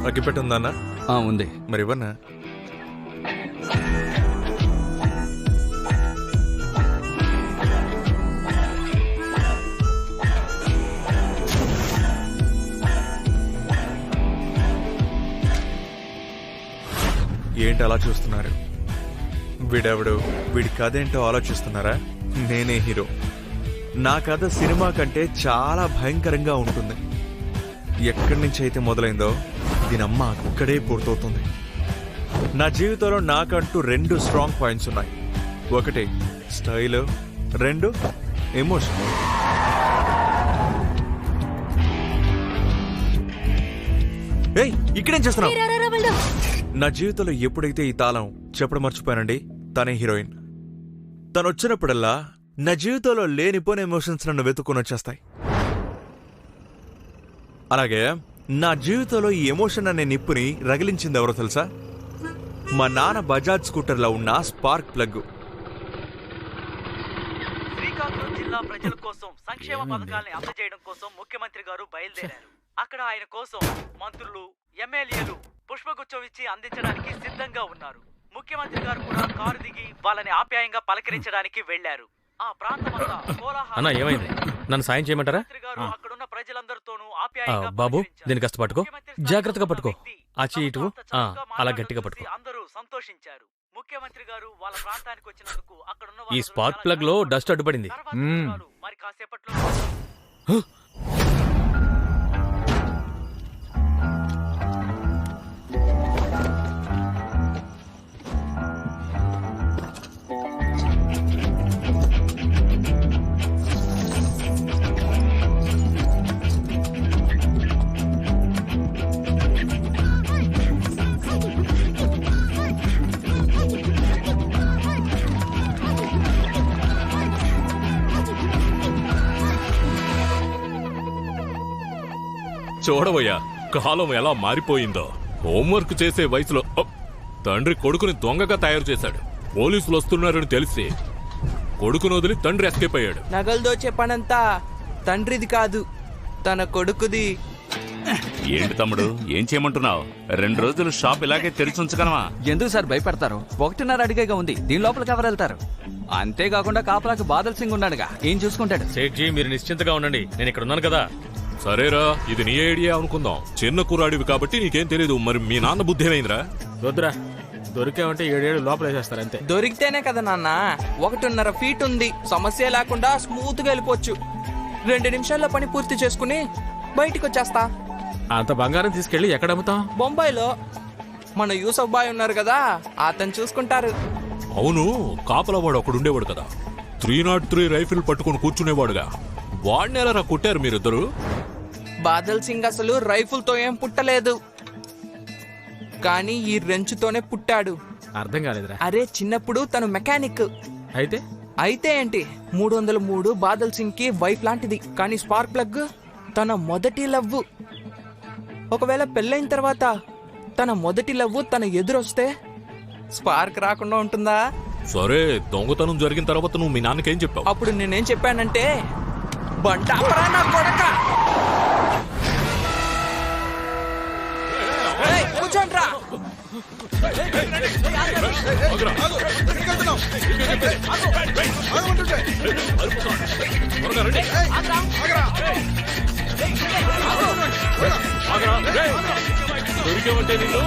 అగ్గిపెట్టుందన్నా? ఉంది. మరి ఇవ్వన్నా? ఏంటి అలా చూస్తున్నారు? వీడెవడు, వీడి కథ ఏంటో ఆలోచిస్తున్నారా? నేనే హీరో. నా కథ సినిమా కంటే చాలా భయంకరంగా ఉంటుంది. ఎక్కడి నుంచి అయితే మొదలైందో దీనమ్మ అక్కడే పూర్తవుతుంది. నా జీవితంలో నాకంటూ 2 స్ట్రాంగ్ పాయింట్స్ ఉన్నాయి. 1 స్టైల్, 2 ఎమోషన్. ఏయ్, ఇక్కడేం చేస్తున్నావు? నా జీవితంలో ఎప్పుడైతే ఈ తాళం చెప్పడం మర్చిపోయానండి, తనే హీరోయిన్. తను వచ్చినప్పుడల్లా నా జీవితంలో లేనిపోని ఎమోషన్స్ నన్ను వెతుక్కుని వచ్చేస్తాయి. అలాగే నా జీవితంలో ఈ ఎమోషన్ అనే నిప్పుని రగిలించింది ఎవరో తెలుసా? మా నాన్న బజాజ్ స్కూటర్లో ఉన్న స్పార్క్ ప్లగ్. శ్రీకాకుళం జిల్లా ప్రజల కోసం సంక్షేమ పథకాలను అందజేయడం కోసం ముఖ్యమంత్రి గారు బయలుదేరారు. అక్కడ ఆయన కోసం మంత్రులు, ఎమ్మెల్యేలు పుష్పగుచ్చం ఇచ్చి అందించడానికి సిద్ధంగా ఉన్నారు. ముఖ్యమంత్రి గారు కూడా కారు దిగి వాళ్ళని ఆప్యాయంగా పలకరించడానికి వెళ్లారు. ఆ ప్రాంతమంతా అన్నా, ఏమైంది? నన్ను సాయం చేయమంటారా? అక్కడున్న ప్రజలందరితోనూ బాబు, దీన్ని కష్ట పట్టుకో, జాగ్రత్తగా పట్టుకో. ఆ చీటు అలా గట్టిగా పట్టుకో. అందరూ సంతోషించారు. ముఖ్యమంత్రి గారు వాళ్ళ ప్రాంతానికి వచ్చినందుకు అక్కడున్న ఈ స్పార్క్ ప్లగ్ లో డస్ట్ అడ్డుపడింది. మరి కాసేపట్లో చూడవయ్యా, కాలం ఎలా మారిపోయిందో. హోంవర్క్ చేసే వయసులో తండ్రి కొడుకుని దొంగగా తయారు చేశాడు. పోలీసులు వస్తున్నారని తెలిసి కొడుకును వదిలి తండ్రి ఎస్కేప్ అయ్యాడు. నగలు దోచే పనంతా తండ్రిది కాదు, తన కొడుకుది. ఏంటి తమ్ముడు, ఏం చేయమంటున్నావు? 2 రోజులు షాప్ ఇలాగే తెరిచుంచగలమా? ఎందుకు సార్ భయపడతారు? 1.5 అడిగేగా ఉంది, దీని లోపలికి ఎవరు వెళ్తారు? అంతేకాకుండా కాపలాకి బాదల్ సింగ్ ఉన్నాడుగా, ఏం చూసుకుంటాడు? సేట్జీ, మీరు నిశ్చింతగా ఉండండి, నేను ఇక్కడ ఉన్నాను కదా. సరేరా, ఇది నీ ఐడియా అనుకుందాం. చిన్న కుర్రాడివి కాబట్టి నీకేం తెలీదు. మరి మీ నాన్న బుద్ధి ఏమైందిరా? వద్దురా, దొరికామంటే 7 ఏళ్ళు లోపల వేసేస్తారు అంతే. దొరికితేనే కదా నాన్న. 1.5 ఫీట్ ఉంది, సమస్య లేకుండా స్మూత్ గా వెళ్ళిపోవచ్చు. 2 నిమిషాల్లో పని పూర్తి చేసుకుని బయటికి వచ్చేస్తా. అంత బంగారం తీసుకెళ్లి ఎక్కడ అమ్ముతాం? బొంబాయిలో మన యూసఫ్ బాయ్ ఉన్నారు కదా, అతను చూసుకుంటారు. అవును, కాపలవాడు ఒకడుండేవాడు కదా, 303 రైఫిల్ పట్టుకుని కూర్చునేవాడుగా. వాడిని ఎలా కొట్టారు మీరిద్దరు? బాదల్ సింగ్ అసలు రైఫిల్ తో ఏం పుట్టలేదు, కానీ ఈ రెంచుతోనే పుట్టాడు. అర్థం కాలేదురా. అరే, చిన్నప్పుడు తను మెకానిక్. అయితే ఏంటి, 303 బాదల్ సింగ్ కి వైఫ్ లాంటిది. కానీ స్పార్క్ ప్లగ్ తన మొదటి లవ్. ఒకవేళ పెళ్ళైన తర్వాత తన మొదటి లవ్ తన ఎదురొస్తే స్పార్క్ రాకుండా ఉంటుందా? సరే, దొంగతనం జరిగిన తర్వాత నువ్వు మీ నాన్నకేం చెప్పావు? అప్పుడు నేనేం చెప్పానంటే బండాపరా నా కొడక, కూర్చోండ్రా. దొరికేవంటే నిన్ను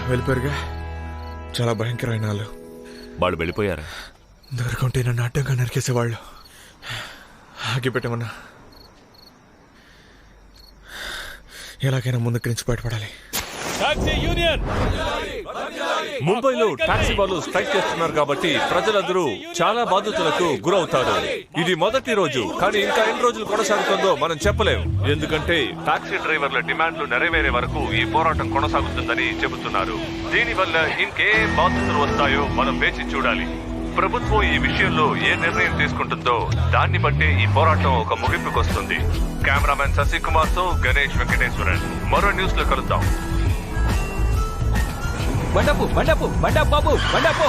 వెళ్ళిపోయారుగా. చాలా భయంకరమైన వాళ్ళు. వాళ్ళు వెళ్ళిపోయారు. దొరకంటే నన్ను అడ్డంగా నరికేసేవాళ్ళు. ఆగిపెట్టమన్నా, ఎలాగైనా ముందుకు నుంచి బయటపడాలి. ముంబైలో టాక్సీ వాళ్ళు స్ట్రైక్ చేస్తున్నారు కాబట్టి ప్రజలందరూ చాలా బాధితులకు గురవుతారు. ఇది మొదటి రోజు, కానీ ఇంకా ఎన్ని రోజులు కొనసాగుతుందో మనం చెప్పలేం. ఎందుకంటే టాక్సీ డ్రైవర్ల డిమాండ్లు నెరవేరే వరకు ఈ పోరాటం కొనసాగుతుందని చెబుతున్నారు. దీనివల్ల ఇంకేం బాధితులు వస్తాయో మనం వేచి చూడాలి. ప్రభుత్వం ఈ విషయంలో ఏ నిర్ణయం తీసుకుంటుందో దాన్ని బట్టే ఈ పోరాటం ఒక ముగింపుకు వస్తుంది. కెమెరామెన్ శశికుమార్ తో గణేష్ వెంకటేశ్వరన్. మరో న్యూస్ లో కలుద్దాం. బండపు బండపు బండపు బాబు, బండపు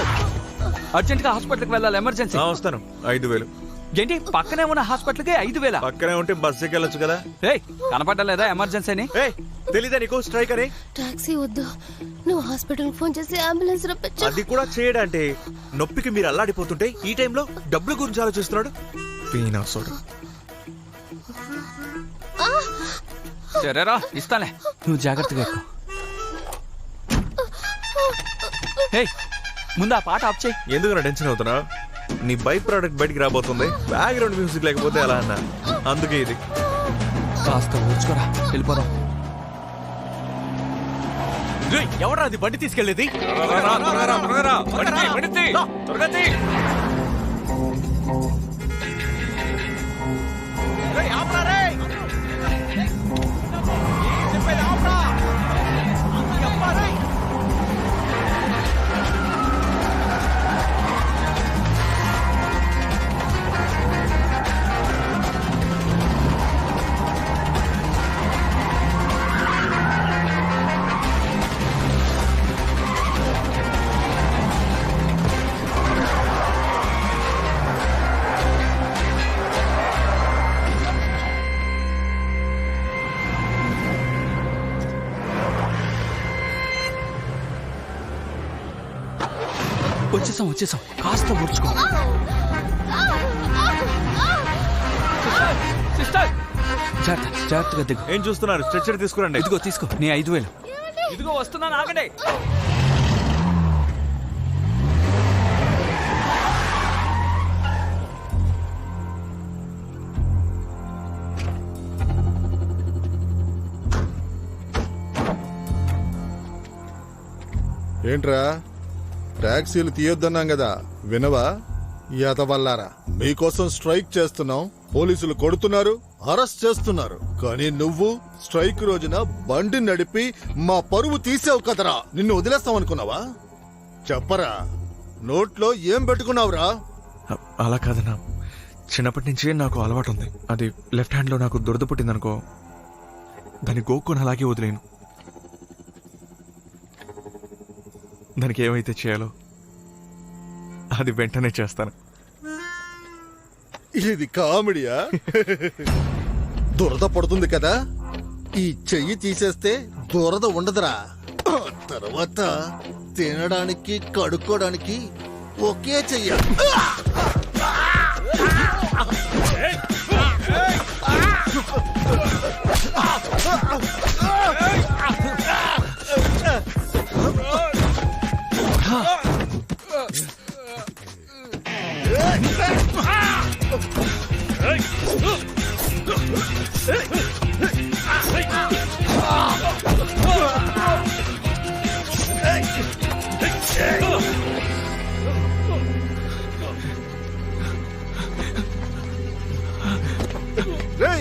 అర్జెంట్ గా హాస్పిటల్కి వెళ్ళాలి, ఎమర్జెన్సీ. వస్తాను. 5,000. ఏంటి పక్కనే ఉన్న హాస్పిటల్కి 5,000? పక్కనే ఉంటే బస్ ఎక్కెళ్ళొచ్చు కదా. కనపడలేదా ఎమర్జెన్సీ అని? తెలీదా నీకు స్ట్రైక్ అని? టాక్సీ వద్దు, నువ్వు హాస్పిటల్ ఫోన్ చేసి అంబులెన్స్ రప్పించు. అది కూడా చేయడంటే నొప్పికి మీరు అల్లాడిపోతుంటే ఈ టైంలో డబ్బుల గురించి ఆలోచిస్తున్నాడు. సరేరా, ఇస్తాలే, నువ్వు జాగ్రత్తగా ఎక్కువ. ముందు ఆ పాట ఆఫ్ చేయి. ఎందుకు నా టెన్షన్ అవుతున్నా? నీ బై ప్రోడక్ట్ బయటికి రాబోతుంది, బ్యాక్గ్రౌండ్ మ్యూజిక్ లేకపోతే ఎలా అన్నా. అందుకే ఇది కాస్త ఊర్చుకోరా, వెళ్ళిపోదాం. ఎవరా అది బండి తీసుకెళ్లేది? వచ్చేసాం, కాస్త ఊర్చుకో. జాగ్రత్తగా దిగు. ఏం చూస్తున్నారు? స్ట్రెచ్చర్ తీసుకురండి. ఇదిగో తీసుకో నీ 5,000. ఇదిగో వస్తున్నాను, ఆగండి. ఏంట్రా, టాక్సీలు తీయొద్దన్నాం కదా, వినవా? యాతవల్లారా, మీకోసం స్ట్రైక్ చేస్తున్నాం, పోలీసులు కొడుతున్నారు, అరెస్ట్ చేస్తున్నారు. కానీ నువ్వు స్ట్రైక్ రోజున బండి నడిపి మా పరువు తీసావు కదరా. నిన్ను వదిలేస్తామనుకున్నావా? చెప్పరా, నోట్లో ఏం పెట్టుకున్నావురా? అలా కాదన్నా, చిన్నప్పటి నుంచి నాకు అలవాటు ఉంది. అది లెఫ్ట్ హ్యాండ్ లో నాకు దురద పుట్టిందనుకో, దాన్ని గోక్కుని అలాగే వదిలేను. దానికి ఏమైతే చేయాలో అది వెంటనే చేస్తాను. ఇది కామెడీయా? దురద పడుతుంది కదా, ఈ చెయ్యి తీసేస్తే దురద ఉండదురా. ఆ తర్వాత తినడానికి కడుక్కోడానికి ఒకే చెయ్య.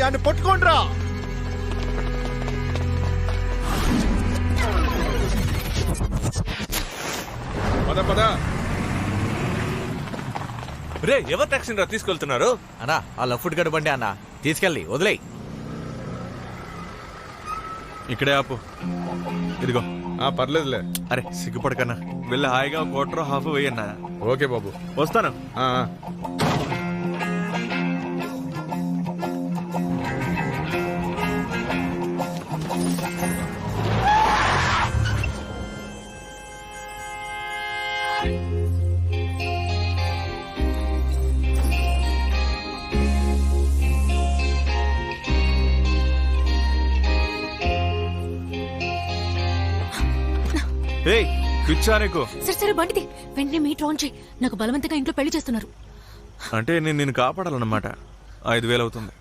అని పట్టుకోండిరా. పద. రే, ఎవరు టాక్సీని రా తీసుకెళ్తున్నారు? అన్నా ఆ లఫ్ట్ గడు బండి అన్న, తీసుకెళ్ళి వదిలేయి. ఇక్కడే ఆపు. ఇదిగో. పర్లేదులే. అరే సిగ్గుపడకన్నా, వెళ్ళి హాయిగా క్వార్టర్ హాఫ్ వేయన్నా. ఓకే బాబు, వస్తాను. పిచ్చా నీకు? సరే బండిది వెంటనే మీటర్ ఆన్ చేయి. నాకు బలవంతంగా ఇంట్లో పెళ్లి చేస్తున్నారు. అంటే నేను నిన్ను కాపాడాలన్నమాట. 5,000 అవుతుంది.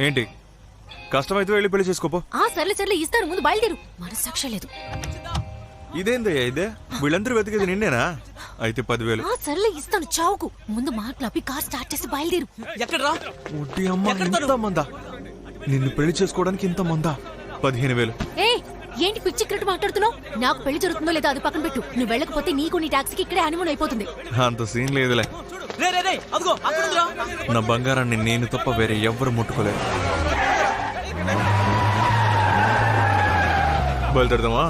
ఏంటి కష్టమైతే వెళ్ళి పెళ్లి చేసుకోపో. సర్లే ఇస్తారు, ముందు బయలుదేరు. మనస్సాక్షి లేదు. ఇదేందయ్యా ఇదే? వీళ్ళందరూ వెతికేది నిన్నేనా? అయితే 10,000. సర్లే ఇస్తాను, చావుకు. ముందు మాట్లాపి కార్ స్టార్ట్ చేసి బయలుదేరు. ఎక్కడరా? ఇంత మందా? నిన్ను పెళ్లి చేసుకోవడానికి ఇంత మందా? 15,000. ఏంటి పిచ్చి క్రికెట్ మాట్లాడుతున్నావు? నాకు పెళ్లి జరుగుతుందో లేదో అది పక్కన పెట్టు. నువ్వు వెళ్ళకపోతే నీకు నీ టాక్సీకి ఇక్కడే హనీమూన్ అయిపోతుంది. అంత సీన్ లేదులే. నా బంగారాన్ని నేను తప్ప వేరే ఎవ్వరు ముట్టుకోలేదు. బయలుదేరదామా?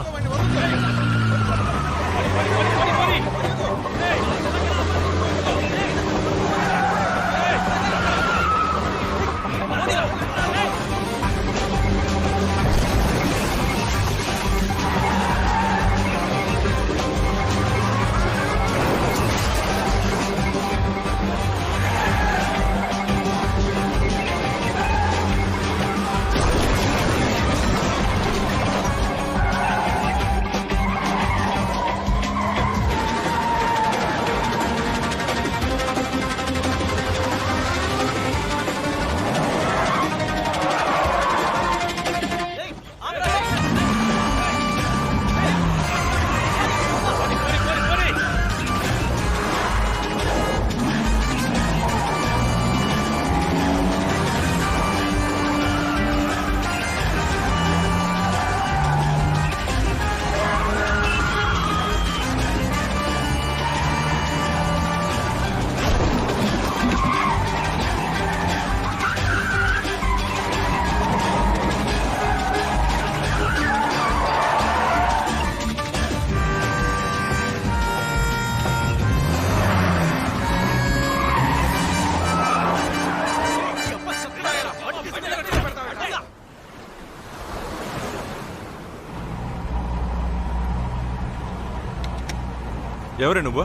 ఎవరు నువ్వు?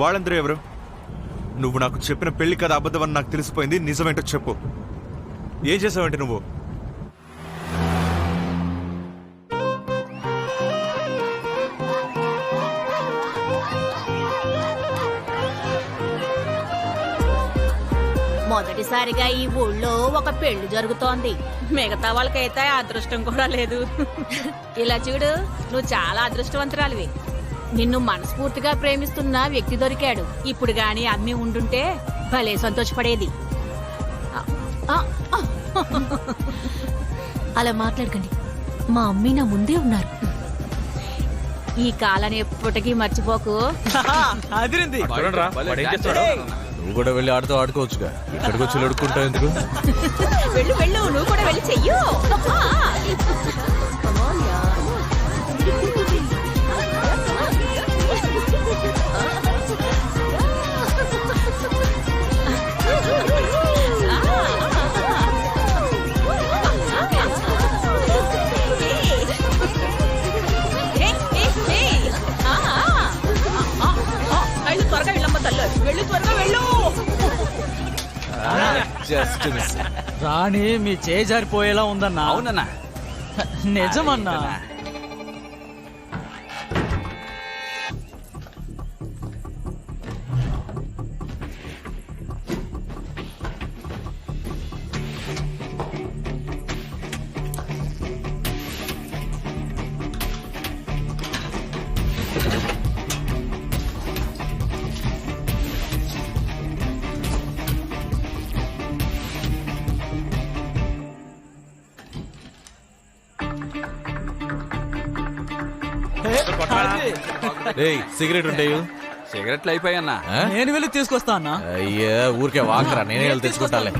వాళ్ళందరూ ఎవరు? నువ్వు నాకు చెప్పిన పెళ్లి కథ అబద్ధమని నాకు తెలిసిపోయింది. నిజమేంటో చెప్పు. ఏం చేసావంటే నువ్వు? మొదటిసారిగా ఈ ఊళ్ళో ఒక పెళ్లి జరుగుతోంది. మిగతా వాళ్ళకైతే అదృష్టం కూడా లేదు. ఇలా చూడు, నువ్వు చాలా అదృష్టవంతురాలివి. నిన్ను మనస్ఫూర్తిగా ప్రేమిస్తున్న వ్యక్తి దొరికాడు. ఇప్పుడు గాని అమ్మి ఉండుంటే భలే సంతోషపడేది. అలా మాట్లాడకండి. మా అమ్మి నా ముందే ఉన్నారు. ఈ కాలాన్ని ఎప్పటికీ మర్చిపోకు. నువ్వు కూడా వెళ్ళి ఆడుతూ ఆడుకోవచ్చుగా. ఇక్కడికి వచ్చి అడుక్కుంటావు ఎందుకు? వెళ్ళు, నువ్వు కూడా వెళ్ళి చెయ్యు. జస్ట్ రాణి మీ చేజారిపోయేలా ఉందన్నా. అవునన్నా. నిజమన్నా. సిగరెట్ ఉంటాయి. సిగరెట్లు అయిపోయన్నా. నేను వెళ్ళి తీసుకొస్తా అన్నా. అయ్యా ఊరికే వాకరా, నేనే వెళ్ళి తెచ్చుకుంటాలే.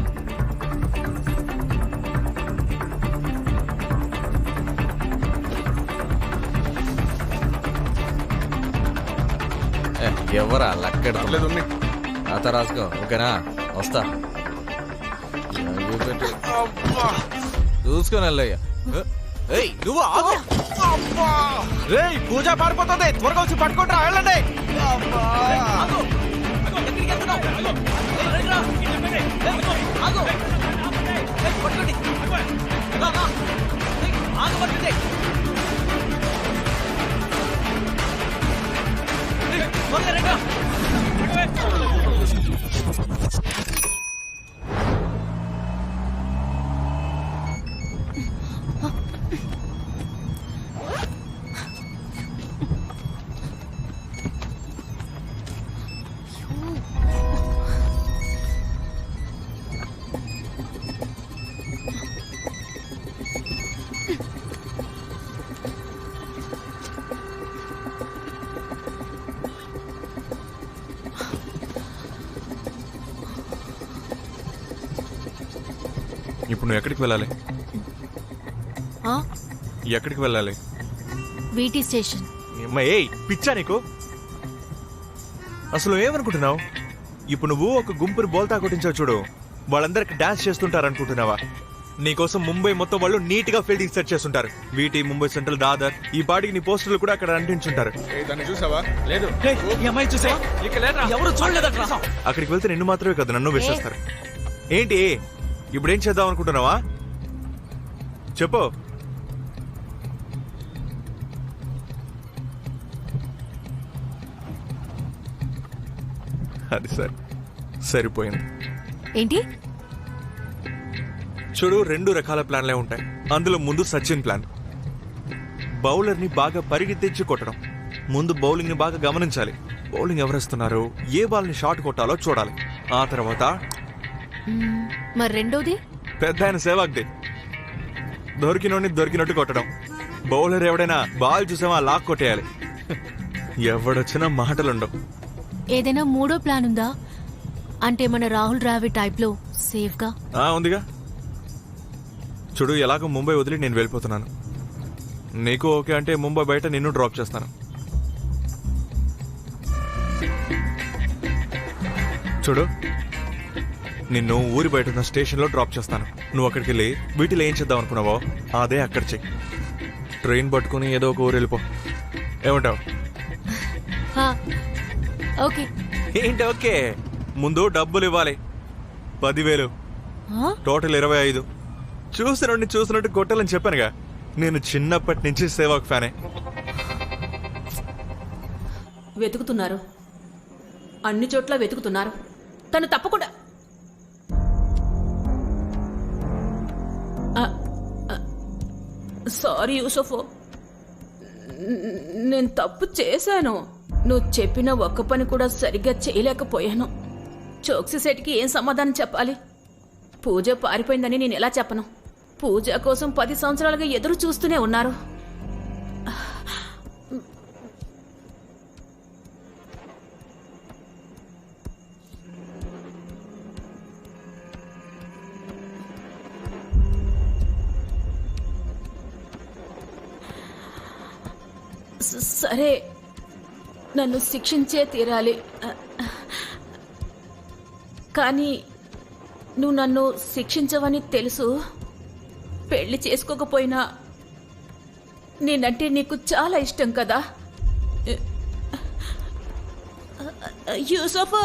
ఎవరా లక్కెడలేదు, అత రాసుకో. ఓకేనా, వస్తా. చూసుకొని వెళ్ళయ్యా. నువ్వు పూజ పారిపోతుంది, త్వరగా వచ్చి పట్టుకుంటారా, వెళ్ళండి. ఇప్పుడు నువ్వు ఎక్కడికి వెళ్ళాలి? ఎక్కడికి వెళ్ళాలి? వీటీ స్టేషన్. ఏయ్ పిచ్చా నీకు? అసలు ఏమనుకుంటున్నావు? ఇప్పుడు నువ్వు ఒక గుంపుని బోల్తా కొట్టించావు చూడు, వాళ్ళందరికి డాన్స్ చేస్తుంటారు అనుకుంటున్నావా? నీకోసం ముంబై మొత్తం వాళ్ళు నీట్ గా ఫీల్డింగ్ సెట్ చేస్తుంటారు. వీటి ముంబై సెంట్రల్, దాదర్, ఈ పాటికి నీ పోస్టర్లు కూడా అక్కడ అంటించుంటారు. చూసావా? లేదు. ఎవరు చూడలేదు. అక్కడికి వెళ్తే నిన్ను మాత్రమే కదా, నన్ను వేసేస్తారు. ఏంటి ఇప్పుడేం చేద్దాం అనుకుంటున్నావా? చెప్పు. అది సరిపోయింది. ఏంటి? చూడు, 2 రకాల ప్లాన్లే ఉంటాయి. అందులో ముందు సచిన్ ప్లాన్, బౌలర్ ని బాగా పరిగెత్తించి కొట్టడం. ముందు బౌలింగ్ ని బాగా గమనించాలి. బౌలింగ్ ఎవరేస్తున్నారు, ఏ బాల్ ని షాట్ కొట్టాలో చూడాలి. ఆ తర్వాత మరి రెండోది పెద్ద ఆయన సేవాగ్ది, దొరికినట్టు కొట్టడం. బౌలర్ ఎవడైనా బాల్ చూసామా లాక్ కొట్టేయాలి. ఎవడొచ్చినా మాటలుండవు. ఏదైనా మూడో ప్లాన్ ఉందా? అంటే మన రాహుల్ ద్రావిడ్ టైప్ లో సేఫ్ గా? ఉందిగా. చూడు, ఎలాగో ముంబై వదిలి నేను వెళ్ళిపోతున్నాను. నీకు ఓకే అంటే ముంబై బయట నిన్ను డ్రాప్ చేస్తాను. చూడు, నిన్ను ఊరి బయట ఉన్న స్టేషన్లో డ్రాప్ చేస్తాను. నువ్వు అక్కడికి వెళ్ళి వీటిలో ఏం చేద్దాం అనుకున్నావో అదే అక్కడ చెయ్యి. ట్రైన్ పట్టుకుని ఏదో ఒక ఊరు వెళ్ళిపో. ఏమంటావు? ఓకే. ఏంటి ఓకే? ముందు డబ్బులు ఇవ్వాలి. 10,000, టోటల్ 25. చూసినట్టు కొట్టాలని చెప్పానుగా. నేను చిన్నప్పటి నుంచి సేవాక్ ఫ్యానే. వెతుకుతున్నారు, అన్ని చోట్ల వెతుకుతున్నారు. తను తప్పకుండా సారీ యూసఫ్, నేను తప్పు చేశాను. నువ్వు చెప్పిన ఒక్క పని కూడా సరిగ్గా చేయలేకపోయాను. చోక్సీ సెట్కి ఏం సమాధానం చెప్పాలి? పూజ పారిపోయిందని నేను ఎలా చెప్పను? పూజ కోసం 10 సంవత్సరాలుగా ఎదురు చూస్తూనే ఉన్నారు. సరే, నన్ను శిక్షించే తీరాలి. కానీ నువ్వు నన్ను శిక్షించవని తెలుసు. పెళ్లి చేసుకోకపోయినా నేనంటే నీకు చాలా ఇష్టం కదా యూసఫ్.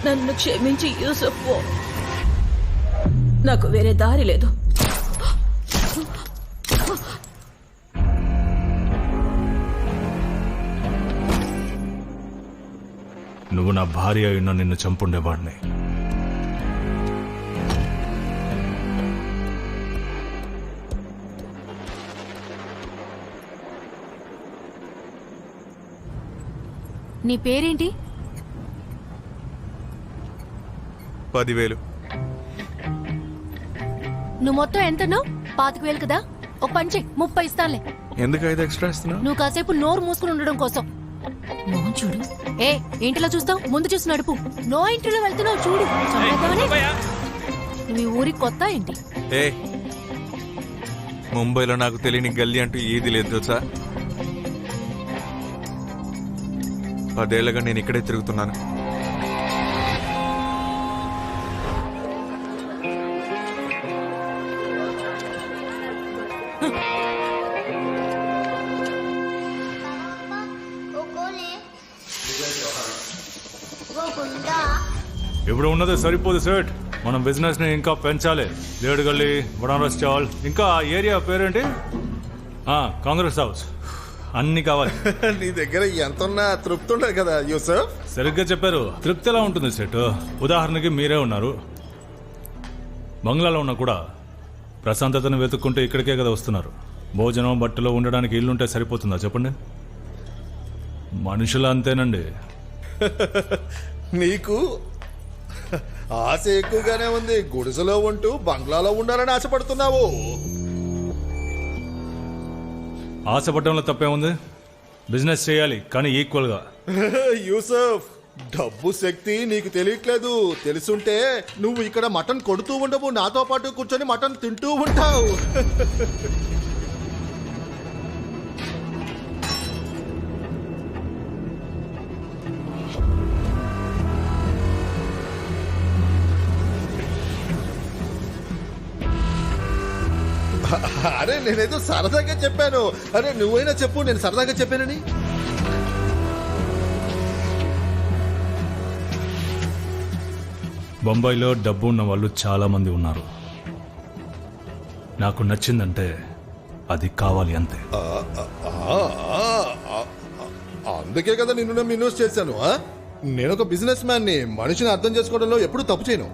నన్ను క్షమించి యూసఫ్, నాకు వేరే దారి లేదు. నువ్వు నా భార్య అయినా నిన్ను చంపుండేవాడిని. నీ పేరేంటి? 10,000. నువ్వు మొత్తం ఎంతన్నావు? 25,000 కదా. ఒక పని చెయ్యి, 30 ఇస్తానులే. ఎందుకు 5 ఎక్స్ట్రా ఇస్తున్నావు? నువ్వు కాసేపు నోరు మూసుకుని ఉండడం కోసం. నువ్వు చూడు. ఏ ఏంటిలా చూస్తావు? ముందు చూసి నడుపు. నో ఇంటిలో వెళ్తున్నావు చూడు. నువ్వు ఈ ఊరికి కొత్త ఏంటి? ఏ ముంబైలో నాకు తెలియని గల్లీ అంటూ ఏది లేదు తెలుసా? 10 ఏళ్లుగా నేను ఇక్కడే తిరుగుతున్నాను. ఇప్పుడు ఉన్నది సరిపోదు సెట్. మనం బిజినెస్ ని ఇంకా పెంచాలి. లేడుగల్లి, బనారస్ చాల్, ఇంకా ఏరియా పేరేంటి? కాంగ్రెస్ హౌస్, అన్ని కావాలి. నీ దగ్గర ఎంత ఉన్నా తృప్తి ఉండదు కదా యూసఫ్. సరిగ్గా చెప్పారు. తృప్తి ఎలా ఉంటుంది సెట్? ఉదాహరణకి మీరే ఉన్నారు. బంగ్లాలో ఉన్నా కూడా ప్రశాంతతను వెతుక్కుంటే ఇక్కడికే కదా వస్తున్నారు. భోజనం, బట్టలు, ఉండడానికి ఇల్లుంటే సరిపోతుందా చెప్పండి? మనుషులు అంతేనండి. నీకు ఆశ ఎక్కువగానే ఉంది. గుడిసెలో ఉంటూ బంగ్లాలో ఉండాలని ఆశపడుతున్నావు. ఆశపడడంలో తప్పే ఉంది. బిజినెస్ చేయాలి, కానీ ఈక్వల్ గా. యూసఫ్, డబ్బు శక్తి నీకు తెలియట్లేదు. తెలుసుంటే నువ్వు ఇక్కడ మటన్ కొడుతూ ఉండవు, నాతో పాటు కూర్చొని మటన్ తింటూ ఉంటావు. అరే నేనేదో సరదాగా చెప్పాను. అరే నువ్వైనా చెప్పు, నేను సరదాగా చెప్పానని. బొంబాయిలో డబ్బు ఉన్న వాళ్ళు చాలా మంది ఉన్నారు. నాకు నచ్చిందంటే అది కావాలి అంతే. అందుకే కదా నిన్ను ఇన్వెస్ట్ చేశాను. నేను ఒక బిజినెస్ మ్యాన్ ని. మనిషిని అర్థం చేసుకోవడంలో ఎప్పుడు తప్పు చేయను.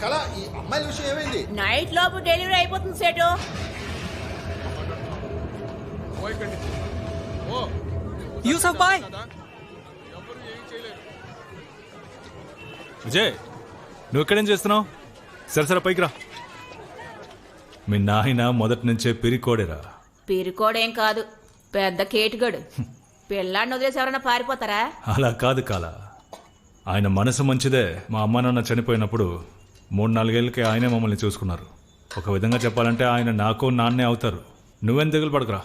కళ, ఈ అమ్మాయిల విషయం ఏమైంది? నైట్ లోపు డెలివరీ అయిపోతుంది సేటు. యూసఫ్ బాయ్. విజయ్, నువ్వు ఇక్కడేం చేస్తున్నావు? సరే పైకి రా. మీ నాయన మొదటి నుంచే పిరికోడేరా. పిరికోడేం కాదు, పెద్ద కేటుగడు. పిల్లాడిని వదిలేసి ఎవరైనా పారిపోతారా? అలా కాదు కాల. ఆయన మనసు మంచిదే. మా అమ్మ నాన్న చనిపోయినప్పుడు 3-4 ఏళ్ళకి ఆయనే మమ్మల్ని చూసుకున్నారు. ఒక విధంగా చెప్పాలంటే ఆయన నాకు నాన్నే అవుతారు. నువ్వేం దిగులు పడకురా,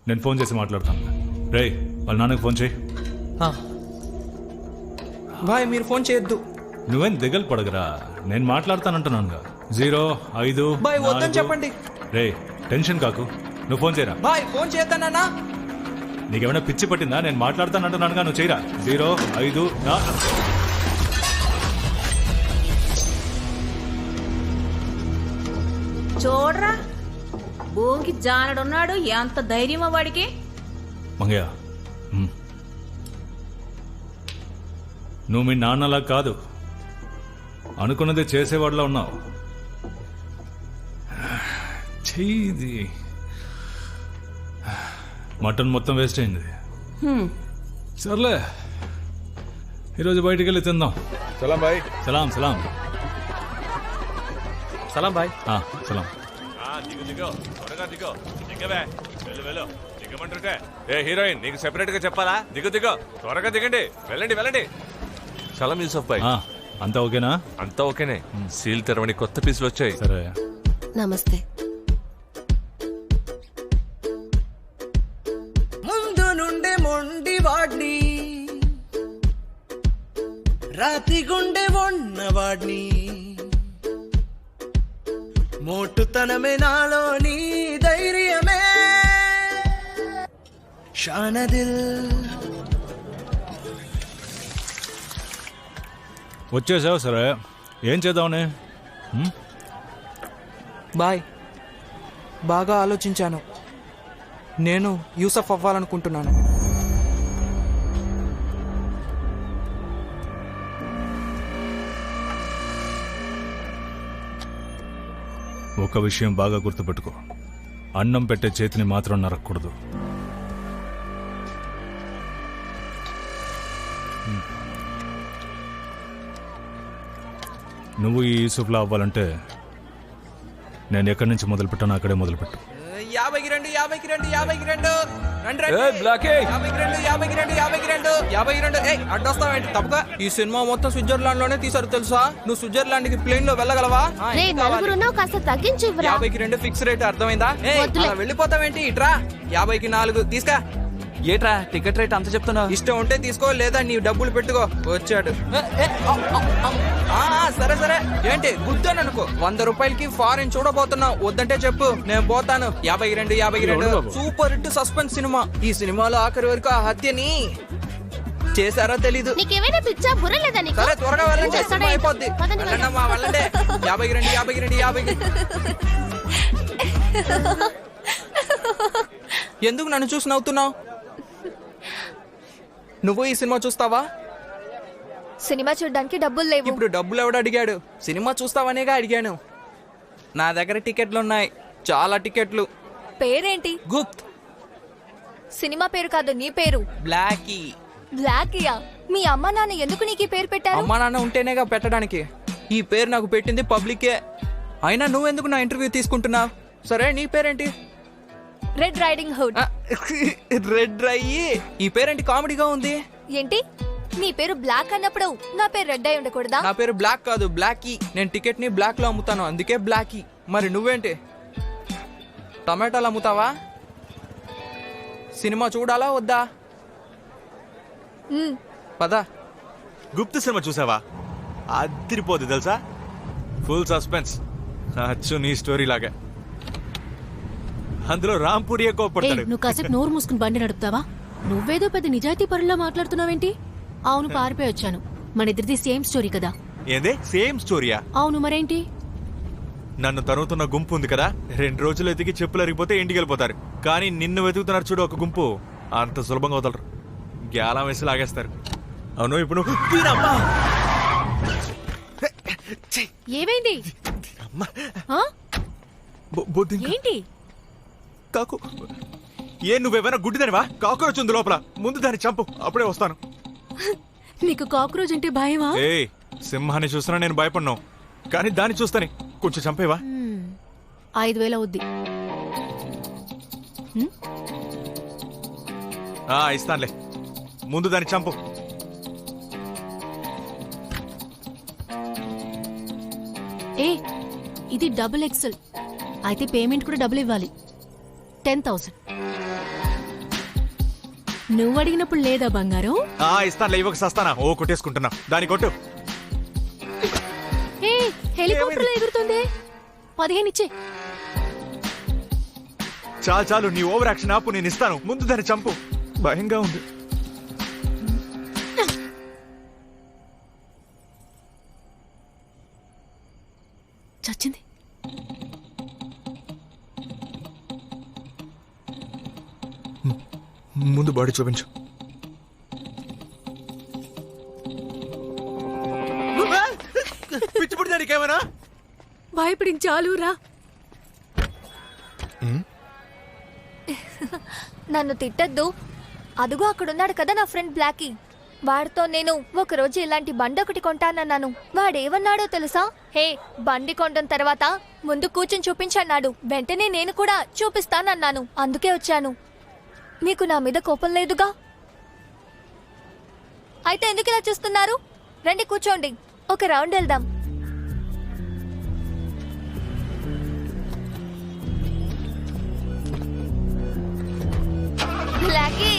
నేను ఫోన్ చేసి మాట్లాడతాను. రేయ్, వాళ్ళ నాన్నకి ఫోన్ చేయి. బాయ్ మీరు ఫోన్ చేయొద్దు. నువ్వేం దిగులు పడగరా, నేను మాట్లాడతానంటున్నానుగా. 05 బాయ్ వద్దని చెప్పండి. రే టెన్షన్ కాకు, నువ్వు ఫోన్ చేయరా. బాయ్ ఫోన్ చేద్దానన్నా. నీకేమైనా పిచ్చి పట్టిందా? నేను మాట్లాడతానంటున్నానుగా, నువ్వు చేయరా. 05 చూడరా, భూమికి జానడున్నాడు. ఎంత ధైర్యమో వాడికి. మంగయ్య, నువ్వు మీ నాన్నలా కాదు, అనుకున్నది చేసేవాడిలా ఉన్నావు. చెయ్యి. మటన్ మొత్తం వేస్ట్ అయింది. సర్లే, ఈరోజు బయటికి వెళ్ళి తిందాం. సలాం బాయ్. సలాం. సలాం బాయ్. సలాం. ఏ హీరోయిన్, నీకు సెపరేట్ గా చెప్పాలా? దిగు త్వరగా దిగండి. వెళ్ళండి. సలాం యూసఫ్ బాయ్. అంతా ఓకేనా? అంతా ఓకేనే. సీల్ తెరవని కొత్త పీసులు వచ్చాయి. సరే. నమస్తే. ముందు నుండే మొండి వాడ్ని, రాతి గుండె ఉన్నవాడ్ని, మోటుతనమే నాలోని ధైర్యమే, షానదిల్ వచ్చేసావు సరే, ఏం చేద్దామని? బాయ్, బాగా ఆలోచించాను. నేను యూసఫ్ అవ్వాలనుకుంటున్నాను. ఒక విషయం బాగా గుర్తుపెట్టుకో, అన్నం పెట్టే చేతిని మాత్రం నరక్కూడదు. నువ్వు ఈ యూసుఫ్లా అవ్వాలంటే నేను ఎక్కడి నుంచి మొదలుపెట్టానో అక్కడే మొదలుపెట్టు. 50కి 2 50కి 2 50కి 2 రండి ఏయ్, బ్లాకీ! 50కి 2 50కి 2 50కి 2 50కి 2. ఏయ్, అడ్డొస్తావేంటి తప్పక? ఈ సినిమా మొత్తం స్విట్జర్లాండ్ లోనే తీసారు తెలుసా? నువ్వు స్విట్జర్లాండ్ కి ప్లేన్ లో వెళ్ళగలవా? రే నలుగురున్నావు, కాస్త తగ్గించి ఇవ్వరా? 50కి 2 ఫిక్స్ రేట్, అర్థమైందా? అలా వెళ్ళిపోతావేంటి? ఇట్రా, 50కి 4 తీసుకా. ఏట్రా టికెట్ రేట్ అంత చెప్తున్నావు? ఇష్టం ఉంటే తీసుకో, లేదా నీ డబ్బులు పెట్టుకో. వచ్చాడు. సరే సరే, ఏంటి గుద్దాను అనుకో. 100 రూపాయలకి ఫారెన్ చూడబోతున్నావు, వద్దంటే చెప్పు, నేను పోతాను. 52 52 సూపర్ హిట్ సస్పెన్స్ సినిమా. ఈ సినిమాలో ఆఖరి వరకు ఆ హత్యని చేశారో తెలీదు. నీకేమైనా పిచ్చా, బుర్ర లేదా నీకు? సరే త్వరగా వెళ్ళండి, సినిమా అయిపోద్ది. వెళ్ళండమ్మా, వెళ్ళండి. 52 52 50. ఎందుకు నన్ను చూసి నవ్వుతున్నావు? నువ్వు ఈ సినిమా చూస్తావా? సినిమా చూడడానికి డబ్బులు లేవు. ఇప్పుడు డబ్బులు ఎవడు అడిగాడు? సినిమా చూస్తావనేగా అడిగాను. నా దగ్గర టికెట్లు ఉన్నాయి, చాలా టికెట్లు. పేరేంటి? గుప్త్. సినిమా పేరు కాదు, నీ పేరు. బ్లాకీ. బ్లాకియా? మీ అమ్మ నాన్న ఎందుకు నీకు ఈ పేరు పెట్టారు? అమ్మా నాన్న ఉంటేనేగా పెట్టడానికి. ఈ పేరు నాకు పెట్టింది పబ్లికే. అయినా నువ్వెందుకు నా ఇంటర్వ్యూ తీసుకుంటున్నావు? సరే, నీ పేరేంటి? Red riding hood. రెడ్ రై. ఈ పేరేంటి కామెడీగా ఉంది? ఏంటి, నీ పేరు బ్లాక్ అన్నప్పుడు నా పేరు రెడ్ అయి ఉండకూడదా? నా పేరు బ్లాక్ కాదు, బ్లాకీ. నేను టికెట్ ని బ్లాక్ లో అమ్ముతాను, అందుకే బ్లాకీ. మరి నువ్వేంటి? టమాటాలు అమ్ముతావా? సినిమా చూడాలా వద్దా? పదా. గుప్త సినిమా చూసావా? అదిరిపోద్ది తెలుసా, ఫుల్ సస్పెన్స్. అచ్చు నీ స్టోరీ లాగా. అందులో రాంపూరియే కోపడతాడు. నువ్వు కాసేపు నోరు మూసుకుని బండి నడుపుతావా? నువ్వేదో పెద్ద నిజాయితీ పరులా మాట్లాడుతున్నావేంటి? అవును, పారిపోయి వచ్చాను. మన ఇద్దరిది సేమ్ స్టోరీ కదా? ఏందే సేమ్ స్టోరీయా? అవును, మరేంటి? నన్ను తరుగుతున్న గుంపు ఉంది కదా, 2 రోజులు ఎతికి చెప్పులు అరిగిపోతే ఇంటికి వెళ్ళిపోతారు. కానీ నిన్ను వెతుకుతున్నారు చూడు ఒక గుంపు, అంత సులభంగా వదలరు. గ్యాలం వేసి లాగేస్తారు. అవును, ఇప్పుడు ఏమైంది? ఏంటి? కాకు. ఏ నువ్వేమైనా గుడ్డిదానివా? కాక్రోచ్ ఉంది లోపల, ముందు దాన్ని చంపు, అప్పుడే వస్తాను. నీకు కాక్రోచ్ అంటే భయమా? ఏ సింహాన్ని చూస్తున్నా నేను భయపడ్డావు, కానీ దాన్ని చూస్తానే. కొంచెం చంపేవా? 5000 అవుద్ది. ఇస్తానులే, ముందు దాన్ని చంపు. ఏ, ఇది డబుల్ ఎక్సెల్ అయితే పేమెంట్ కూడా డబుల్ ఇవ్వాలి. 10,000. నువ్వు అడిగినప్పుడు లేదా బంగారం? ఇస్తానులే, ఇవ్వక సస్తానా? ఓ కొట్టేసుకుంటున్నా, దాన్ని కొట్టు. ఏ, హెలికాప్టర్ లో ఎగురుతుంది. 15 ఇచ్చే. చాలు చాలు, నీ ఓవర్ యాక్షన్ ఆపు, నేను ఇస్తాను. ముందు దాన్ని చంపు, భయంగా ఉంది. చచ్చింది. ముందు బాడీ చూపించు. పిచ్చిపుడి దానికేమైనా భయపడించాలు రా. నన్ను తిట్టద్దు. అదుగో అక్కడున్నాడు కదా నా ఫ్రెండ్ బ్లాకీ. వాడితో నేను ఒకరోజు ఇలాంటి బండి ఒకటి కొంటానన్నాను. వాడేమన్నాడో తెలుసా? హే, బండి కొండం తర్వాత ముందు కూర్చొని చూపించన్నాడు. వెంటనే నేను కూడా చూపిస్తానన్నాను, అందుకే వచ్చాను. మీకు నా మీద కోపం లేదుగా? అయితే ఎందుకు ఇలా చూస్తున్నారు? రండి కూర్చోండి, ఒక రౌండ్ వెళ్దాం. బ్లాకీ,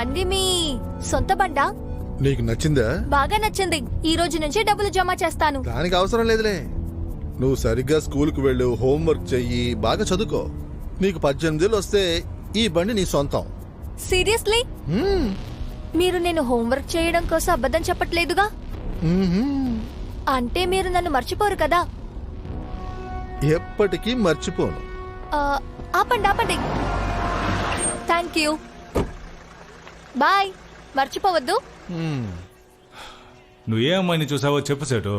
బండి మీ సొంత బండా? నీకు నచ్చిందా? బాగా నచ్చింది. ఈ రోజు నుంచి డబ్బులు జమ చేస్తాను. దానికి అవసరం లేదులే. నువ్వు సరిగ్గా స్కూల్కి వెళ్ళు, హోంవర్క్ చెయ్యి, బాగా చదువుకో. నీకు 18 ఏళ్ళు వస్తే ఈ బండి నీ సొంతం. సీరియస్లీ? మీరు నేను హోంవర్క్ చేయడం కోసం అబద్ధం చెప్పట్లేదుగా? అంటే మీరు నన్ను మర్చిపోరు కదా? ఎప్పటికీ మర్చిపోను. ఆపండి ఆపండి. Thank you, bye. మర్చిపోవద్దు. నువ్వు ఏ అమ్మాయిని చూసావో చెప్పు సేటు.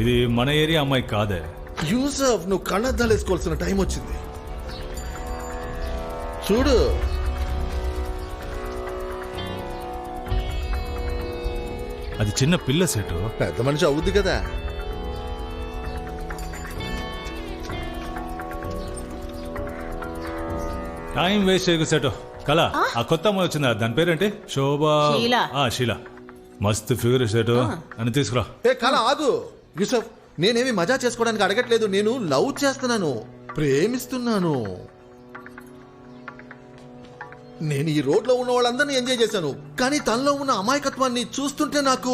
ఇది మన ఏరియా అమ్మాయి కాదే. యూసఫ్, నువ్వు కళ్ళద్దాలు వేసుకోవాల్సిన టైం వచ్చింది. చూడు, అది చిన్న పిల్ల సేటు. పెద్ద మనిషి అవుద్ది కదా. టైం వేస్ట్ చేయకు సేటు. కళ, ఆ కొత్త అమ్మాయి వచ్చిందా, దాని పేరేంటి? శోభా. షీలా. మస్తు ఫిగర్ సేటు అని తీసుకురా. ఏ కళ, ఆగు. యూసఫ్, నేనేమి మజా చేసుకోవడానికి అడగట్లేదు. నేను లవ్ చేస్తున్నాను, ప్రేమిస్తున్నాను. నేను ఈ రోడ్లో ఉన్న వాళ్ళందరినీ ఎంజాయ్ చేశాను, కానీ తనలో ఉన్న అమాయకత్వాన్ని చూస్తుంటే నాకు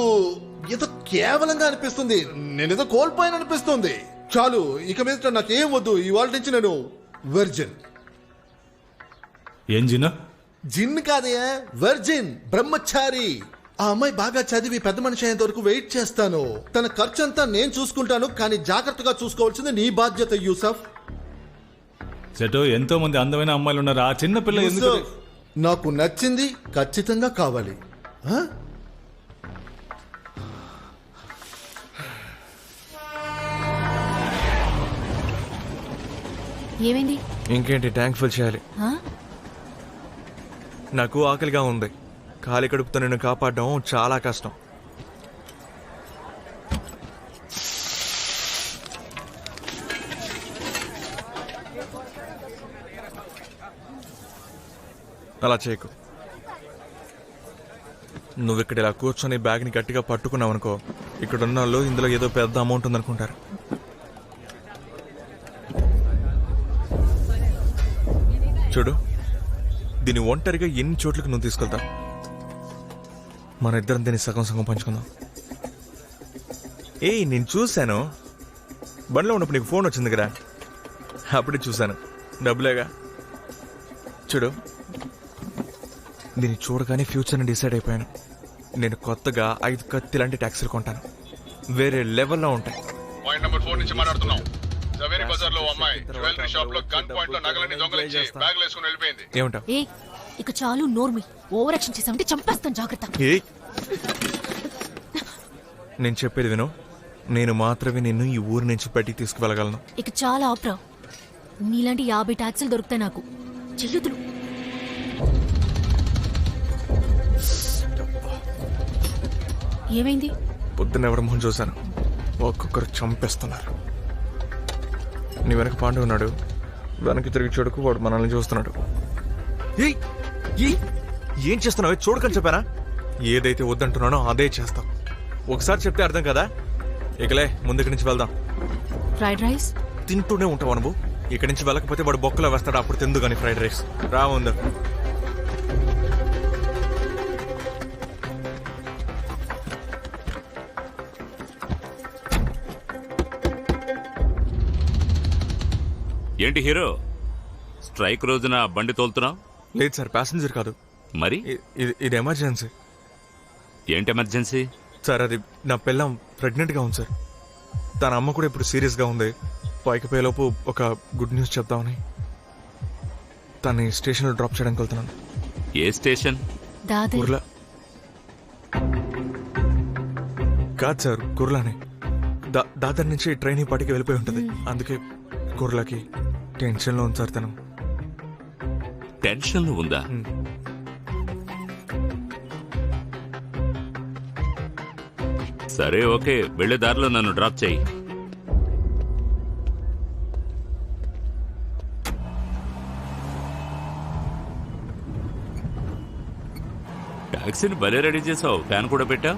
ఏదో కేవలంగా అనిపిస్తుంది. నేనేదో కోల్పోయాను అనిపిస్తుంది. చాలు, ఇక మీద నాకేం వద్దు. ఇవాళ నుంచి నేను వర్జిన్. ఏం జిన్? జిన్ కాదయ్యా, వర్జిన్, బ్రహ్మచారి. ఆ అమ్మాయి బాగా చదివి పెద్ద మనిషి అయ్యేంత వరకు వెయిట్ చేస్తాను. తన ఖర్చంతా నేను చూసుకుంటాను, కానీ జాగ్రత్తగా చూసుకోవాల్సింది నీ బాధ్యత యూసఫ్. సెటో, ఎంతో మంది అందమైన అమ్మాయిలు ఉన్నారు. ఆ చిన్న పిల్ల ఎందుకు? నాకు నచ్చింది ఖచ్చితంగా కావాలి. ఏమైంది? ఇంకేంటి, ట్యాంక్ ఫుల్ చేయాలి. నాకు ఆకలిగా ఉంది. ఖాళీ కడుపుతో నిన్ను కాపాడడం చాలా కష్టం. అలా చేయకు. నువ్వు ఇక్కడ ఇలా కూర్చొని బ్యాగ్ని గట్టిగా పట్టుకున్నావు అనుకో, ఇక్కడ ఉన్న వాళ్ళు ఇందులో ఏదో పెద్ద అమౌంట్ ఉందనుకుంటారు. చూడు, దీన్ని ఒంటరిగా ఎన్ని చోట్లకి నువ్వు తీసుకెళ్తావు. మన ఇద్దరం దీన్ని సగం సగం పంచుకుందాం. ఏయ్, నేను చూశాను. బండిలో ఉన్నప్పుడు నీకు ఫోన్ వచ్చింది కదా, అప్పుడే చూశాను. డబ్బులేగా. చూడు, దీన్ని చూడగానే ఫ్యూచర్ని డిసైడ్ అయిపోయాను. నేను కొత్తగా 5 కత్తి లాంటి ట్యాక్సీలు కొంటాను. వేరే లెవెల్లో ఉంటాయి. పాయింట్ నంబర్ 4 నుంచి మాట్లాడుతున్నాం. జవేరి బజార్ లో అమ్మాయి జ్యువెలరీ షాప్ లో గన్ పాయింట్ లో నగలన్నీ దొంగలించి బ్యాగ్ వేసుకుని వెళ్ళిపోయింది. ఏమంటావ్? ఏ, ఇక చాలు నోర్మి. ఓవర్ యాక్షన్ చేసామంటే చంపేస్తాను, జాగ్రత్త. నేను చెప్పేది విను. నేను మాత్రమే నిన్ను ఈ ఊరు నుంచి బయటికి తీసుకువెళ్ళగలను. ఇక చాలా ఆప్రా. నీలాంటి 50 ట్యాక్సీలు దొరుకుతాయి నాకు. చెయ్యొద్దు. ఏమైంది? పొద్దున్న ఎవరి మొహం చూశాను. ఒక్కొక్కరు చంపేస్తున్నారు. నీ వెనక పాండు ఉన్నాడు. వెనక్కి తిరిగి చూడకు, వాడు మనల్ని చూస్తున్నాడు. ఏం చేస్తున్నావు? చూడకని చెప్పానా? ఏదైతే వద్దంటున్నానో అదే చేస్తావు. ఒకసారి చెప్తే అర్థం కదా. ఇకలే, ముందుకి నుంచి వెళ్దాం. ఫ్రైడ్ రైస్ తింటూనే ఉంటావు నువ్వు. ఇక్కడి నుంచి వెళ్ళకపోతే వాడు బొక్కలో వేస్తాడు, అప్పుడు తిందు కానీ ఫ్రైడ్ రైస్. రా ముందు. ఏంటి హీరో, స్ట్రైక్ రోజున బండి తోలుతున్నావు? లేదు సార్, ప్యాసింజర్ కాదు. మరి ఇది ఎమర్జెన్సీ. ఏంటి ఎమర్జెన్సీ? సార్, అది నా పిల్లం ప్రెగ్నెంట్గా ఉంది సార్. తన అమ్మ కూడా ఇప్పుడు సీరియస్గా ఉంది. పైకి పోయేలోపు ఒక గుడ్ న్యూస్ చెప్తామని తన్ని స్టేషన్లో డ్రాప్ చేయడానికి వెళ్తున్నాను. ఏ స్టేషన్? కుర్లా కాదు సార్, కుర్లానే. దాదర్ నుంచి ట్రైన్ ఈ పాటికి వెళ్ళిపోయి ఉంటుంది. అందుకే కుర్లాకి టెన్షన్లో ఉంది సార్. తను టెన్షన్లో ఉందా? సరే, ఓకే, వెళ్లే దారిలో నన్ను డ్రాప్ చేయి. టాక్సీని భలే రెడీ చేసావు. ఫ్యాన్ కూడా పెట్టా.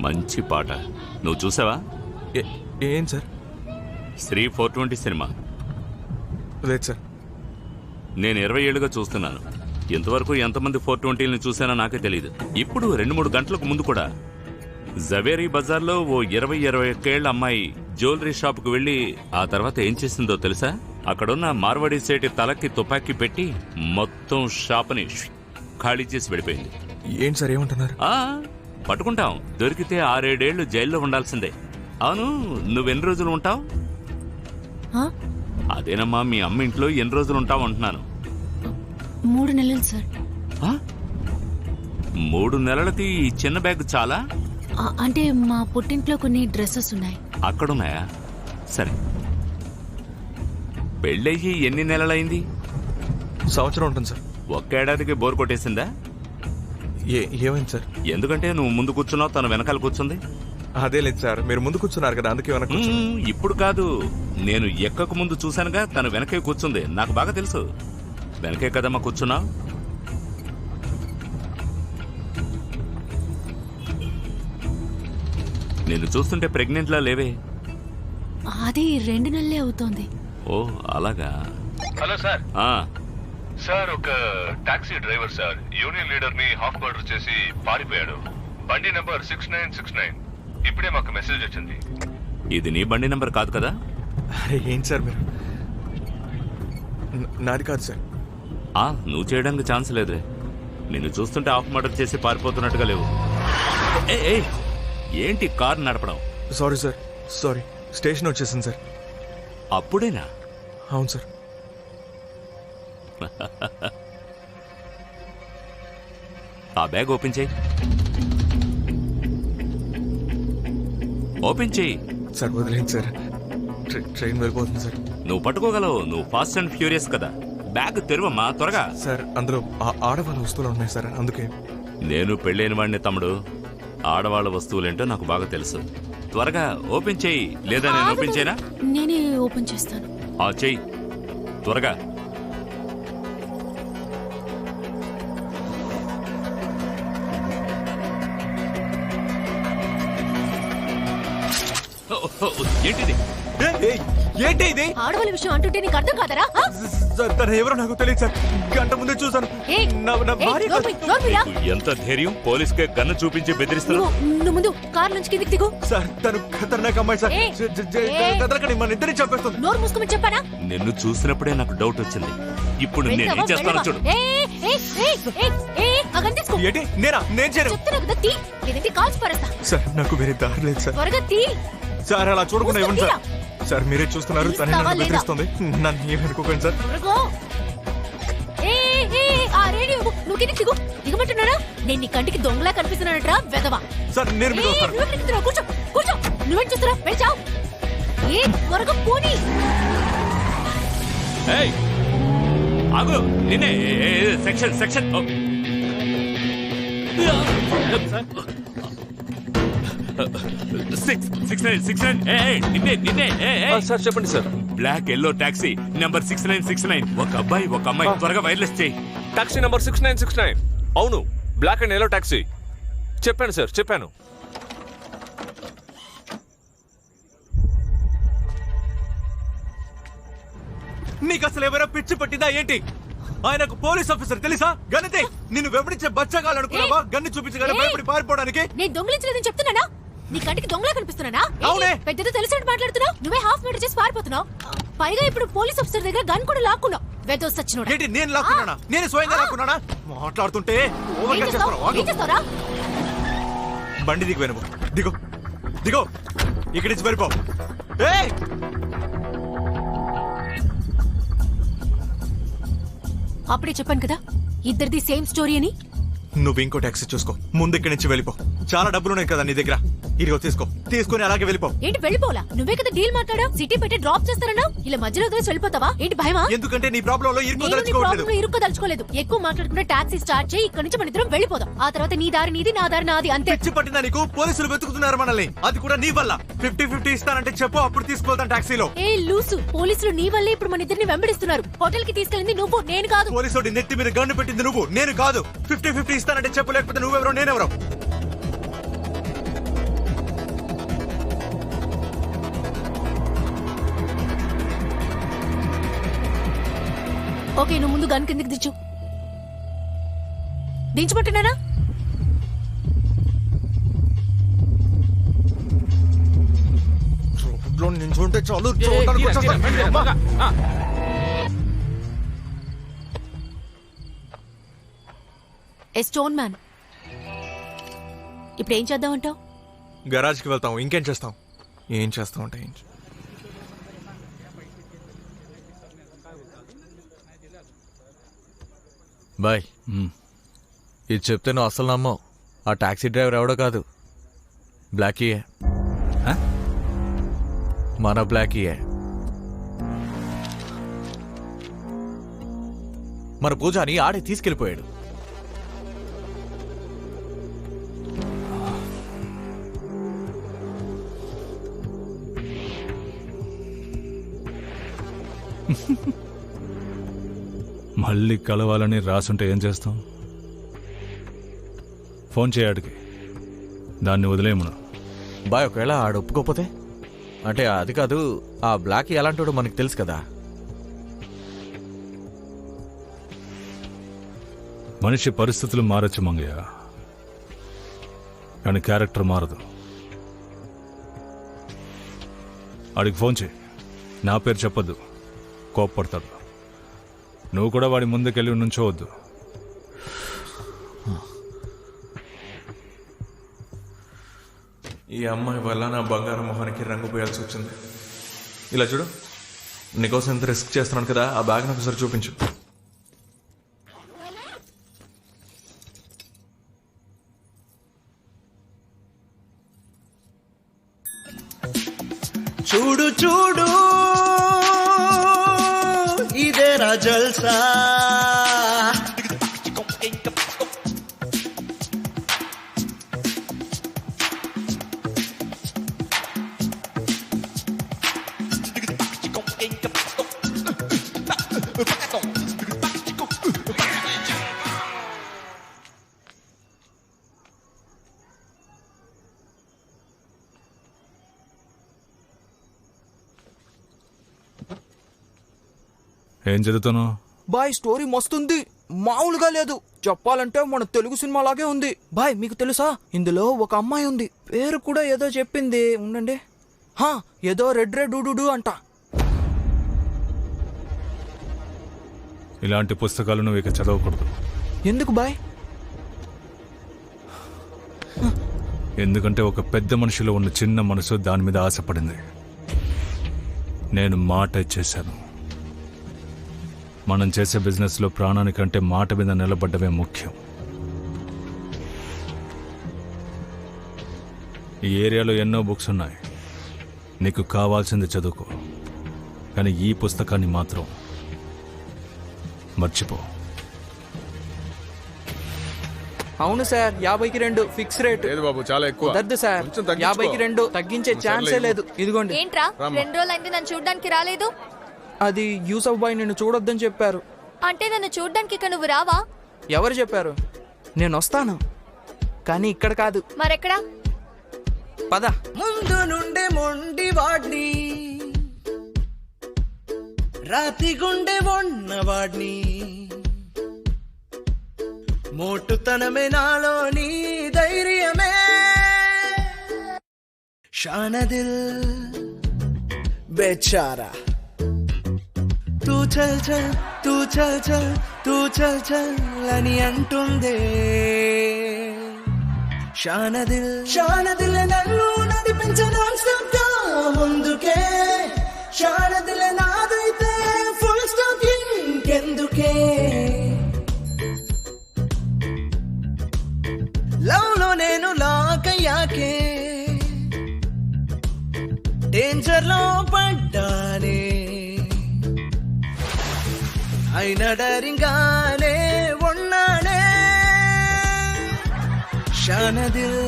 మంచి పాట. నువ్వు చూసావా? ఏం సార్? శ్రీ 420 సినిమా. లేదు సార్. నేను 20 ఏళ్ళుగా చూస్తున్నాను. ఇంతవరకు ఎంతమంది 420ని చూసానో నాకే తెలియదు. ఇప్పుడు 2-3 గంటలకు ముందు కూడా జవేరీ బజార్లో ఓ 20-21 ఏళ్ల అమ్మాయి జ్యువెలరీ షాప్కు వెళ్ళి ఆ తర్వాత ఏం చేసిందో తెలుసా? అక్కడున్న మార్వాడి సేటి తలకి తుపాకీ పెట్టి మొత్తం షాప్ని ఖాళీ చేసి వెళ్ళిపోయింది. ఏంటి సార్ ఏమంటున్నారు? పట్టుకుంటాం. దొరికితే 6-7 ఏళ్లు జైల్లో ఉండాల్సిందే. అవును, నువ్వెన్ని రోజులు ఉంటావు? అదేనమ్మా, మీ అమ్మ ఇంట్లో ఎన్ని రోజులు ఉంటావు అంటున్నాను. 3 నెలలు సార్. 3 నెలలకి ఈ చిన్న బ్యాగ్ చాలా? అంటే మా పుట్టింట్లో కొన్ని డ్రెస్సెస్ ఉన్నాయి. అక్కడున్నాయా? సరే. పెళ్ళయ్యి ఎన్ని నెలలైంది? సంవత్సరం ఉంటుంది సార్. ఒక్కేడాదికి బోర్ కొట్టేసిందా? ఏమైంది సార్? ఎందుకంటే నువ్వు ముందు కూర్చున్నావు, తను వెనకాల కూర్చుంది. అదే లేదు సార్, మీరు ముందు కూర్చున్నారు కదా, అందుకే వెనక. ఇప్పుడు కాదు, నేను ఎక్కకు ముందు చూశానుగా, తను వెనకే కూర్చుంది. నాకు బాగా తెలుసు. వెనకే కదమ్మా కూర్చున్నావు. నేను చూస్తుంటే ప్రెగ్నెంట్లా లేవే. అది 2 నెలలే అవుతోంది. ఓ అలాగా. Hello sir. సార్, ఒక taxi driver sir union leader ని హాఫ్ మర్డర్ చేసి పారిపోయాడు. బండి నంబర్ 6969. ఇప్పుడే మాకు మెసేజ్ వచ్చింది. ఇది నీ బండి నంబర్ కాదు కదా? ఏంటి సార్ మీరు? నాది కాదు సార్. నువ్వు చేయడానికి ఛాన్స్ లేదే. నిన్ను చూస్తుంటే హాఫ్ మర్డర్ చేసి పారిపోతున్నట్టుగా లేవు. ఏంటి కార్ నడపడం? Sorry sir, sorry. స్టేషన్ వచ్చేసింది సార్. అప్పుడేనా? అవును సార్. ఆ బ్యాగ్ ఓపెన్ చేయి. ఓపెన్ చేయి. సార్ వదిలేండి సార్, ట్రైన్ వెళ్ళిపోతుంది సార్. నువ్వు పట్టుకోగలవు, నువ్వు ఫాస్ట్ అండ్ ఫ్యూరియస్ కదా. బ్యాగ్ తెరువమ్మా త్వరగా. సార్ అందులో ఆడవాళ్ళ వస్తువులు ఉన్నాయి సార్, అందుకే. నేను పెళ్ళైన వాడిని తమ్ముడు. ఆడవాళ్ళ వస్తువులేంటో నాకు బాగా తెలుసు. త్వరగా ఓపెన్ చేయి, లేదా నేను ఓపెన్ చేయనా? నేనే ఓపెన్ చేస్తాను. చెయ్యి త్వరగా. ఏంటిది? ఏంటి ఇది? ఆడవాళ్ళ విషయం అంటుంటే నీకు అర్థం కాదరా? తను ఎవరో నాకు తెలియదు సార్, గంట ముందే చూసాను. ఎంత ధైర్యం? పోలీసుకే గన్ను చూపించి బెదిరిస్తాను. నువ్వు ముందు కార్ నుంచి కిందికి దిగు. సార్ తను ఖతర్నాక్ అమ్మాయి సార్. కదలకండి, మన ఇద్దరిని చంపేస్తుంది. నోరు మూసుకోమని చెప్పానా? నిన్ను చూసినప్పుడే నాకు డౌట్ వచ్చింది. ఇప్పుడు నేనేం చేస్తాను చూడు. ఏంటి? నేను చేయను. కాల్చి పడేస్తా. సార్ నాకు వేరే దారి లేదు సార్. త్వరగా తీ. సార్ అలా చూడకుండా ఇవ్వండి సార్. సార్ మీరే చూస్తున్నారు, తను నన్ను బెదిరిస్తుంది. నన్ను ఏమనుకోకండి సార్. నువ్వు కిందికి దిగు. దిగమంటున్నారా? నేను నీ కంటికి దొంగలా కనిపిస్తున్నానట్రా వెదవా. సార్ నేను కూర్చో కూర్చో. నువ్వేం చూస్తున్నా? వెళ్ళావు. త్వరగా పోనీ. ఆగు, నిన్నే. Section section. సార్ చెప్పండి sir. Black yellow taxi number 6969. ఒక అబ్బాయి ఒక అమ్మాయి. త్వరగా వైర్లెస్ చేయి. Taxi number 6969. అవును, బ్లాక్ అండ్ ఎల్లో టాక్సీ. చెప్పాను సార్, చెప్పాను. నీకు అసలు ఎవరో పిచ్చి పట్టిందా ఏంటి? ఆయనకు పోలీస్ ఆఫీసర్ తెలుసా? గనితే నిన్ను వెంబడించే బచ్చగాళ్ళు అనుకున్నావా? గన్ను చూపించగానే భయపడి పారిపోవడానికి. నేను దొంగిలించలేదని చెప్తున్నానా? నీ కంటికి దొంగలా కనిపిస్తున్నానా? అవునే. పెద్దతో తెలిసినట్టు మాట్లాడుతున్నావు. నువ్వే హాఫ్ మీటర్ చేసి పారిపోతున్నావు. పైగా ఇప్పుడు పోలీస్ ఆఫీసర్ దగ్గర గన్ కూడా లాక్కున్నావు. వెదో సచ్చినోడా. ఏంటి నేను లాక్కున్నానా? నేను స్వయంగా లాక్కున్నానా? మాట్లాడుతుంటే ఓవర్గా చేస్తారా? బండి దిగు, వెనుక దిగో దిగో. ఇక్కడి నుంచి వెళ్ళిపో. అప్పుడే చెప్పాను కదా, ఇద్దరిది సేమ్ స్టోరీ అని. నువ్వు ఇంకో టాక్సీ చూసుకో. ముందు ఇక్కడి నుంచి వెళ్ళిపో. చాలా డబ్బులున్నాయి కదా నీ దగ్గర. ఇదిగో తీసుకో. తీసుకుని అలాగే వెళ్ళిపో. ఏంటి వెళ్ళిపోలా? నువ్వే కదా డీల్ మాట్లాడా. సిటీ పెట్టి డ్రాప్ చేస్తారన్నా. ఇలా మధ్యలో వదిలేసి వెళ్ళిపోతావా? ఏంటి భయమా? ఎందుకంటే నీ ప్రాబ్లంలో ఇరుక్కోదలుచుకోలేదు. ఎక్కువ మాట్లాడుకుంటే టాక్సీ స్టార్ట్ చేయి. ఇక్కడి నుంచి మన ఇద్దరం వెళ్ళిపోదాం. ఆ తర్వాత నీ దారి నీది, నా దారి నాది. అంతే. పిచ్చి పట్టిందా నీకు? పోలీసులు వెతుకుతున్నారు మనల్ని. అది కూడా నీ వల్ల. 50-50 ఇస్తానంటే చెప్పు, అప్పుడు తీసుకెళ్తాను టాక్సీలో. లూసు, పోలీసులు నీ వల్లే ఇప్పుడు మన ఇద్దరిని వెంబడిస్తున్నారు. హోటల్ కి తీసుకెళ్ళింది నువ్వు, నేను కాదు. పోలీసుడి నెత్తి మీద గన్ను పెట్టింది నువ్వు, నేను కాదు. 50-50 ఇస్తానంటే చెప్పు, లేకపోతే నువ్వెవరో నేనెవరో. ఓకే, నువ్వు ముందు గన్ కిందకి దించు. దించబట్టినానా? నించుంటే చాలు. స్టోన్ మ్యాన్, ఇప్పుడు ఏం చేద్దామంటావు? గరాజ్కి వెళ్తాం. ఇంకేం చేస్తాం? ఏం చేస్తాం అంటే బాయ్, ఇది చెప్తే నువ్వు అసలు నమ్మవు. ఆ టాక్సీ డ్రైవర్ ఎవడో కాదు, బ్లాకీయే. మన బ్లాకీయే. మన పూజాని ఆడే తీసుకెళ్ళిపోయాడు. మళ్ళీ కలవాలని రాసుంటే ఏం చేస్తాం? ఫోన్ చేయడికి, దాన్ని వదిలేయమును. బాయ్, ఒకవేళ ఆడు ఒప్పుకోకపోతే? అంటే అది కాదు, ఆ బ్లాక్ ఎలాంటోడో మనకు తెలుసు కదా. మనిషి పరిస్థితులు మారచ్చు మంగయ్య, కానీ క్యారెక్టర్ మారదు. ఆడికి ఫోన్ చేయి, నా పేరు చెప్పొద్దు, కోప్పడతాడు. నువ్వు కూడా వాడి ముందుకెళ్ళి నుంచోవద్దు. ఈ అమ్మాయి వల్ల నా బంగారు మొహానికి రంగు పోయాల్సి వచ్చింది. ఇలా చూడు, నీకోసం ఎంత రిస్క్ చేస్తున్నాను కదా, ఆ బ్యాగ్ నాకు ఒకసారి చూపించు. చూడు చూడు ఇదేరా జల్సా, ఏం చదువుతాను? బాయ్, స్టోరీ మస్తుంది, మామూలుగా లేదు. చెప్పాలంటే మన తెలుగు సినిమా లాగే ఉంది. బాయ్, మీకు తెలుసా, ఇందులో ఒక అమ్మాయి ఉంది, పేరు కూడా ఏదో చెప్పింది, ఉండండి. ఏదో రెడ్ రెడ్ డూ అంట. ఇలాంటి పుస్తకాలు నువ్వు ఇక చదవకూడదు. ఎందుకు బాయ్? ఎందుకంటే ఒక పెద్ద మనిషిలో ఉన్న చిన్న మనసు దాని మీద ఆశపడింది. నేను మాట ఇచ్చేశాను. మనం చేసే బిజినెస్లో ప్రాణానికంటే మాట మీద నిలబడ్డమే ముఖ్యం. ఈ ఏరియాలో ఎన్నో బుక్స్ ఉన్నాయి, నీకు కావాల్సింది చదువుకో, కానీ ఈ పుస్తకాన్ని మాత్రం మర్చిపో. అవును సార్, 50కి 2 ఫిక్స్ రేట్. లేదు బాబు, చాలా ఎక్కువ. వద్దు సార్, 50కి 2 తగ్గించే ఛాన్సే లేదు. ఇదిగోండి. ఏంట్రా 2 రోజులైంది నన్ను చూడ్డానికి రాలేదు? అది యూసఫ్ బాయ్ నిన్ను చూడొద్దని చెప్పారు. అంటే నన్ను చూడ్డానికి ఇక నువ్వు రావా? ఎవరు చెప్పారు? నేను వస్తాను, కానీ ఇక్కడ కాదు. మరెక్కడా? పద. ముందు నుండే మొండి వాడ్ని, రాతి గుండె ఉన్నవాడ్ని, మోటుతనమే నాలోని ధైర్యమే, షానదిల్ బేచారా, తూ చల్ చల్ తూ చల్ చల్ తూ చల్ చల్ అని అంటుందే. షానదిల్ నన్ను నడిపించడం స్టాప్గా ముందుకే, షానదిల్ నాదైతే ఫుల్ స్టాప్ ఇంకెందుకే. లవ్ లో నేను లాక్ అయ్యాకే, డేంజర్ లో పడ్డానే, అయినా డరింగానే ఉన్నానే. షానదిల్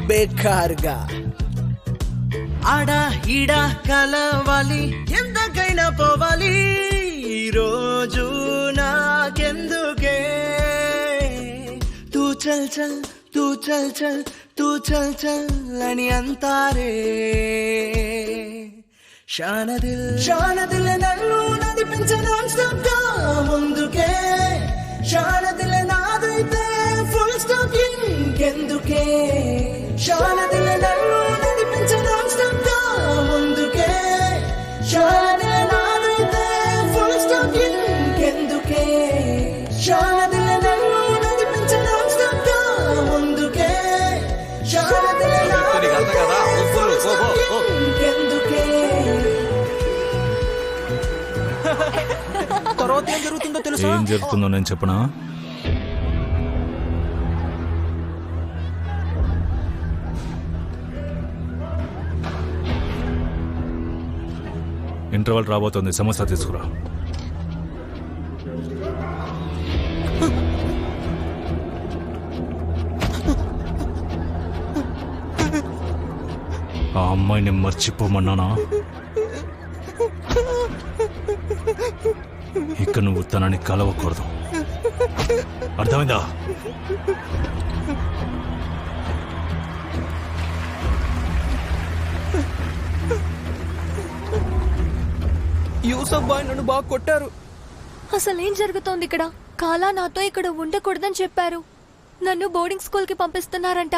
బేకార్గా ఆడా ఈడా కలవాలి, ఎంతకైనా పోవాలి, ఈరోజు నాకెందుకే. తూ చల్ చల్ తూ చల్ చల్ తూ చల్ చల్ అని అంతారే. షానదిల్ నన్ను నడిపించే నాన్ స్టాప్ గా ముందుకే శానదిల నాదైతే ఫుల్ స్టాప్ ఇంకెందుకే శానదిల నన్ను నడిపించే నాన్ స్టాప్ గా ముందుకే శానదిల నాదైతే ఫుల్ స్టాప్ ఇంకెందుకే శానదిల నన్ను నడిపించే నాన్ స్టాప్ గా ముందుకే శానదిల నాదైతే ఫుల్ స్టాప్ ఇంకెందుకే. తర్వాత ఏం జరుగుతుందో తెలుసా? ఏం జరుగుతుందో నేను చెప్పనా? ఇంటర్వల్ రాబోతోంది, సమోసా తీసుకురా. ఆ అమ్మాయిని మర్చిపోమన్నానా? ఇక నువ్వు తనని కలవకూడదు, అర్థమైందా? యూసఫ్ బాయ్ నన్ను బాగా కొట్టారు. అసలేం జరుగుతోంది ఇక్కడ? కాలా నాతో ఇక్కడ ఉండకూడదని చెప్పారు. నన్ను బోర్డింగ్ స్కూల్ కి పంపిస్తున్నారంట.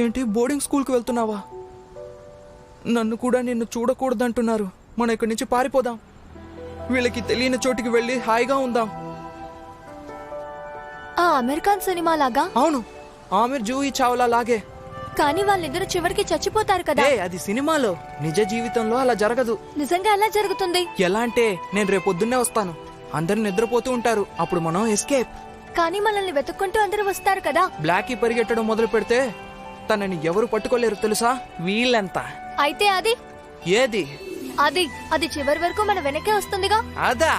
ఏంటి, బోర్డింగ్ స్కూల్ కి వెళ్తున్నావా? నన్ను కూడా నిన్ను చూడకూడదంటున్నారు. మనం ఇక్కడి నుంచి పారిపోదాం. వీళ్ళకి తెలియని చోటికి వెళ్ళి హాయిగా ఉందాం. ఆ అమెరికన్ సినిమా లాగా? అవును, ఆమిర్ జూహీ చావ్లా లాగే. కానీ వాళ్ళిద్దరు చివరికి చచ్చిపోతారు కదా. అది సినిమాలో, నిజ జీవితంలో అలా జరగదు. నిజంగా ఎలా జరుగుతుంది? ఎలా అంటే, నేను రేపొద్దున్నే వస్తాను. అందరు నిద్రపోతూ ఉంటారు, అప్పుడు మనం ఎస్కేప్. కానీ మనల్ని వెతుక్కుంటూ అందరూ వస్తారు కదా. బ్లాకీ పరిగెట్టడం మొదలు పెడితే తనని ఎవరు పట్టుకోలేరు తెలుసా? వీళ్ళంతా. అయితే అది ఏది? అది చివరి వరకు మన వెనకే వస్తుందిగా. అదా?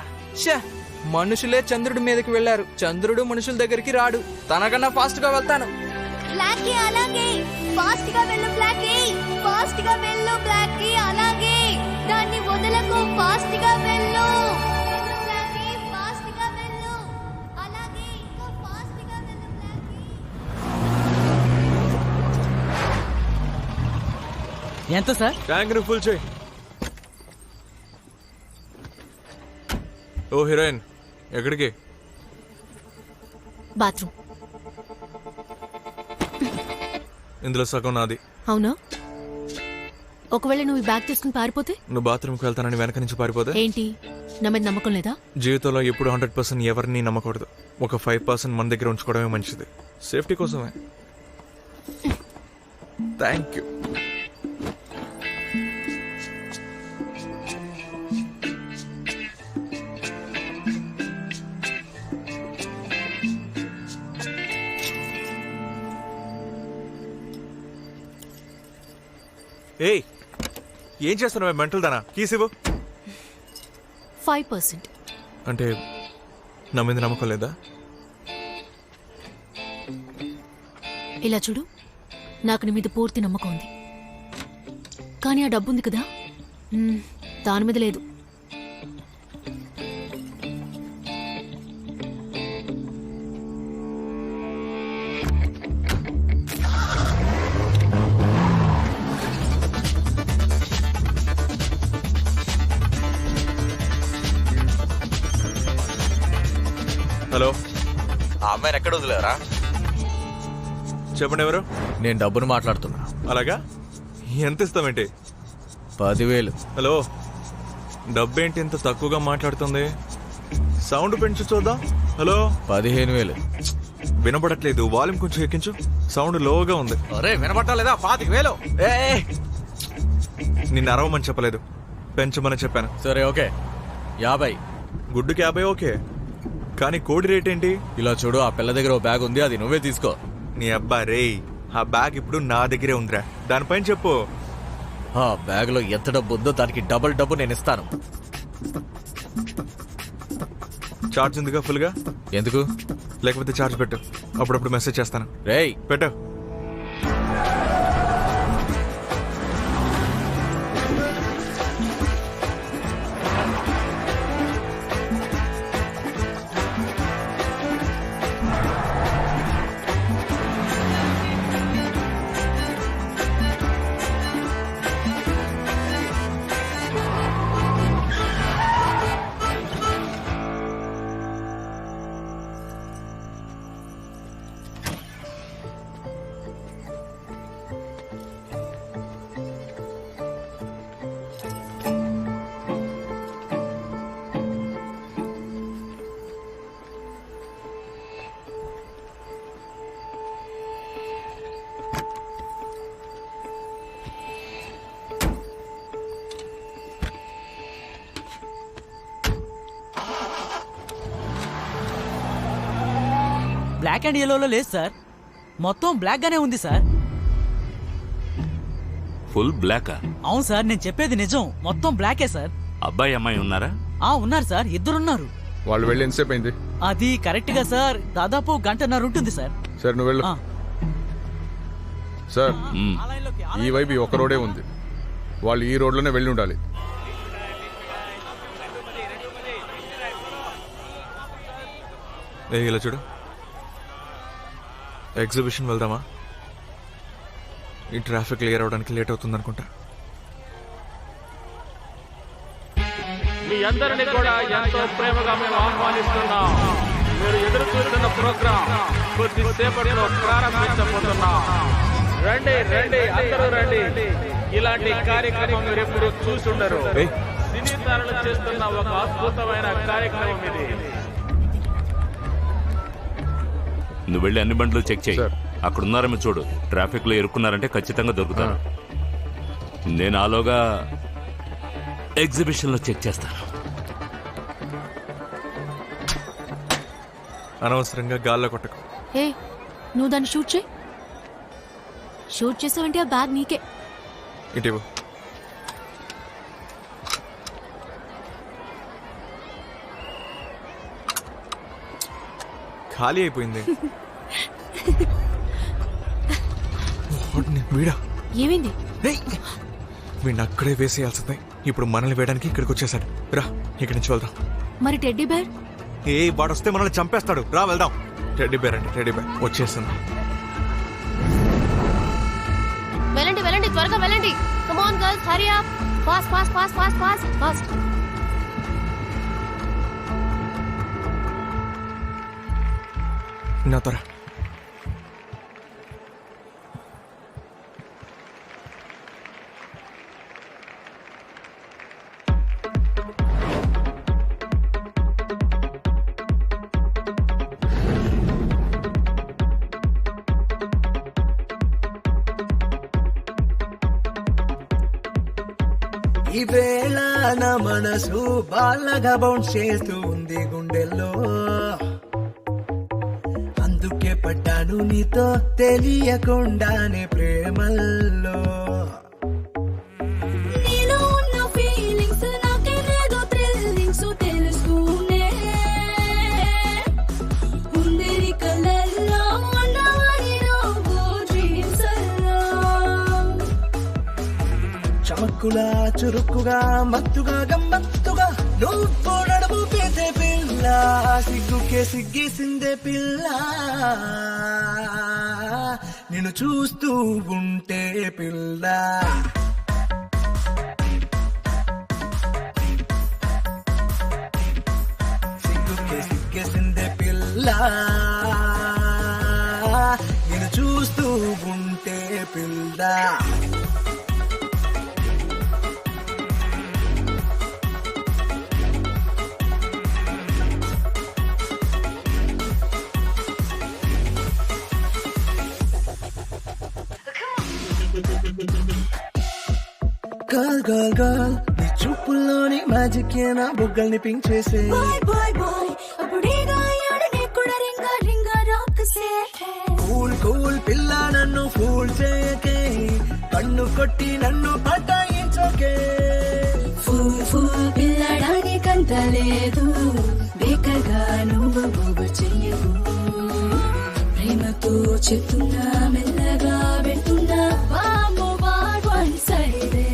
మనుషులే చంద్రుడి మీదకి వెళ్లారు, చంద్రుడు మనుషుల దగ్గరికి రాడు. తనకన్నా ఫాస్ట్ గా వెళ్తాను. బ్లాకీ అలాగే ఫాస్ట్ గా వెళ్ళు. బ్లాకీ ఫాస్ట్ గా వెళ్ళు. బ్లాకీ అలాగే దాన్ని వదలకు. ఫాస్ట్ గా వెళ్ళు. బ్లాకీ ఫాస్ట్ గా వెళ్ళు. అలాగే ఇంకా ఫాస్ట్ గా వెళ్ళు బ్లాకీ. ఎంత సార్? ట్యాంక్ ని ఫుల్ చేయి. ఓ హీరోయిన్, ఎక్కడికి? బాత్రూమ్. ఇందులో సగం నాది. అవునా? ఒకవేళ నువ్వు ఈ బ్యాగ్ తీసుకుని పారిపోతే? నువ్వు బాత్రూమ్కి వెళ్తానని వెనక నుంచి పారిపోతే ఏంటి, నా మీద నమ్మకం లేదా? జీవితంలో ఎప్పుడు 100% ఎవరిని నమ్మకూడదు. ఒక 5% మన దగ్గర ఉంచుకోవడమే మంచిది, సేఫ్టీ కోసమే. Thank you. ఏయ్, ఏం చేస్తున్నావు? మెంటల్ దానా? కీస్ ఇవ్వు. 5%. అంటే నా మీద నమ్మకం లేదా? ఇలా చూడు, నాకు నీ మీద పూర్తి నమ్మకం ఉంది. కానీ ఆ డబ్బు ఉంది కదా, దాని మీద లేదు. హలో, ఆ అమ్మాయిని ఎక్కడ వదిలేరా? చెప్పండి, ఎవరు? నేను డబ్బును మాట్లాడుతున్నా. అలాగా? ఎంత ఇస్తామేంటి? 10,000. హలో, డబ్బేంటి ఇంత తక్కువగా మాట్లాడుతుంది? సౌండ్ పెంచు చూద్దాం. హలో, 15,000. వినపడట్లేదు, వాల్యూమ్ కొంచెం ఎక్కించు. సౌండ్ లోగా ఉంది. అరే వినపట్టలేదా? 25,000. నిన్ను అరవమని చెప్పలేదు, పెంచమని చెప్పాను. సరే ఓకే, 50. గుడ్డుకి 50 ఓకే, కానీ కోడి రేట్ ఏంటి? ఇలా చూడు, ఆ పిల్ల దగ్గర ఓ బ్యాగ్ ఉంది, అది నువ్వే తీసుకో. నీ అబ్బా రేయ్, ఆ బ్యాగ్ ఇప్పుడు నా దగ్గరే ఉందిరా, దానిపైన చెప్పు. ఆ బ్యాగ్ లో ఎంత డబ్బు ఉందో దానికి డబుల్ డబ్బు నేను ఇస్తాను. చార్జ్ ఉందిగా ఫుల్ గా? ఎందుకు? లేకపోతే చార్జ్ పెట్టు, అప్పుడప్పుడు మెసేజ్ చేస్తాను. రేయ్ పెట్టు. బ్లాక్ అండ్ ఎల్లోలో లేదు సార్, మొత్తం బ్లాక్ గానే ఉంది సార్. ఫుల్ బ్లాకా? అవును సార్, నేను చెప్పేది నిజం, మొత్తం బ్లాకే సార్. అబ్బాయి అమ్మాయి ఉన్నారా? ఉన్నారు సార్, ఇద్దరున్నారు. వాళ్ళు వెళ్ళి ఎంతసేపు అయింది? అది కరెక్ట్ గా సార్ దాదాపు గంటన్నర ఉంటుంది సార్. సార్ నువ్వు వెళ్ళు. సార్ ఈ వైపు ఒక రోడే ఉంది, వాళ్ళు ఈ రోడ్లోనే వెళ్ళి ఉండాలి. ఇలా చూడు, ఎగ్జిబిషన్ వెళ్దామా? ఈ ట్రాఫిక్ క్లియర్ అవడానికి లేట్ అవుతుంది అనుకుంటా. మీ అందరినీ కూడా ఎంతో ప్రేమగా మేము ఆహ్వానిస్తున్నాం. మీరు ఎదురు చూస్తున్న ప్రోగ్రాం కొద్దిసేపట్లో ప్రారంభించబోతున్నాం. రండి రండి, అందరూ రండి. ఇలాంటి కార్యక్రమం మీరు ఎప్పుడు చూసుండరు. సినీ తారలు చేస్తున్న ఒక అద్భుతమైన కార్యక్రమం ఇది. నువ్వు వెళ్ళి అన్ని బండ్లు చెక్ చేయి. అక్కడ ఉన్నారేమో చూడు. ట్రాఫిక్ లో ఇరుక్కున్నారంటే ఖచ్చితంగా దొరుకుతారు. నేను ఆలోగా ఎగ్జిబిషన్ లో చెక్ చేస్తాను. అనవసరంగా గాల్లో కొట్టకు. ఏ నువ్వు దాన్ని షూట్ చేయి. షూట్ చేసావంటే ఆ బ్యాగ్ నీకే. ఇటీవు ఖాళీ అయిపోయింది. వీడా ఏమైంది? వీడిని అక్కడే వేసేయాల్సిందే. ఇప్పుడు మనల్ని వేయడానికి ఇక్కడికి వచ్చేసాడు. రా ఇక్కడి నుంచి వెళ్దాం. మరి టెడ్డీ బేర్? వాడు వస్తే మనల్ని చంపేస్తాడు. రా వెళ్దాం. టెడ్డీ బేర్ అంటే టెడ్డీ బేర్ వచ్చేసింది. వెళ్ళండి వెళ్ళండి, త్వరగా వెళ్ళండి. Come on girls, hurry up. Fast fast fast fast fast fast. నా త్వర. ఈ వేళ నా మనసు బాలగా బౌన్స్ చేస్తూ ఉంది గుండెల్లో. అందుకే పడ్డాను నీతో తెలియకుండానే ప్రేమల్లో. నీలో ఉన్న ఫీలింగ్స్ నాకే లేదో థ్రిల్లింగ్స్ తెలుసుకునే. ఉందిరి కలల్లో ఉన్నవాడి నువ్వు డ్రీమ్స్ అల్లో. చమక్కులా చురుక్కుగా మత్తుగా గమ్మత్తుగా నువ్వు నడుము పేసే పిల్ల. సిగ్గుకే సిగ్గేసిందే పిల్ల. నిన్ను చూస్తూ ఉంటే పిల్ల. సిగ్గుకే సిగ్గేసిందే పిల్ల. నిన్ను చూస్తూ ఉంటే పిల్ల. గర్ల్ గర్ల్ గర్ల్, నీ చూపుల్లోని మ్యాజిక్ నా బుగ్గల్ని పింక్ చేసే. బాయ్ బాయ్ బాయ్, అప్పుడేగా యాడనే కూడా రింగా రింగా రాకసే. కూల్ కూల్ పిల్ల నన్ను ఫూల్ చేయకే. కన్ను కొట్టి నన్ను పటాయించకే. ఫూల్ ఫూల్ పిల్లడానికి కంత లేదు. బేకర్గా నువ్వు బొబ్బు చెయ్యవు. ప్రేమతో చెప్తున్నా మెల్లగా పెడుతున్నా. వామో వాడ్ వన్ సైడే.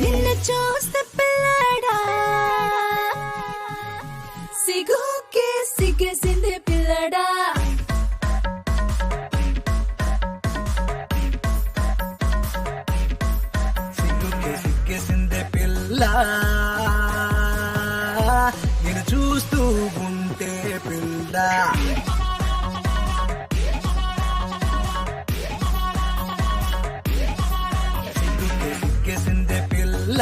నిన్ను చూస్తే పిల్లడా సిగ్గుకే సిగ్గేసింది పిల్లడా. సిగ్గుకే సిగ్గేసిందే పిల్ల. నిన్ను చూస్తూ ఉంటే పిల్ల. సిగ్గేసిందే పిల్ల.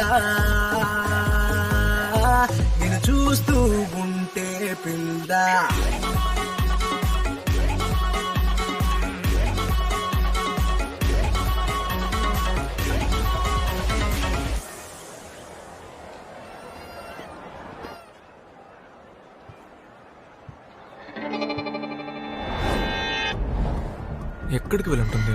నిన్ను చూస్తూ ఉంటే పిల్ల. ఎక్కడికి వెళ్ళుంటుంది?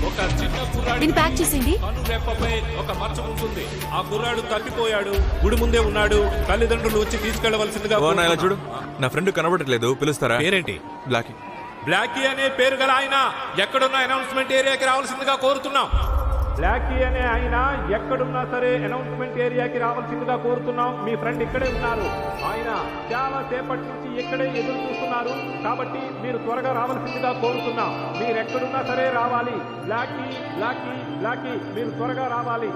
ఒక చిన్న కుర్రాడి దీన్ని ప్యాక్ చేసేయండి. కనురెప్పపై ఒక మచ్చ ఉంటుంది. ఆ కుర్రాడు తప్పిపోయాడు. గుడి ముందే ఉన్నాడు. తల్లిదండ్రులు వచ్చి తీసుకెళ్లవలసిందిగా ఓ నా ఇలా చూడు, నా ఫ్రెండ్ కనబడట్లేదు, పిలుస్తారా? పేరేంటి? బ్లాకీ. బ్లాకీ అనే పేరు గల ఆయన ఎక్కడున్న అనౌన్స్మెంట్ ఏరియాకి రావాల్సిందిగా కోరుతున్నాం. బ్లాకీ అనే ఆయన ఎక్కడున్నా సరే అనౌన్స్మెంట్ ఏరియాకి రావాల్సిందిగా కోరుతున్నాం. మీ ఫ్రెండ్ ఇక్కడే ఉన్నారు. ఆయన చాలా సేపటి నుంచి ఇక్కడే ఎదురు చూస్తున్నారు. కాబట్టి మీరు త్వరగా రావాల్సిందిగా కోరుతున్నాం. మీరు ఎక్కడున్నా సరే రావాలి. బ్లాకీ బ్లాకీ బ్లాకీ మీరు త్వరగా రావాలి.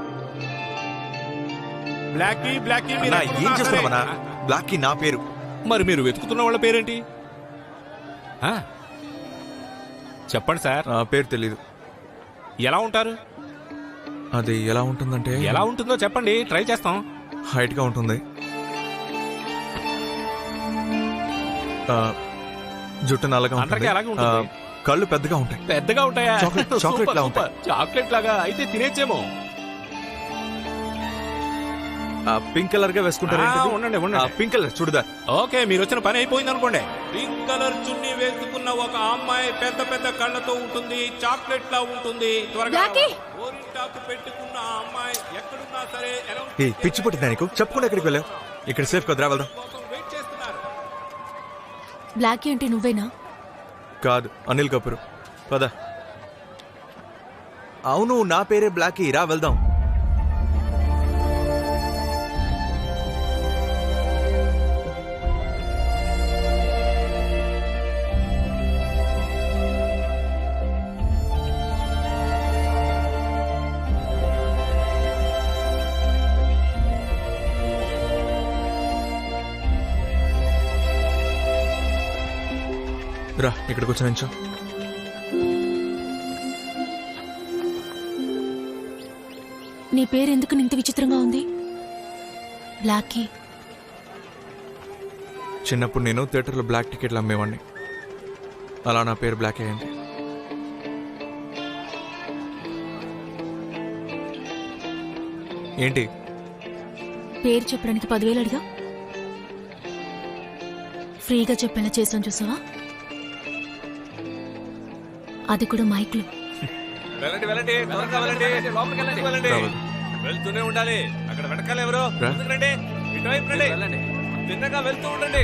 బ్లాకీ బ్లాకీ మీరు అన్నా, ఏం చేస్తున్నావన్నా? బ్లాకీ నా పేరు. మరి మీరు వెతుకుతున్న వాళ్ళ పేరేంటి? చెప్పండి సార్. పేరు తెలీదు. ఎలా ఉంటారు? అది ఎలా ఉంటుందంటే, ఎలా ఉంటుందో చెప్పండి, ట్రై చేస్తాం. హైట్ గా ఉంటుంది, జుట్టు నల్లగా అందరికీ అలాగే ఉంటుంది. కళ్ళు పెద్దగా ఉంటాయి. పెద్దగా ఉంటాయా? చాక్లెట్ లా ఉంటాయి. చాక్లెట్ లాగా అయితే తినేచ్చేమో. పింక్ కలర్ గా వేసుకుంటారు. ఉండండి పింక్ కలర్ చూడదా? ఓకే, మీరు వచ్చిన పని అయిపోయింది అనుకోండి. పింక్ కలర్ చున్నీ వేసుకున్న ఒక అమ్మాయి పెద్ద పెద్ద కళ్ళతో ఉంటుంది. చాక్లెట్ లా ఉంటుంది. త్వరగా గోరింటాకు పెట్టుకున్న ఆ అమ్మాయి ఎక్కడున్నా సరే పిచ్చి పుట్టిందా నీకు? చెప్పకుండా ఎక్కడికి వెళ్ళావు? ఇక్కడ సేఫ్ కదరా, వెళ్దాం. బ్లాకీ అంటే నువ్వేనా? కాదు, అనిల్ కపూర్. పద. అవును, నా పేరే బ్లాకీ, రా వెళ్దాం. రా, ఇక్కడికి వచ్చి నుంచో. నీ పేరు ఎందుకు ఇంత విచిత్రంగా ఉంది? బ్లాకీ. చిన్నప్పుడు నేను థియేటర్లో బ్లాక్ టికెట్లు అమ్మేవాడిని. అలా నా పేరు బ్లాక్ అయ్యింది. ఏంటి? పేరు చెప్పడానికి 10,000 అడిగా. ఫ్రీగా చెప్పేలా చేసాను చూసావా? అది కూడా మైక్లో. వెళ్ళండి వెళ్ళండి, త్వరగా వెళ్ళండి, లోపలికి వెళ్ళండి. వెళ్తూనే ఉండాలి. అక్కడ వెనకాల ఎవరు? ముందుకు రండి, ఇటువైపు రండి. తిన్నగా వెళ్తూ ఉండండి.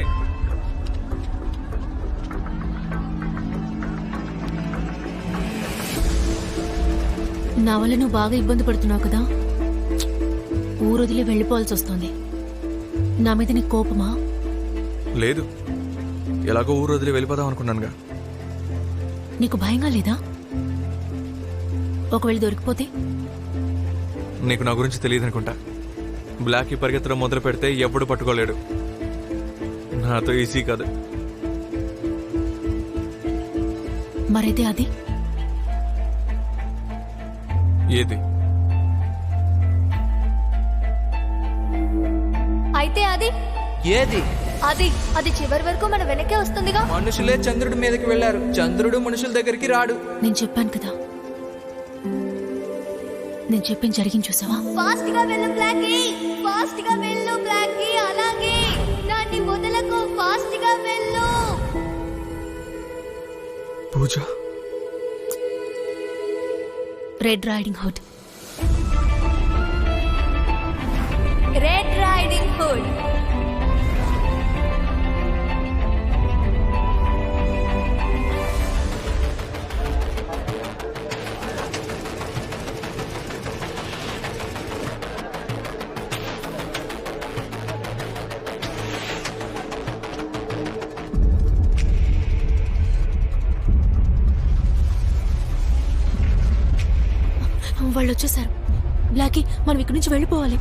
నా వల్ల నువ్వు బాగా ఇబ్బంది పడుతున్నావు కదా. ఊరొదిలి వెళ్ళిపోవాల్సి వస్తుంది. నా మీద నీకు కోపమా? లేదు, ఎలాగో ఊరు వదిలి వెళ్ళిపోదాం అనుకున్నానుగా. నీకు భయంగా లేదా? ఒకవేళ దొరికిపోతే? నీకు నా గురించి తెలియదు అనుకుంటా. బ్లాక్ పరిగెత్తడం మొదలు పెడితే ఎప్పుడు పట్టుకోలేడు. నాతో ఈజీ కాదు. మరైతే అది ఏది? అయితే అది ఏది? అది చివరి వరకు మన వెనకే వస్తుందిగా. మనుషులే చంద్రుడి మీదకి వెళ్లారు, చంద్రుడు మనుషుల దగ్గరికి రాడు. నేను చెప్పాను కదా, నేను చెప్పింది జరిగింది చూసావా? ఫాస్ట్ గా వెళ్ళు బ్లాకీ, ఫాస్ట్ గా వెళ్ళు బ్లాకీ. అలాగే దాన్ని వదలకు, ఫాస్ట్ గా వెళ్ళు. Pooja. Red riding hood. Red riding hood. వాళ్ళు వచ్చేసారు. బ్లాకీ, మనం ఇక్కడి నుంచి వెళ్ళిపోవాలి.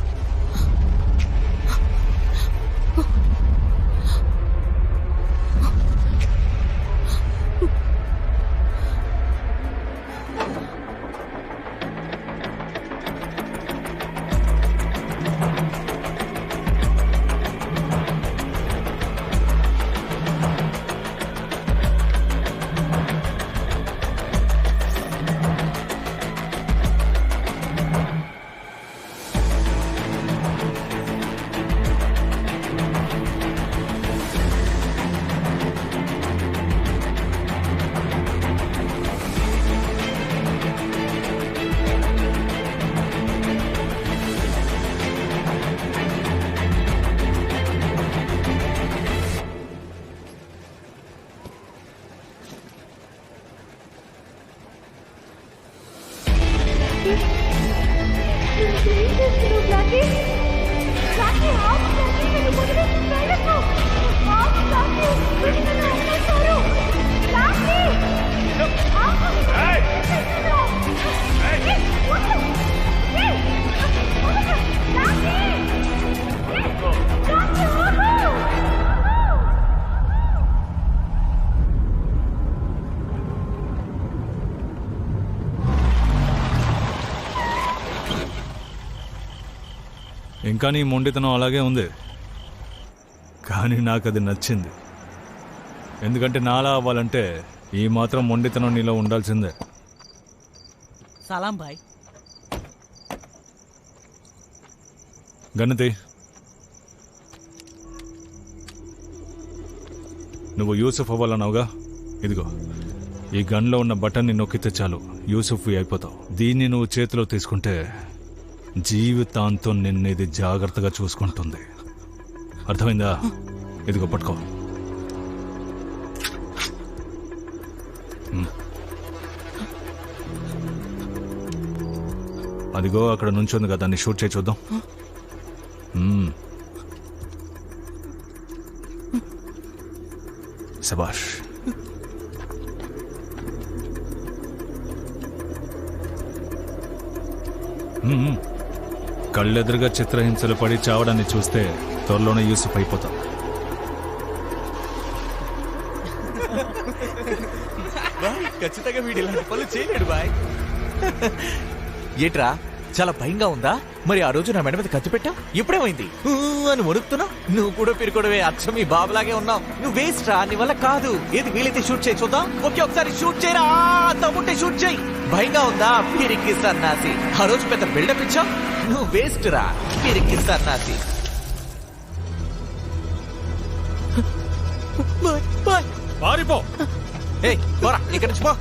బ్లాకీ నువ్వు ఏం చేస్తున్నావు బ్లాకీ? బ్లాకీ ఆపు బ్లాకీ, నన్ను వదిలేసి వెళ్ళకు. ఆపు బ్లాకీ, వీళ్ళు నన్ను వదిలేశారు. బ్లాకీ ఆపు. ఏయ్, వదలు. ఏయ్, వదలు. బ్లాకీ! బ్లాకీ, ఆపు. ఇంకా నీ మొండితనం అలాగే ఉంది, కానీ నాకు అది నచ్చింది. ఎందుకంటే నాలా అవ్వాలంటే ఈ మాత్రం మొండితనం నీలో ఉండాల్సిందే. సలాం భాయ్. గణతి, నువ్వు యూసుఫ్ అవ్వాలన్నావుగా, ఇదిగో ఈ గన్లో ఉన్న బటన్ని నొక్కితే చాలు యూసుఫ్వి అయిపోతావు. దీన్ని నువ్వు చేతిలో తీసుకుంటే జీవితాంతం నిన్ను ఇది జాగ్రత్తగా చూసుకుంటుంది. అర్థమైందా? ఇదిగో పట్టుకో. అదిగో అక్కడ నుంచుంది కదా, దాన్ని షూట్ చేయి చూద్దాం. శబాష్. కళ్ళెదురుగా చిత్రహింసలు పడి చావడాన్ని చూస్తే త్వరలోనే యూసుఫ్ అయిపోతాం. ఖచ్చితంగా వీడు ఇలాంటి పనులు చేయలేడు బాయ్. ఏట్రా చాలా భయంగా ఉందా? మరి ఆ రోజు నా మెడ మీద కత్తి పెట్టావు, ఇప్పుడేమైంది అని వణుకుతున్నావు? నువ్వు కూడా పిరుకోవడమే, అచ్చం మీ బాబులాగే ఉన్నావు. నువ్వు వేస్ట్ రా, నీ వల్ల కాదు. ఏది వీలైతే షూట్ చేయి చూద్దాం. ఓకే, ఒకసారి షూట్ చేయరా, తమ్ముంటే షూట్ చేయి. భయంగా ఉందా? పిరికి సన్నాసి, ఆ రోజు పెద్ద బిల్డప్ ఇచ్చావు. నువ్వు వేస్ట్ రా, పిరికి సన్నాసి. పారిపో. ఏయ్ పోరా, ఇక్కడి నుంచి పో.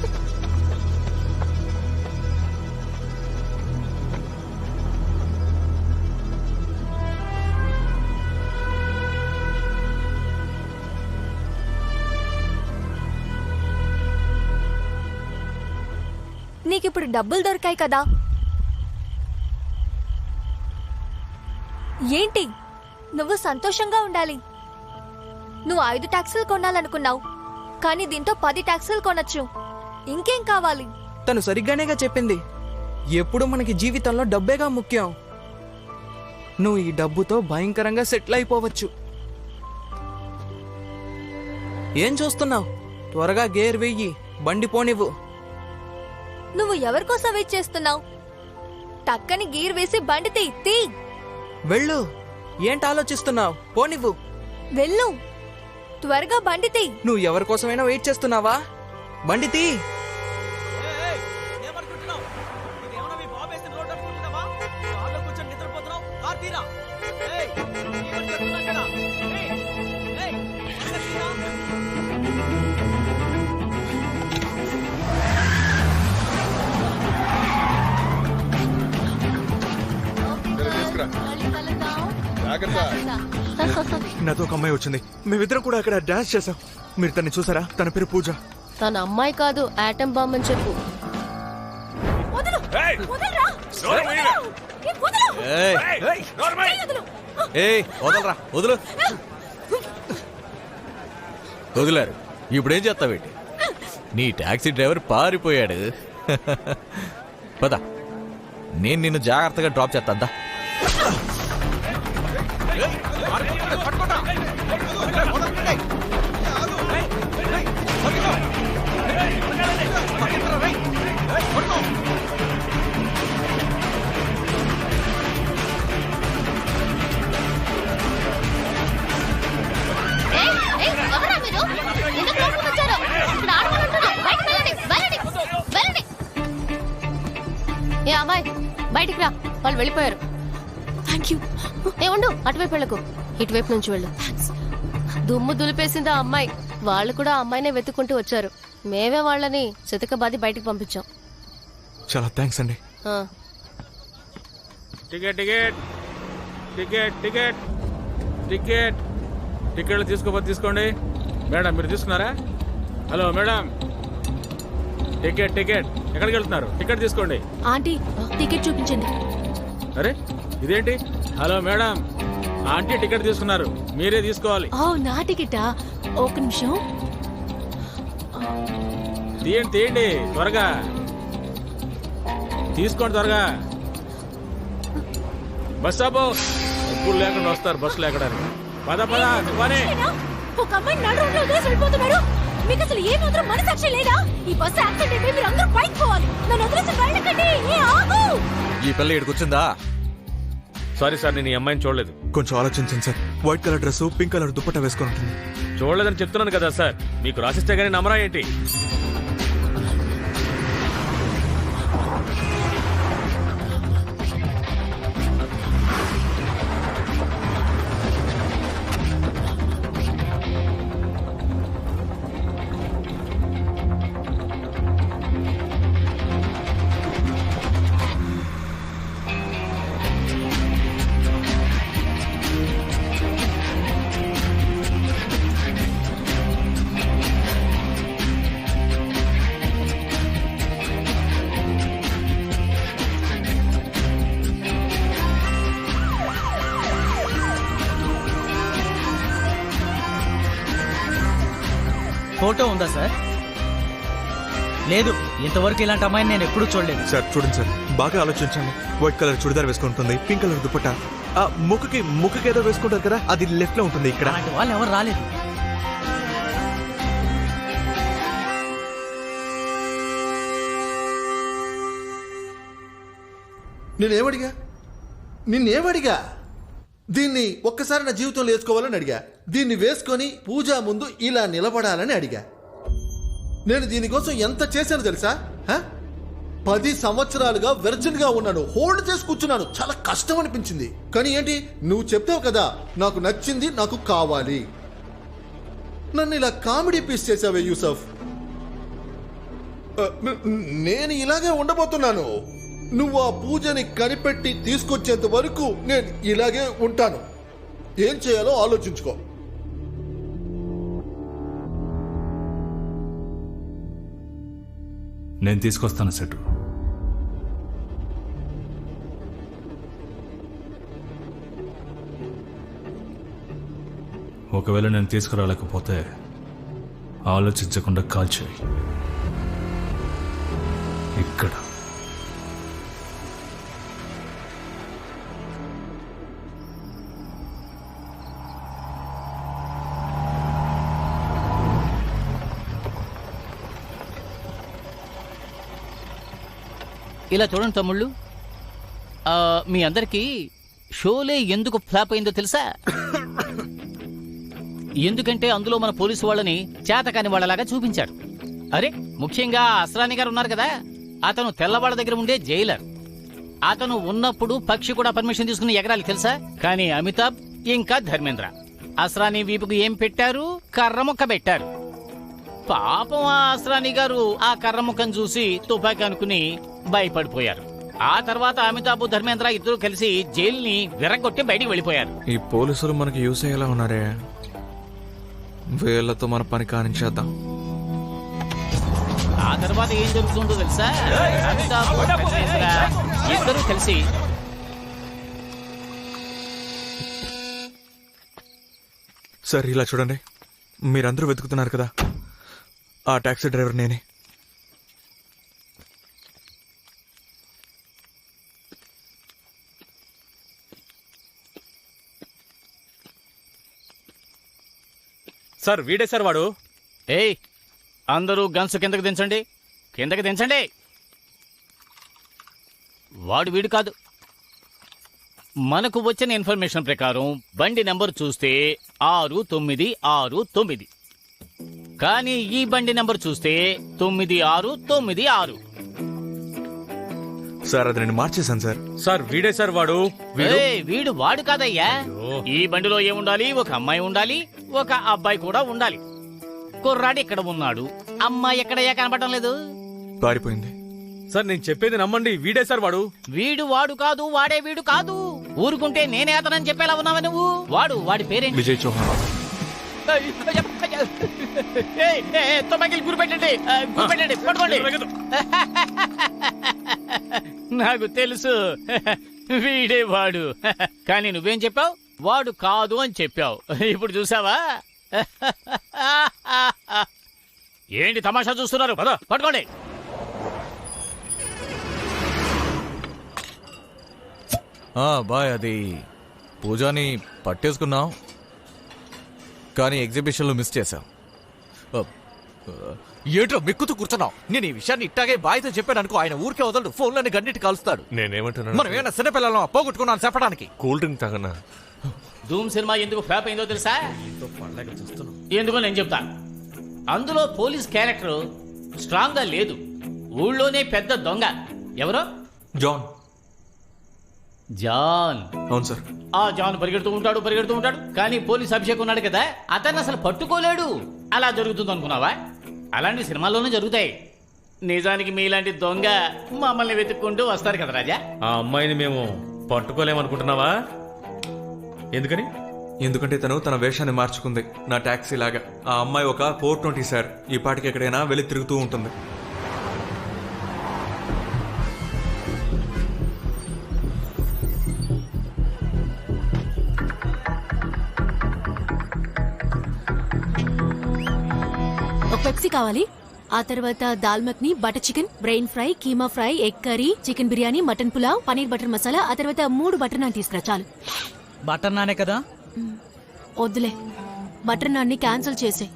నీకిప్పుడు డబ్బులు దొరికాయి కదా, ఏంటి నువ్వు సంతోషంగా ఉండాలి. నువ్వు 5 టాక్సీలు కొనాలనుకున్నావు, కానీ దీంతో 10 టాక్సీలు కొనొచ్చు. ఇంకేం కావాలి? తను సరిగ్గానేగా చెప్పింది. ఎప్పుడు మనకి జీవితంలో డబ్బేగా ముఖ్యం. నువ్వు ఈ డబ్బుతో భయంకరంగా సెటిల్ అయిపోవచ్చు. ఏం చూస్తున్నావు? త్వరగా గేర్ వెయ్యి, బండి పోనివ్వు. నువ్వు ఎవరికోసం వెయిట్ చేస్తున్నావు? టక్కని గీర్ వేసి బండి తీ. వెళ్ళు. ఏంటి ఆలోచిస్తున్నావు? పోనివ్వు. వెళ్ళు, త్వరగా బండి తీ. నువ్వు ఎవరికోసమైనా వెయిట్ చేస్తున్నావా? బండి తీ. నాతో ఒక అమ్మాయి వచ్చింది, మేమిద్దరం కూడా అక్కడ డాన్స్ చేసాం. మీరు తన్ని చూసారా? తన పేరు పూజ. తన అమ్మాయి కాదు, ఆటం బాంబ్ అని చెప్పు. వదలరా, వదులు. వదిలారు. ఇప్పుడేం చేస్తావేంటి? నీ టాక్సీ డ్రైవర్ పారిపోయాడు. పద, నేను నిన్ను జాగ్రత్తగా డ్రాప్ చేస్తా. ఏ అమ్మాయి, బయటికి రా, వాళ్ళు వెళ్ళిపోయారు. Thank you. ఏముండు, అటువైపు వెళ్ళకు, ఇటువైపు నుంచి వెళ్ళు. దుమ్ము దులిపేసింది ఆ అమ్మాయి. వాళ్ళు కూడా ఆ అమ్మాయినే వెతుక్కుంటూ వచ్చారు. మేమే వాళ్ళని చితకబాది బయటికి పంపించాం. చాలా థ్యాంక్స్ అండి. Ticket ticket ticket ticket ticket టికెట్లు తీసుకోపోతే తీసుకోండి. మేడం మీరు తీసుకున్నారా? హలో మేడం, టికెట్ టికెట్ ఎక్కడికి వెళ్తున్నారు? టికెట్ తీసుకోండి. ఆంటీ టికెట్ చూపించండి. అరే ఇదేంటి? హలో మేడం, ఆంటీ టికెట్ తీసుకున్నారు, మీరే తీసుకోవాలి. ఓ నా టికెటా? ఒక నిమిషం. తీయండి తీయండి త్వరగా తీసుకోండి త్వరగా. బస్ ఆపు. ఎప్పుడు లేకుండా వస్తారు బస్సులు ఎక్కడానికి. పద పద పని. ఒక అమ్మాయి నడు రోడ్లో వదిలేసి వెళ్ళిపోతున్నాడు. మీకు అసలు ఏ మాత్రం మనసాక్షి లేదా? ఈ బస్సు యాక్సిడెంట్ అయితే మీరు అందరూ పైకి పోవాలి. నన్ను వదిలేసి వెళ్ళకండి. ఆగు. ఈ పిల్ల ఇక్కడికి వచ్చిందా? సారీ సార్, నేను ఈ అమ్మాయిని చూడలేదు. కొంచెం ఆలోచించండి sir. White colour dress, pink colour dupatta వేసుకొని ఉంటుంది. చూడలేదని చెప్తున్నాను కదా సార్. మీకు రాసిస్తే గానీ నమ్మరా ఏంటి? ఫోటో ఉందా సార్? లేదు, ఇంతవరకు ఇలాంటి అమ్మాయిని నేను ఎప్పుడూ చూడలేదు. సార్ చూడండి సార్, బాగా ఆలోచించండి. వైట్ కలర్ చుడిదార్ వేసుకుంటుంది, పింక్ కలర్ దుపట్టా. ముక్కుకి ఏదో వేసుకుంటారు కదా, అది లెఫ్ట్ లో ఉంటుంది. ఇక్కడ అలాంటి వాళ్ళు ఎవరు రాలేదు. నిన్నేమడిగా? దీన్ని ఒక్కసారి నా జీవితంలో వేసుకోవాలని అడిగా. దీన్ని వేసుకొని పూజా ముందు ఇలా నిలబడాలని అడిగా. నేను దీనికోసం ఎంత చేశాను తెలుసా? 10 సంవత్సరాలుగా వెర్జిన్ గా ఉన్నాను, హోల్డ్ చేసి కూర్చున్నాను. చాలా కష్టం అనిపించింది. కానీ ఏంటి, నువ్వు చెప్తావు కదా, నాకు నచ్చింది, నాకు కావాలి. నన్ను ఇలా కామెడీ పీస్ చేసావే యూసఫ్. నేను ఇలాగే ఉండబోతున్నాను. నువ్వు ఆ పూజని కనిపెట్టి తీసుకొచ్చేంత వరకు నేను ఇలాగే ఉంటాను. ఏం చేయాలో ఆలోచించుకో. నేను తీసుకొస్తాను సెటు. ఒకవేళ నేను తీసుకురాలేకపోతే ఆలోచించకుండా కాల్ చేయి. ఇక్కడ ఇలా చూడండి తమ్ముళ్ళు, మీ అందరికీ షోలే ఎందుకు ఫ్లాప్ అయిందో తెలుసా? ఎందుకంటే అందులో మన పోలీసు వాళ్ళని చేతకాని వాళ్ళలాగా చూపించాడు. అరే ముఖ్యంగా అస్రాని గారు ఉన్నారు కదా, అతను తెల్లవాళ్ళ దగ్గర ఉండే జైలర్. అతను ఉన్నప్పుడు పక్షి కూడా పర్మిషన్ తీసుకుని ఎగరాలి తెలుసా? కానీ అమితాబ్ ఇంకా ధర్మేంద్ర అస్రాని వీపుకు ఏం పెట్టారు? కర్ర ముక్క పెట్టారు. పాపం ఆ అస్రాని గారు ఆ కర్ర ముక్కను చూసి తుపాకీ అనుకుని భయపడిపోయారు. ఆ తర్వాత అమితాబ్ ధర్మేంద్ర ఇద్దరు కలిసి జైలుని విరగొట్టి బయటికి వెళ్ళిపోయారు. ఈ పోలీసులు మనకి యూస్ అయ్యేలా ఉన్నారే, వీళ్ళతో మన పని కానించేద్దాం. ఆ తర్వాత ఏం జరుగుతుందో తెలుసా? అమితాబ్ ధర్మేంద్ర ఇద్దరు కలిసి సార్ ఇలా చూడండి, మీరందరూ వెతుకుతున్నారు కదా, ఆ టాక్సీ డ్రైవర్ నేనే. సార్ వీడే సార్ వాడు. ఏయ్ అందరూ గన్స్ కిందకి దించండి, కిందకి దించండి. వాడు వీడు కాదు. మనకు వచ్చిన ఇన్ఫర్మేషన్ ప్రకారం బండి నెంబర్ చూస్తే 6969, కానీ ఈ బండి నెంబర్ చూస్తే 9696. సార్ అది నేను మార్చేశాను సార్. సార్ వీడే సార్ వాడు. వీడు వాడు కాదయ్యా. ఈ బండిలో ఏముండాలి? ఒక అమ్మాయి ఉండాలి, ఒక అబ్బాయి కూడా ఉండాలి. కుర్రాడు ఇక్కడ ఉన్నాడు, అమ్మాయి ఎక్కడయ్యా కనపడటం లేదు. పారిపోయింది. సార్ నేను చెప్పేది నమ్మండి, వీడే సార్ వాడు. వీడు వాడు కాదు, వాడే వీడు కాదు. ఊరుకుంటే నేనే అతనని చెప్పేలా ఉన్నావా నువ్వు? వాడి పేరేంటి? విజయ్ చౌహాన్. తుపాకీలు గురిపెట్టండి గురిపెట్టండి పట్టుకోండి. నాకు తెలుసు వీడే వాడు, కానీ నువ్వేం చెప్పావు? వాడు కాదు అని చెప్పావు. ఇప్పుడు చూసావా? ఏంటి తమాషా చూస్తున్నారు? పట్టుకోండి. బాయ్, అది పూజాని పట్టేసుకున్నాం, కానీ ఎగ్జిబిషన్లో మిస్ చేశాం. ఏంటో మిక్కుతూ కూర్చున్నావు. నేను ఈ విషయాన్ని ఇట్టాగే బాయ్తో చెప్పాను అనుకో, ఆయన ఊరికే వదలడు, ఫోన్లోని గన్నిటి కాలుస్తాడు. నేనేమంటున్నాను? మనం ఏమైనా చిన్నపిల్లలం పోగొట్టుకున్నాను చెప్పడానికి. కూల్ డ్రింక్ తాగనా? ధూమ్ సినిమా ఎందుకు ఫ్లాప్ అయిందో తెలుసా? ఎందుకో నేను చెప్తా. అందులో పోలీస్ క్యారెక్టర్ స్ట్రాంగ్ గా లేదు. ఊళ్ళోనే పెద్ద దొంగ ఎవరో జాన్. జాన్. అవును సార్. ఆ జాన్ పరిగెడుతూ ఉంటాడు, కానీ పోలీస్ అభిషేక్ ఉన్నాడు కదా, అతన్ని అసలు పట్టుకోలేడు. అలా జరుగుతుంది అనుకున్నావా? అలాంటి సినిమాల్లోనే జరుగుతాయి. నిజానికి మీలాంటి దొంగ మమ్మల్ని వెతుక్కుంటూ వస్తారు కదా రాజా. ఆ అమ్మాయిని మేము పట్టుకోలేమనుకుంటున్నావా? ఎందుకని? ఎందుకంటే తన వేషాన్ని మార్చుకుంది, నా టాక్సీ లాగా. ఆ అమ్మాయి ఒక 420 సార్. ఈ పాటికి ఎక్కడైనా వెళ్ళి తిరుగుతూ ఉంటుంది. ఒక పెప్సీ కావాలి. ఆ తర్వాత dal makhani, butter chicken, brain fry, keema fry, egg curry, chicken biryani, mutton pulao, paneer butter masala. ఆ తర్వాత 3 బటర్ నాన్ తీసుకురా చాలు. బటర్ నానే కదా? వద్దులే, బటర్ నాన్ని క్యాన్సిల్ చేసే.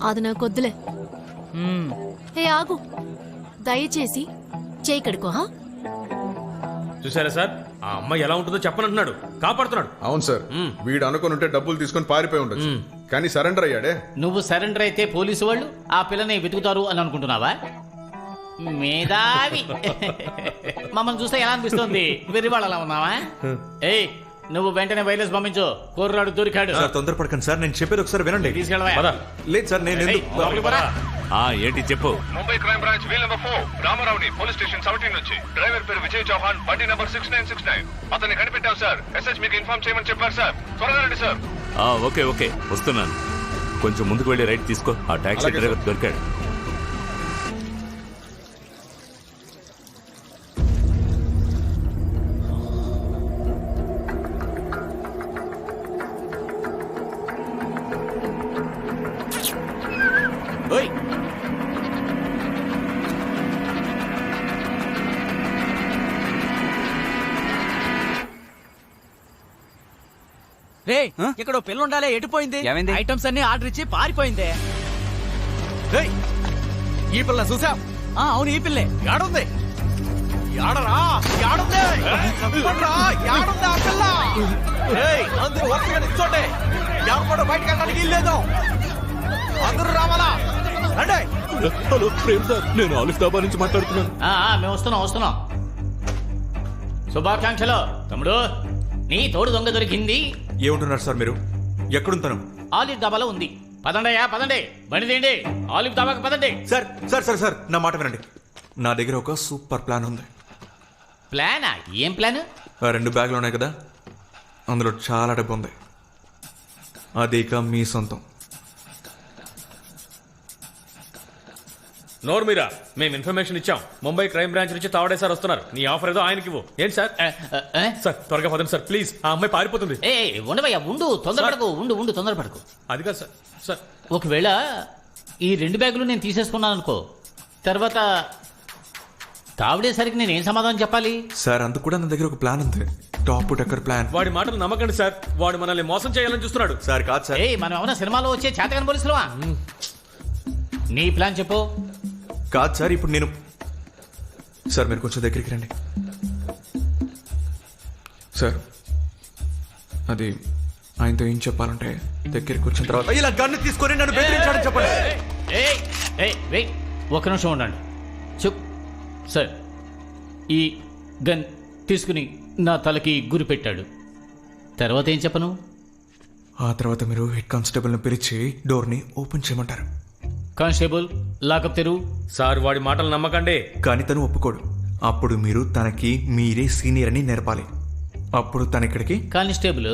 అది నాకు వద్దులే. ఏ ఆగు, దయచేసి చేయి కడుకో. చూసారా సార్, ఆ అమ్మాయి ఎలా ఉంటుందో చెప్పనంటున్నాడు, కాపాడుతున్నాడు. అవును సార్, వీడు అనుకుని ఉంటే డబ్బులు తీసుకొని పారిపోయి ఉండొచ్చు, కానీ సరెండర్ అయ్యాడే. నువ్వు సరెండర్ అయితే పోలీసు వాళ్ళు ఆ పిల్లని వెతుకుతారు అని అనుకుంటున్నావా? మేధావి. మమ్మల్ని చూస్తే ఎలా అనిపిస్తుంది? వెర్రి వాళ్ళలా ఉన్నావా? ఏయ్, నువ్వు వెంటనే వైరస్ పంపించు. కుర్రాడు దొరికాడు. సార్ తొందరపడకండి సార్, నేను చెప్పేది ఒకసారి వినండి. తీసుకెళ్ళవా? లేదు సార్, నేను ఏంటి చెప్పు. ముంబై క్రైమ్ బ్రాంచ్ వీల్ నెంబర్ 4 రామారావుని పోలీస్ స్టేషన్ 17 నుంచి. డ్రైవర్ పేరు విజయ్ చౌహాన్, బండి నెంబర్ 6969. అతన్ని కనిపెట్టాం సార్. ఎస్ఎస్ మీకు ఇన్ఫార్మ్ చేయమని చెప్పారు సార్. త్వరగా రండి సార్. ఓకే వస్తున్నాను. కొంచెం ముందుకు వెళ్ళి రైట్ తీసుకో. ఆ టాక్సీ డ్రైవర్ దొరికాడు. రే, ఇక్కడ పిల్ల ఉండాలి, ఎటుపోయింది? ఐటమ్స్ అన్ని ఆర్డర్ ఇచ్చి పారిపోయింది. ఈ పిల్ల చూసాం. అవును, ఈ పిల్లే. ఏడుంది? ఏడరా? ఏడుంది? చెప్పండ్రా, ఏడుంది ఆ పిల్ల? అందరూ వరుసగా నిల్చోండి. ఎవరు కూడా బయటకు వెళ్ళడానికి ఇల్లేదు. అందరూ రావాలా? రండి. హలో ప్రేమ్ సార్, నేను ఆలిఫ్ దాబా నుంచి మాట్లాడుతున్నాను. మేము వస్తున్నాం. శుభాకాంక్షలు తమ్ముడు. నీ తోడు దొంగ దొరికింది. ఏమంటున్నారు సార్ మీరు? ఎక్కడుంటాను? ఆలిఫ్ దాబాలో ఉంది. పదండయ్యా, పదండి. బండి తీయండి. ఆలిఫ్ దాబాకి పదండి. సార్ నా మాట వినండి. నా దగ్గర ఒక సూపర్ ప్లాన్ ఉంది. ప్లానా? ఏం ప్లాన్? 2 బ్యాగులు ఉన్నాయి కదా, అందులో చాలా డబ్బు ఉంది. అది ఇక మీ సొంతం. నోరు మీరా, మేము ఇన్ఫర్మేషన్ ఇచ్చాం. ముంబై క్రైమ్ బ్రాంచ్ నుంచి తావడే సార్ వస్తున్నారు. నీ ఆఫర్ ఏదో ఆయనకి ఇవ్వు. ఏంటి సార్? సార్ త్వరగా పదండి సార్, ప్లీజ్. ఆ అమ్మాయి పారిపోతుంది. ఉండవయ్యా, ఉండు, తొందరపడకు. ఉండు, తొందరపడకు. అది కాదు సార్. ఒకవేళ ఈ 2 బ్యాగులు నేను తీసేసుకున్నాను అనుకో, తర్వాత తావిడేసరికి నేను ఏం సమాధానం చెప్పాలి? సార్ అందుకు కూడా నా దగ్గర ఒక ప్లాన్ ఉంది. టాప్ టక్కర్ ప్లాన్. వాడి మాటలు నమ్మకండి సార్, వాడు మనల్ని మోసం చేయాలని చూస్తున్నాడు. సార్ కాదు సార్. మనం ఏమన్నా సినిమాలో వచ్చే చేతకాని పోలీసులవా? నీ ప్లాన్ చెప్పు. కాదు సార్, ఇప్పుడు నేను సార్ మీరు కొంచెం దగ్గరికి రండి సార్. అది ఆయనతో ఏం చెప్పాలంటే దగ్గరికి వచ్చిన తర్వాత ఇలా గన్ను తీసుకొని నన్ను బెదిరించాడని చెప్పండి. ఒక్క నిమిషం ఉండండి. సార్, ఈ గన్ తీసుకుని నా తలకి గురి పెట్టాడు. తర్వాత ఏం చెప్పను? ఆ తర్వాత మీరు హెడ్ కానిస్టేబుల్ని పిలిచి డోర్ని ఓపెన్ చేయమంటారు. కానిస్టేబుల్, లాకప్ తెరువు. సార్ వాడి మాటలు నమ్మకండి. కానీ తను ఒప్పుకోడు. అప్పుడు మీరు తనకి మీరే సీనియర్ అని నేర్పాలి. అప్పుడు తన ఇక్కడికి. కానిస్టేబుల్,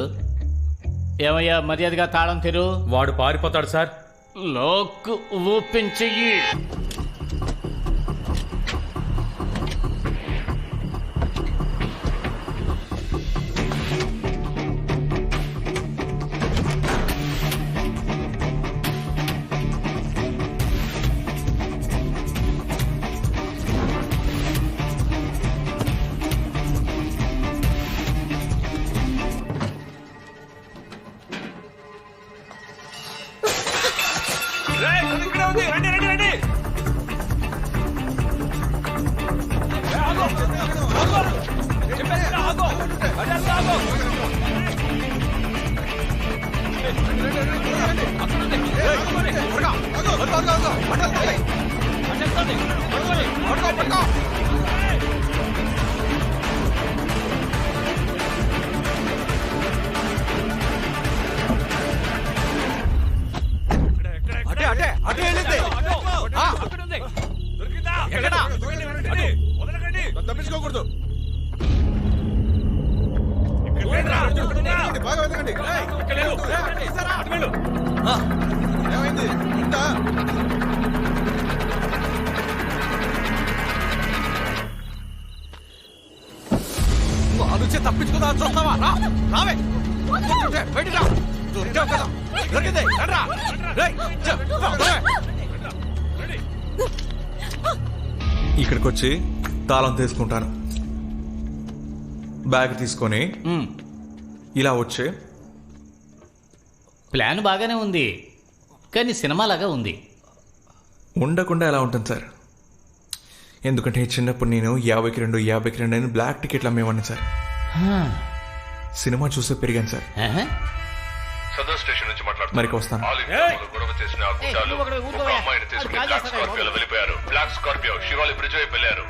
ఏమయ్యా మర్యాదగా తాళం తెరు. వాడు పారిపోతాడు సార్. లాక్ ఓపెన్ చెయ్యి. తప్పించుకోకూడదు. ఏమైంది? ఆలోచన తప్పించుకుందా చూస్తావా? రావే బయట రా. దొరికావు కదా, దొరికింది. ఇక్కడికి వచ్చి తాళం తీసుకుంటాను, బ్యాగ్ తీసుకొని ఇలా వచ్చే. ప్లాన్ బాగానే ఉంది, కానీ సినిమా లాగా ఉంది. ఉండకుండా ఎలా ఉంటుంది సార్? ఎందుకంటే చిన్నప్పుడు నేను 50కి 2 అని బ్లాక్ టికెట్లు అమ్మేవాడిని సార్. సినిమా చూసే పెరిగాను సార్. సదర్ స్టేషన్ నుంచి మరికి వస్తాను. గొడవ చేసిన ఆ గుండాలు ఒక అమ్మాయిని తీసుకుని బ్లాక్ స్కార్పియోలో వెళ్ళిపోయారు. బ్లాక్ స్కార్పియో శివాలి బ్రిడ్జ్ వైపు వెళ్ళారు.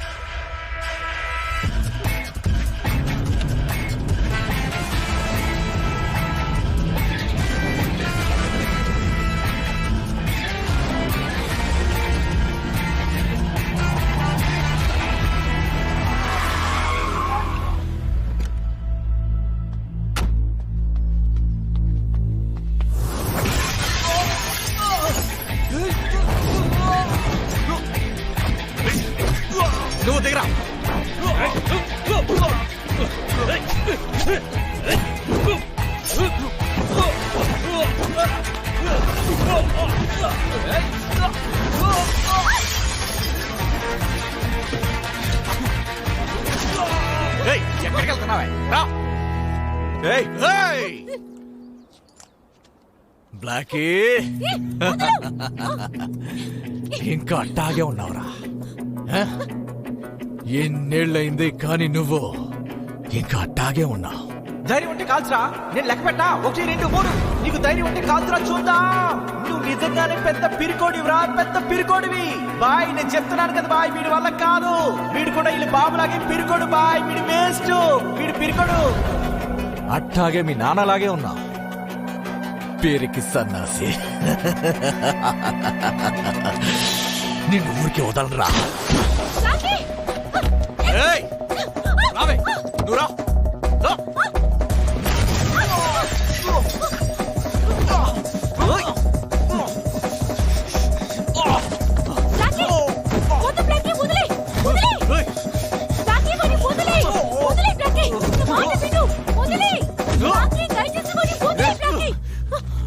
నువ్వు దిగరా. ఎక్కడికి వెళ్తున్నావే? రా. బ్లాకీ, ఇంకా అట్టాగే ఉన్నావురా. ఎన్నేళ్ళయింది కానీ నువ్వు ఇంకా అట్టాగే ఉన్నావు. ధైర్యం ఉంటే కాల్చరా. నేను లెక్క పెట్టా 1 2 3. నీకు ధైర్యం ఉంటే కాల్చరా చూద్దాం. నువ్వు నిజంగానే పెద్ద పిరికోడివిరా, పెద్ద పిరికోడివి. బాయ్, నేను చెప్తున్నాను కదా బాయ్, వీడి వల్ల కాదు. వీడు కూడా వీళ్ళు బాబులాగే పిరికోడు బాయ్. వీడి వేస్ట్, వీడి పిరికోడు. అట్టాగే మీ నాన్నలాగే ఉన్నావు, పేరుకి సన్నాసి. నిన్ను ఊరికి వదలరా. రావే, నువ్వు రా.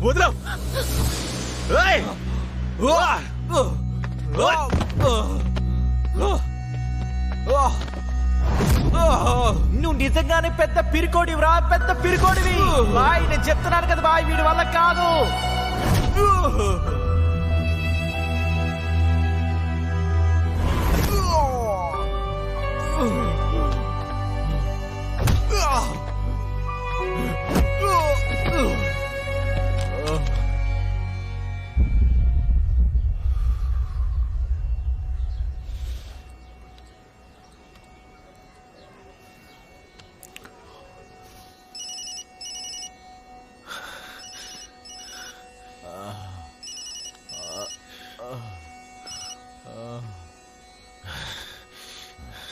వదలవు. నువ్వు నిజంగానే పెద్ద పిరికోడివిరా, పెద్ద పిరికోడివి. బాయ్, నేను చెప్తున్నాను కదా బాయ్, వీడి వల్ల కాదు.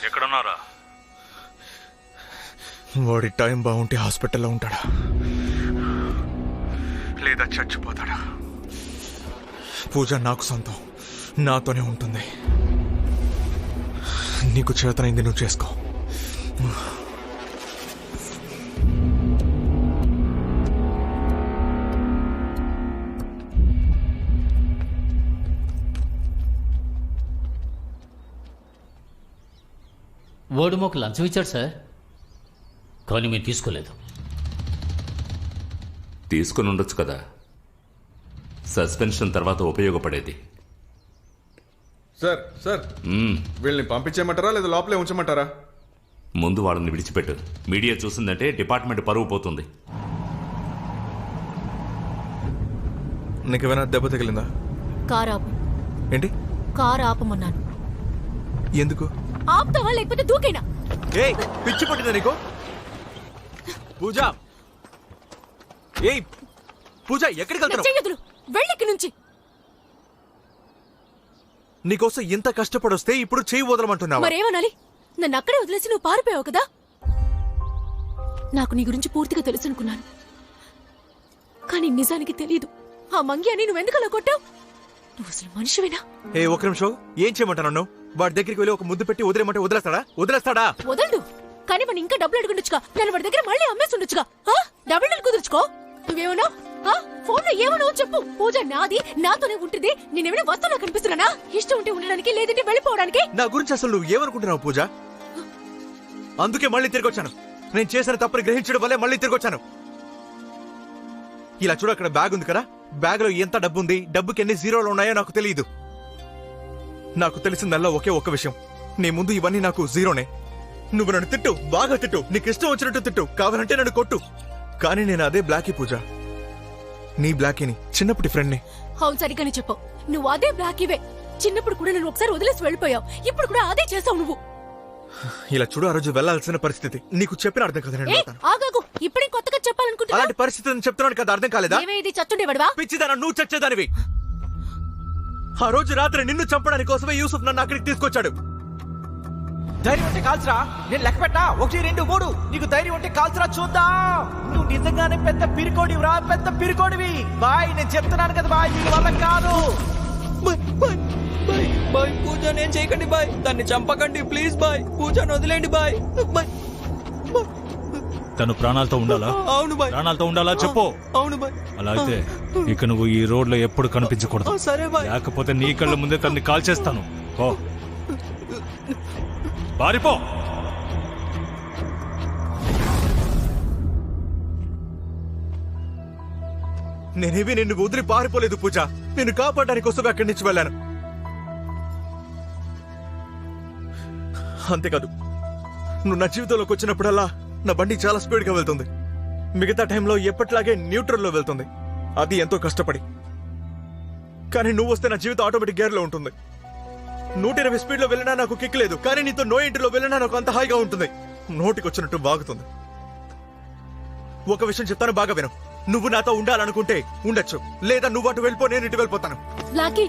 ఎక్కడున్నారా? వాడి టైం బాగుంటే హాస్పిటల్లో ఉంటాడా లేదా చచ్చిపోతాడా? పూజ నాకు సొంతం, నాతోనే ఉంటుంది. నీకు చేతనైంది నువ్వు చేసుకో. వాడు మాకు లంచం ఇచ్చాడు సార్, కానీ మేము తీసుకోలేదు. తీసుకుని ఉండొచ్చు కదా, సస్పెన్షన్ తర్వాత ఉపయోగపడేది. సార్ సార్ వీళ్ళని పంపించేయమంటారా లేదా లోపలే ఉంచమంటారా? ముందు వాళ్ళని విడిచిపెట్టు. మీడియా చూసిందంటే డిపార్ట్మెంట్ పరువు పోతుంది. నీకేమైనా దెబ్బ తగిలిందా? కారు ఆపు. ఏంటి? కారు ఆపమన్నాను. ఎందుకు? ఆపుతావా లేకపోతే దూకేనా? ఏయ్, పిచ్చి పట్టిందా నీకు? పూజ, ఏయ్ పూజ, ఎక్కడికి వెళ్తున్నావు? వెళ్ళికి నుంచి. నీకోసం ఇంత కష్టపడొస్తే ఇప్పుడు చెయ్యి వదలమంటున్నావా? మరేమనాలి? నన్ను అక్కడే వదిలేసి నువ్వు పారిపోయావు కదా. నాకు నీ గురించి పూర్తిగా తెలుసు అనుకున్నాను, కానీ నిజానికి తెలియదు. ఆ మంగి అని నువ్వెందుకలా కొట్టావు? నువ్వు అసలు మనిషివేనా? ఏ ఒక్క నిమిషం, ఏం చేయమంటాను నన్ను? వాడి దగ్గరికి వెళ్ళి ఒక ముద్దు పెట్టి వదిలేమంటే వదిలేస్తాడా? వదలడు. కానీ మనం ఇంకా డబ్బులు అడుగుండొచ్చుగా. నేను వాడి దగ్గర మళ్ళీ అమ్మేసి ఉండొచ్చుగా. డబ్బులు కుదుర్చుకో. నువ్వేమన్నా ఫోన్ లో ఏమన్నా చెప్పు. పూజ నాది, నాతోనే ఉంటుంది. నేనేమైనా వస్తున్నా కనిపిస్తున్నానా? ఇష్టం ఉంటే ఉండడానికి, లేదంటే వెళ్ళిపోవడానికి. నా గురించి అసలు నువ్వు ఏమనుకుంటున్నావు పూజ? అందుకే మళ్ళీ తిరిగి వచ్చాను. నేను చేసిన తప్పుని గ్రహించడం వల్లే మళ్ళీ తిరిగి వచ్చాను. ఇలా చూడు, అక్కడ బ్యాగ్ ఉంది కదా, బ్యాగ్ లో ఎంత డబ్బు ఉంది, డబ్బుకి ఎన్ని జీరోలు ఉన్నాయో నాకు తెలియదు. నాకు తెలిసిందల్లా ఒకే ఒక్క విషయం, నీ ముందు ఇవన్నీ నాకు జీరోనే. నువ్వు నన్ను తిట్టు, బాగా తిట్టు, నీకు ఇష్టం వచ్చినట్టు తిట్టు, కావాలంటే నన్ను కొట్టు, కానీ నేను అదే బ్లాకీ పూజ, నీ బ్లాకీని, చిన్నప్పటి ఫ్రెండ్ని. అవును, సరిగ్గానే చెప్పావు. నువ్వు అదే బ్లాకీవే. చిన్నప్పుడు కూడా నేను ఒకసారి వదిలేసి వెళ్ళిపోయావు. ఇప్పుడు కూడా అదే చేసావు నువ్వు. ఇలా చూడు, ఆ రోజు వెళ్లాల్సిన పరిస్థితి నీకు చెప్పిన అర్థం కదా. నేను ఆగాగు, ఇప్పుడే కొత్తగా చెప్పాలనుకుంటున్నా. అలాంటి పరిస్థితి చెప్తున్నాను కదా, అర్థం కాలేదా? ఏమేది చచ్చుండేవాడువా? పిచ్చిదానా, నువ్వు చచ్చేదానివి. ఆ రోజు రాత్రి నిన్ను చంపడానికి కోసమే యూసుఫ్ నన్ను అక్కడికి తీసుకొచ్చాడు. ధైర్యం ఉంటే కాల్చరా, నేను లెక్క పెట్టా. 1, 2, 3. నీకు ధైర్యం ఉంటే కాల్చరా, చూద్దాం. నువ్వు నిజంగానే పెద్ద పిరికోడివిరా, పెద్ద పిరికోడివి. బాయ్, నేను చెప్తున్నాను కదా బాయ్, నీ వల్ల కాదు. బాయ్ పూజ నేను చేయకండి బాయ్, దాన్ని చంపకండి ప్లీజ్ బాయ్. పూజను వదిలేండి బాయ్. తను ప్రాణాలతో ఉండాలా? అవును బాయ్. ప్రాణాలతో ఉండాలా చెప్పు. అవును బాయ్. అలా అయితే ఇక నువ్వు ఈ రోడ్ లో ఎప్పుడు కనిపించకూడదు. సరే బాయ్. లేకపోతే నీ కళ్ళ ముందే తన్ని కాల్చేస్తాను. ఓ పారిపో. నేనేవి నిన్ను వదిలి పారిపోలేదు పూజ, నిన్ను కాపాడడానికి కోసమే అక్కడి నుంచి వెళ్ళాను. అంతేకాదు, నువ్వు నా జీవితంలోకి వచ్చినప్పుడల్లా నా బండి చాలా స్పీడ్ గా వెళ్తుంది. మిగతా టైంలో ఎప్పటిలాగే న్యూట్రల్లో వెళ్తుంది, అది ఎంతో కష్టపడి. కానీ నువ్వు వస్తే నా జీవితం ఆటోమేటిక్ గేర్ లో ఉంటుంది. 120 స్పీడ్ లో వెళ్ళినా నాకు కిక్ లేదు, కానీ నీతో నో ఇంటిలో వెళ్ళినా నాకు అంత హాయిగా ఉంటుంది. నోటికి వచ్చినట్టు బాగుతుంది. ఒక విషయం చెప్తాను, బాగా విను. నువ్వు నాతో ఉండాలనుకుంటే ఉండొచ్చు, లేదా నువ్వు అటు వెళ్ళిపో, నేను ఇటు వెళ్ళిపోతాను. బ్లాకీ,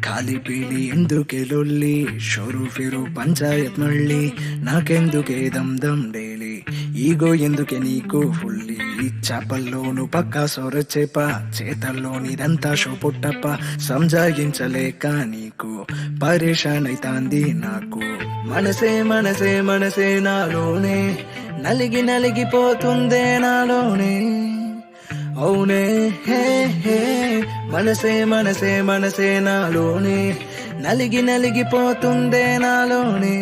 ఖాళీ పీలి ఎందుకే లొల్లి, షోరు ఫిరు పంచాయత్ మళ్ళీ, నాకెందుకే దమ్ దమ్ డైలీ, ఈగో ఎందుకే నీకు ఫుల్లి, చేపల్లోను పక్కా సొర చేప, చేతల్లోనిదంతా షో పుట్టప్ప, సంజాయించలేక నీకు పరేషాన్ అయితాంది నాకు. మనసే మనసే మనసే నాలోనే నలిగి నలిగిపోతుందే నాలోనే. అవునే హే హే, మనసే మనసే మనసే నాలోనే నలిగి నలిగిపోతుందే నాలోనే.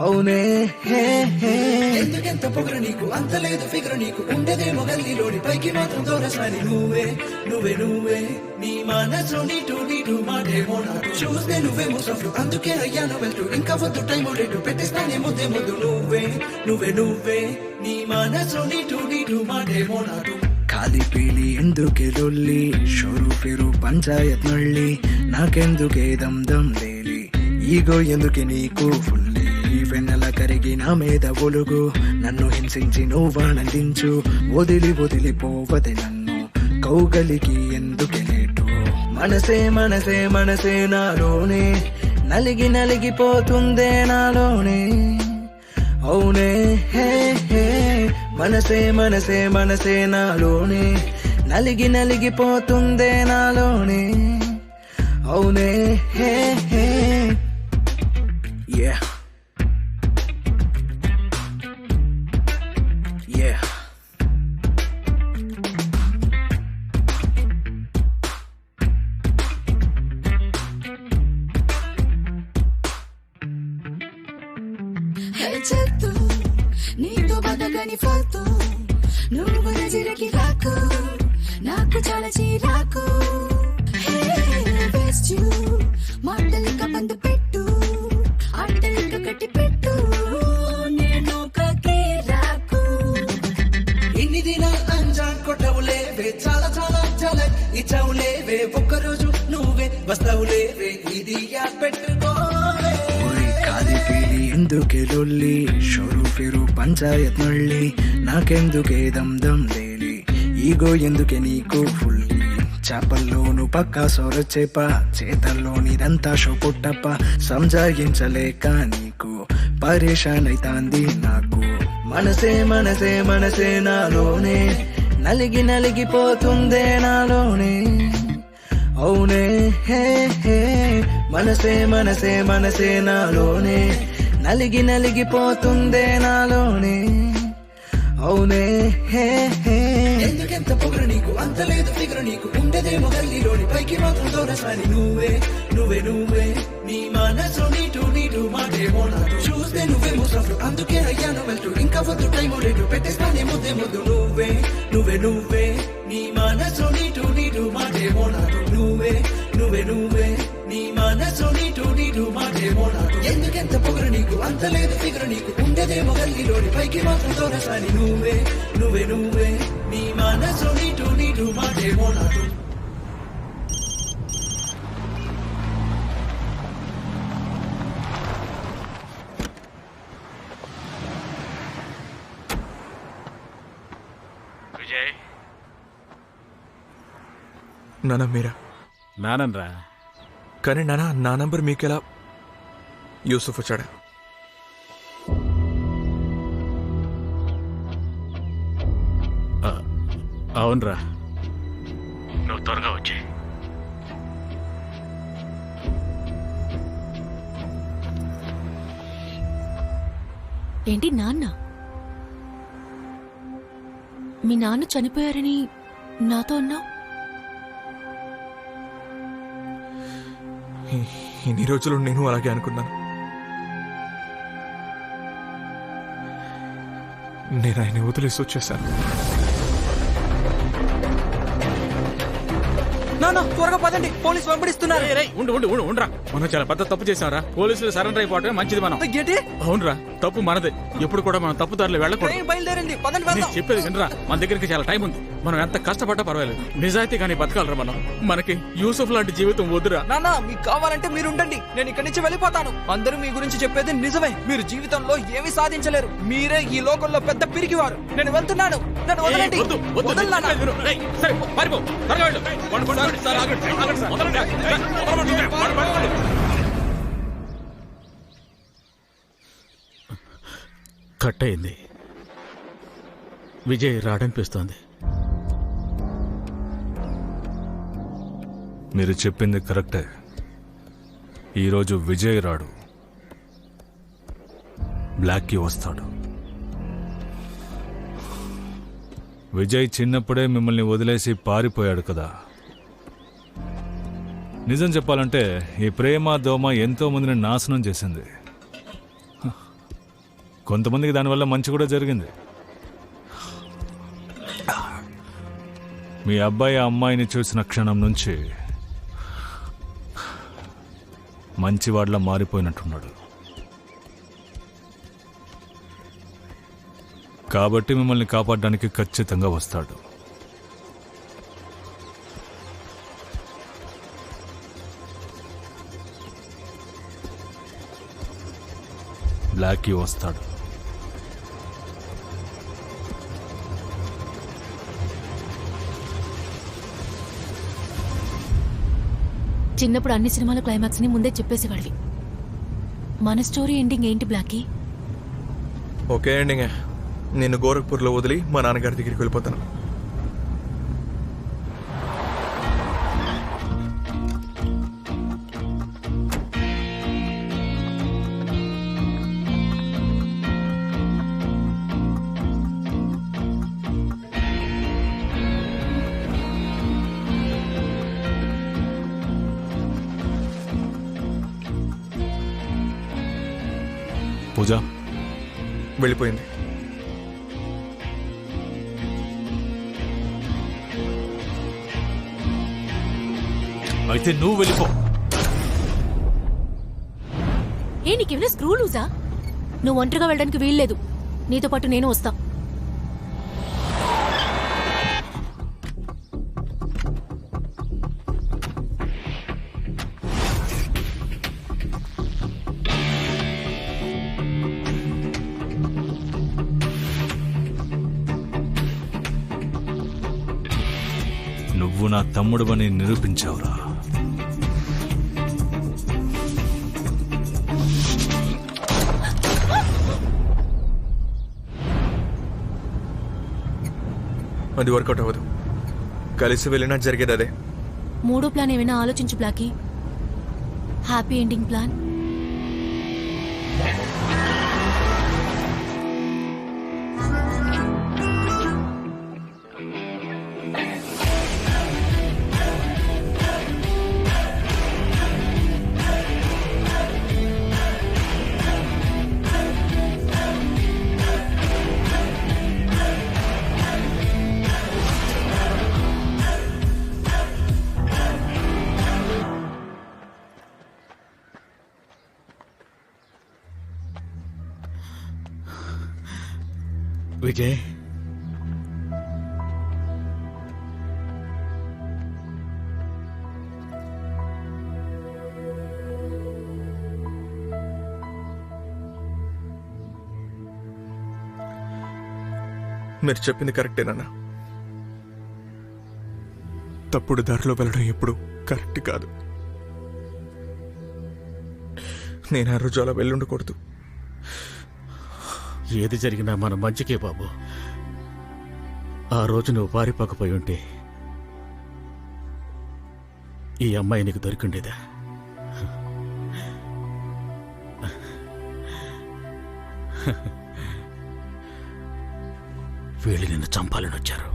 అవునే హే హే ఎందుకెంత పొగరు నీకు అంత లేదు ఫిగరు నీకు ఉండేదేమో గల్లీలోని పైకి మాత్రం దూరసాని నువ్వే నువ్వే నువ్వే నీ మనసు నీటు మాటేమో నాకు చూస్తే నువ్వే ముసఫ్లు అందుకే అయ్యాను వెళ్తూ ఇంకా వద్దు టైం రేటు పెట్టేస్తానే ముద్దే ముద్దు నువ్వే నువ్వే నువ్వే నీ మనసు నీటు మాటేమో నాకు ఖాళీ పీలి ఎందుకే లొల్లి షోరు ఫిరు పంచాయత్ మళ్ళీ నాకెందుకే దమ్ దమ్ లేలి ఈగో ఎందుకే నీకు ఫుల్లి వెన్నెల కరిగి నా మీద ఒలుగు నన్ను హింసించి నువ్వానందించు వదిలిపోవది నన్ను కౌగలికి ఎందుకే లేటు మనసే మనసే మనసే నాలోనే నలిగిపోతుందే నాలోనే అవునే హే హే మనసే మనసే మనసే నాలోనే నలిగిపోతుందే నాలోనే అవునే హే హే yeah yeah చెత్తు నీతో బతకని ఫాల్తూ నువ్వు నజరకి రాకు నాకు చాలా చీరాకు వేస్ట్ యూ మాటలిక బందు పెట్టు ఆటలిక కట్టి పెట్టు నేను కకే రాకు ఇన్ని దినాలు అంజాన్ కొట్టవులేవే చాలా చాలా చాలా ఇచ్చావులేవే ఒక్కరోజు నువ్వే వస్తావులేవే ఇది పెట్టుకోవే ఖాళీ పీలి ఎందుకే లొల్లి షోరు ఫిరు పంచాయత్ మళ్ళీ నాకెందుకే దమ్ దమ్ లేలి ఈగో ఎందుకే నీకు ఫుల్లి చేపల్లోను పక్క సొర చేప చేతల్లోనిదంతా షో పుట్టప్ప సంజాయించలేక నీకు పరేషాన్ అయితాంది నాకు మనసే మనసే మనసే నాలోనే నలిగిపోతుందే నాలోనే అవునే హే హే మనసే మనసే మనసే నాలోనే నలిగిపోతుందే నాలోనే అవునే హే హే ఎందుకెంత పొగరు నీకు అంత లేదు ఫిగరు నీకు ఉండేదేమో గల్లీలోని పైకి మాత్రం దూరసాని నువ్వే నువ్వే నువ్వే నీ మనసు నీటు మాటేమో నాకు చూస్తే నువ్వే ముసఫ్లు అందుకే అయ్యాను వెళ్తూ ఇంకా వద్దు టైం రేటు పెట్టేస్తానే ముద్దే ముద్దు నువ్వే నువ్వే నువ్వే నీ మనసు నీటు మాటేమో నాకు నువ్వే నువ్వే నువ్వే నీ మనసు నీటు మాటేమో నాకు ఎందుకెంత పొగరు నీకు అంత లేదు ఫిగరు నీకు ఉండేదేమో గల్లీలోని పైకి మాత్రం దూరసాని నువ్వే నువ్వే నువ్వే నీ మనసు నీటు మాటేమో నాకు విజయ్ నానా మీరా నానన్రా కానీ నానా నా నంబర్ మీకెలా యూసుఫ్ వచ్చాడా అవునరా నువ్వు త్వరగా వచ్చి ఏంటి నాన్న మీ నాన్న చనిపోయారని నాతో అన్నావు ఇన్ని రోజులు నేను అలాగే అనుకున్నాను. నేను ఆయన వదిలేసి వచ్చేసాను. నాన్న త్వరగా పదండి, పోలీసు వెంబడిస్తున్నారు. ఉండరా, మనం చాలా పెద్ద తప్పు చేసాంరా. పోలీసులు సరెండర్ అయిపోవటమే మంచిది. మనం ఏంటి? అవునరా, తప్పు మనదే. ఎప్పుడు కూడా మనం తప్పుదారులు వెళ్ళకూడదు. ట్రైన్ బయలుదేరింది, పదండి వెళ్దాం. నేను చెప్పేది వినరా, మన దగ్గరికి చాలా టైం ఉంది. మనం ఎంత కష్టపడ్డా పర్వాలేదు, నిజాయితీ కానీ బతకాలరా మనం. మనకి యూసుఫ్ లాంటి జీవితం వద్దురా. నాన్న మీకు కావాలంటే మీరు ఉండండి, నేను ఇక్కడి నుంచి వెళ్ళిపోతాను. అందరూ మీ గురించి చెప్పేది నిజమే. మీరు జీవితంలో ఏమీ సాధించలేరు. మీరే ఈ లోకంలో పెద్ద పిరికివారు. నేను వెళ్తున్నాను, నన్ను వదలండి. వదలు నాన్న. సరే పారిపో, త్వరగా వెళ్ళు. కట్ అయింది. విజయ్ రాడనిపిస్తోంది. మీరు చెప్పింది కరెక్టే. ఈరోజు విజయ్ రాడు, బ్లాక్కి వస్తాడు. విజయ్ చిన్నప్పుడే మిమ్మల్ని వదిలేసి పారిపోయాడు కదా. నిజం చెప్పాలంటే ఈ ప్రేమ దోమ ఎంతో మందిని నాశనం చేసింది. కొంతమందికి దానివల్ల మంచి కూడా జరిగింది. మీ అబ్బాయి ఆ అమ్మాయిని చూసిన క్షణం నుంచి మంచివాడిలా మారిపోయినట్టున్నాడు. కాబట్టి మిమ్మల్ని కాపాడడానికి ఖచ్చితంగా వస్తాడు. బ్లాకీ వస్తాడు. చిన్నప్పుడు అన్ని సినిమాల క్లైమాక్స్ ని ముందే చెప్పేసేవాడివి. మన స్టోరీ ఎండింగ్ ఏంటి బ్లాకీ? Okay ending. నేను గోరఖ్పూర్లో వదిలి మా నాన్నగారి దగ్గరికి వెళ్ళిపోతాను. పూజ వెళ్ళిపోయింది. అయితే నువ్వు వెళ్ళిపో. ఏ నీకేమైనా స్క్రూ లూజా? నువ్వు ఒంటరిగా వెళ్ళడానికి వీల్లేదు. నీతో పాటు నేను వస్తా. నువ్వు నా తమ్ముడువని నిరూపించావురా. అది వర్కౌట్ అవ్వదు. కలిసి వెళ్ళినా జరిగేది అదే. మూడో ప్లాన్ ఏమైనా ఆలోచించు Blackie. Happy ending plan. Vijay, మీరు చెప్పింది కరెక్టేనా? తప్పుడు దారిలో వెళ్ళడం ఎప్పుడు కరెక్ట్ కాదు. నేను ఆ రోజు అలా వెళ్ళుండకూడదు. ఏది జరిగినా మన మంచికే బాబు. ఆ రోజు నువ్వు పారిపోకపోయి ఉంటే ఈ అమ్మాయి నీకు దొరికిండేదా? వీళ్ళు నిన్ను చంపాలని వచ్చారు.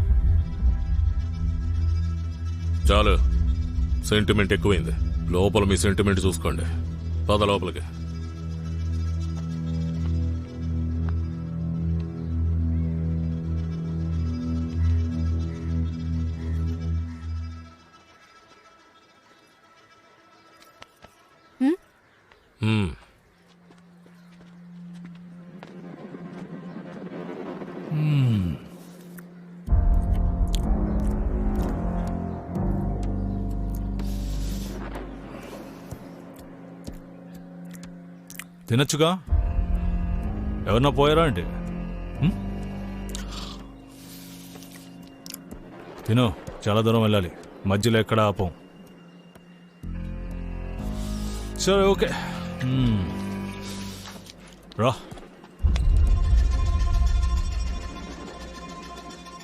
చాలు, సెంటిమెంట్ ఎక్కువైంది. లోపల మీ సెంటిమెంట్ చూసుకోండి. పద లోపలికి. తినచ్చుగా. ఎవరన్నా పోయారా అంటే తిను. చాలా దూరం వెళ్ళాలి. మధ్యలో ఎక్కడ ఆపం. సరే ఓకే రా.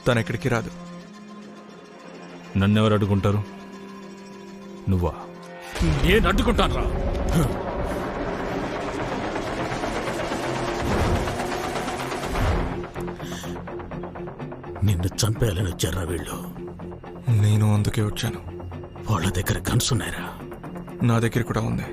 తను ఎక్కడికి రాదు. నన్నెవరు అడ్డుకుంటారు? నువ్వా? నేను అడ్డుకుంటాను రా. నిన్ను చంపేయాలని వచ్చారా వీళ్ళు? నేను అందుకే వచ్చాను. వాళ్ళ దగ్గర గన్స్ ఉన్నాయరా? నా దగ్గర కూడా ఉంది.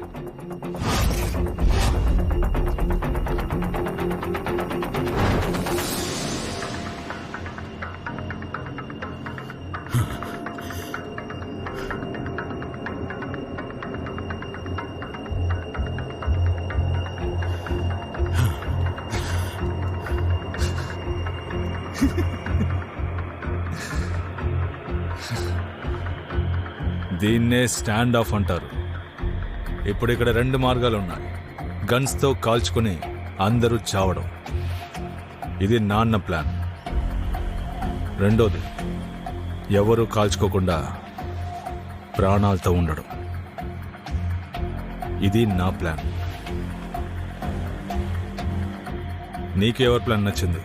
దీన్నే స్టాండ్ ఆఫ్ అంటారు. ఇప్పుడు ఇక్కడ 2 మార్గాలు ఉన్నాయి. గన్స్తో కాల్చుకుని అందరూ చావడం, ఇది నాన్న ప్లాన్. రెండోది ఎవరూ కాల్చుకోకుండా ప్రాణాలతో ఉండడం, ఇది నా ప్లాన్. నీకెవరి ప్లాన్ నచ్చింది?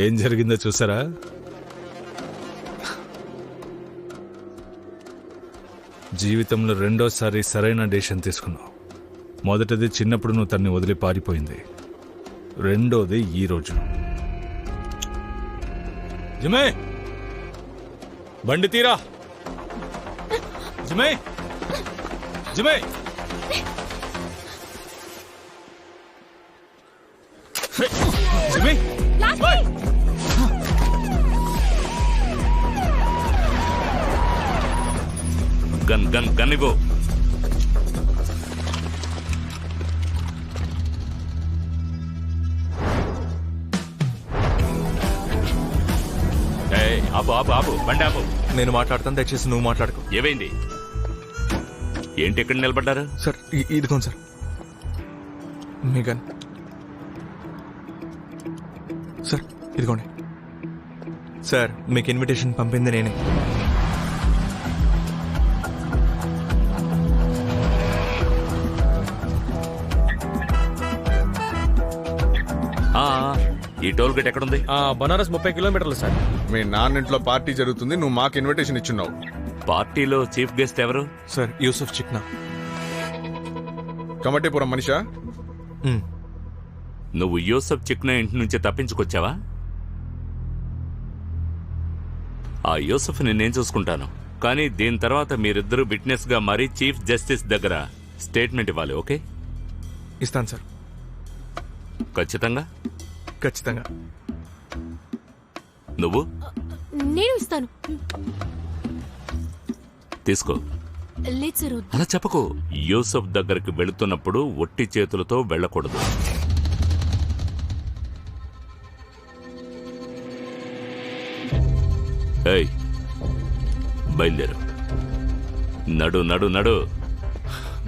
ఏం జరిగిందో చూసారా? జీవితంలో రెండోసారి సరైన డెసిషన్ తీసుకున్నావు. మొదటిది చిన్నప్పుడు నువ్వు తన్ని వదిలి పారిపోయింది, రెండోది ఈరోజు. జిమే, బండి తీరా. జిమే, జిమే, జిమే, గన్ గన్ గన్ ఇవ్వు. ఆపు ఆపు ఆపు, బండి ఆపు. నేను మాట్లాడతాను, దయచేసి నువ్వు మాట్లాడుకో. ఏమైంది? ఏంటి ఎక్కడ నిలబడ్డారు? సార్ ఇదిగోండి సార్ మీ గన్. సార్ ఇదిగోండి. సార్ మీకు ఇన్విటేషన్ పంపింది నేనే. ఈ టోల్ గేట్ ఎక్కడుంది? బనారస్ 30 కిలోమీటర్లు సార్. మీ నాన్నింట్లో పార్టీ జరుగుతుంది, నువ్వు మాకు ఇన్విటేషన్ ఇచ్చున్నావు. పార్టీలో చీఫ్ గెస్ట్ ఎవరు? సార్ యూసుఫ్ చిక్నా. కమటీపురం మనిషా? నువ్వు యూసఫ్ చిక్నా ఇంటి నుంచి తప్పించుకొచ్చావా? ఆ యూసఫ్ నేను చూసుకుంటాను, కానీ దీని తర్వాత మీరిద్దరూ విట్నెస్ గా మారి చీఫ్ జస్టిస్ దగ్గర స్టేట్మెంట్ ఇవ్వాలి. ఓకే? ఇస్తాను సార్. ఖచ్చితంగా? ఖచ్చితంగా. నువ్వు? నేను ఇస్తాను. తీసుకో. లేదు సార్. అలా చెప్పకు. యూసఫ్ దగ్గరికి వెళుతున్నప్పుడు ఒట్టి చేతులతో వెళ్ళకూడదు. ఏయ్, బయలుదేరు. నడు నడు నడు.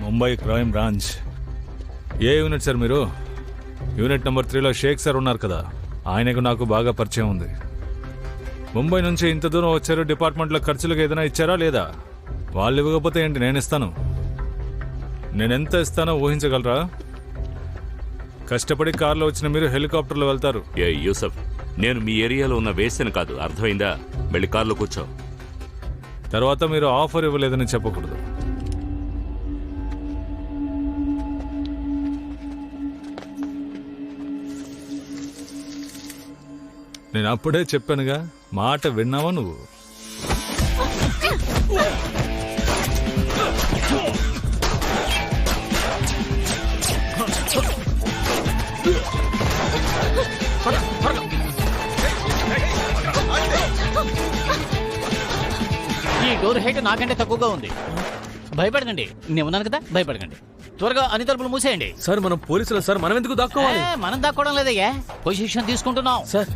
Mumbai crime branch. ఏ యూనిట్ సార్ మీరు? యూనిట్ నెంబర్ 3లో షేక్ సార్ ఉన్నారు కదా, ఆయనకు నాకు బాగా పరిచయం ఉంది. ముంబై నుంచి ఇంత దూరం వచ్చారు, డిపార్ట్మెంట్లో ఖర్చులకు ఏదైనా ఇచ్చారా లేదా? వాళ్ళు ఇవ్వకపోతే ఏంటి, నేను ఇస్తాను. నేనెంత ఇస్తానో ఊహించగలరా? కష్టపడి కార్లో వచ్చిన మీరు హెలికాప్టర్లో వెళ్తారు. ఏ యూసఫ్, నేను మీ ఏరియాలో ఉన్న వేసాను కాదు, అర్థమైందా? వెళ్ళి కార్లో కూర్చో. తర్వాత మీరు ఆఫర్ ఇవ్వలేదని చెప్పకూడదు. నేను అప్పుడే చెప్పానుగా, మాట విన్నావా నువ్వు? ఈ డోర్ హైట్ నాకంటే తక్కువగా ఉంది. భయపడకండి, నేను ఉన్నాను కదా, భయపడకండి. త్వరగా అన్ని తలుపులు మూసేయండి. సార్ మనం పోలీసులు సార్, మనం ఎందుకు దాక్కోవాలి? మనం దాక్కోవడం లేదయ్యా, పొజిషన్ తీసుకుంటున్నాం సార్.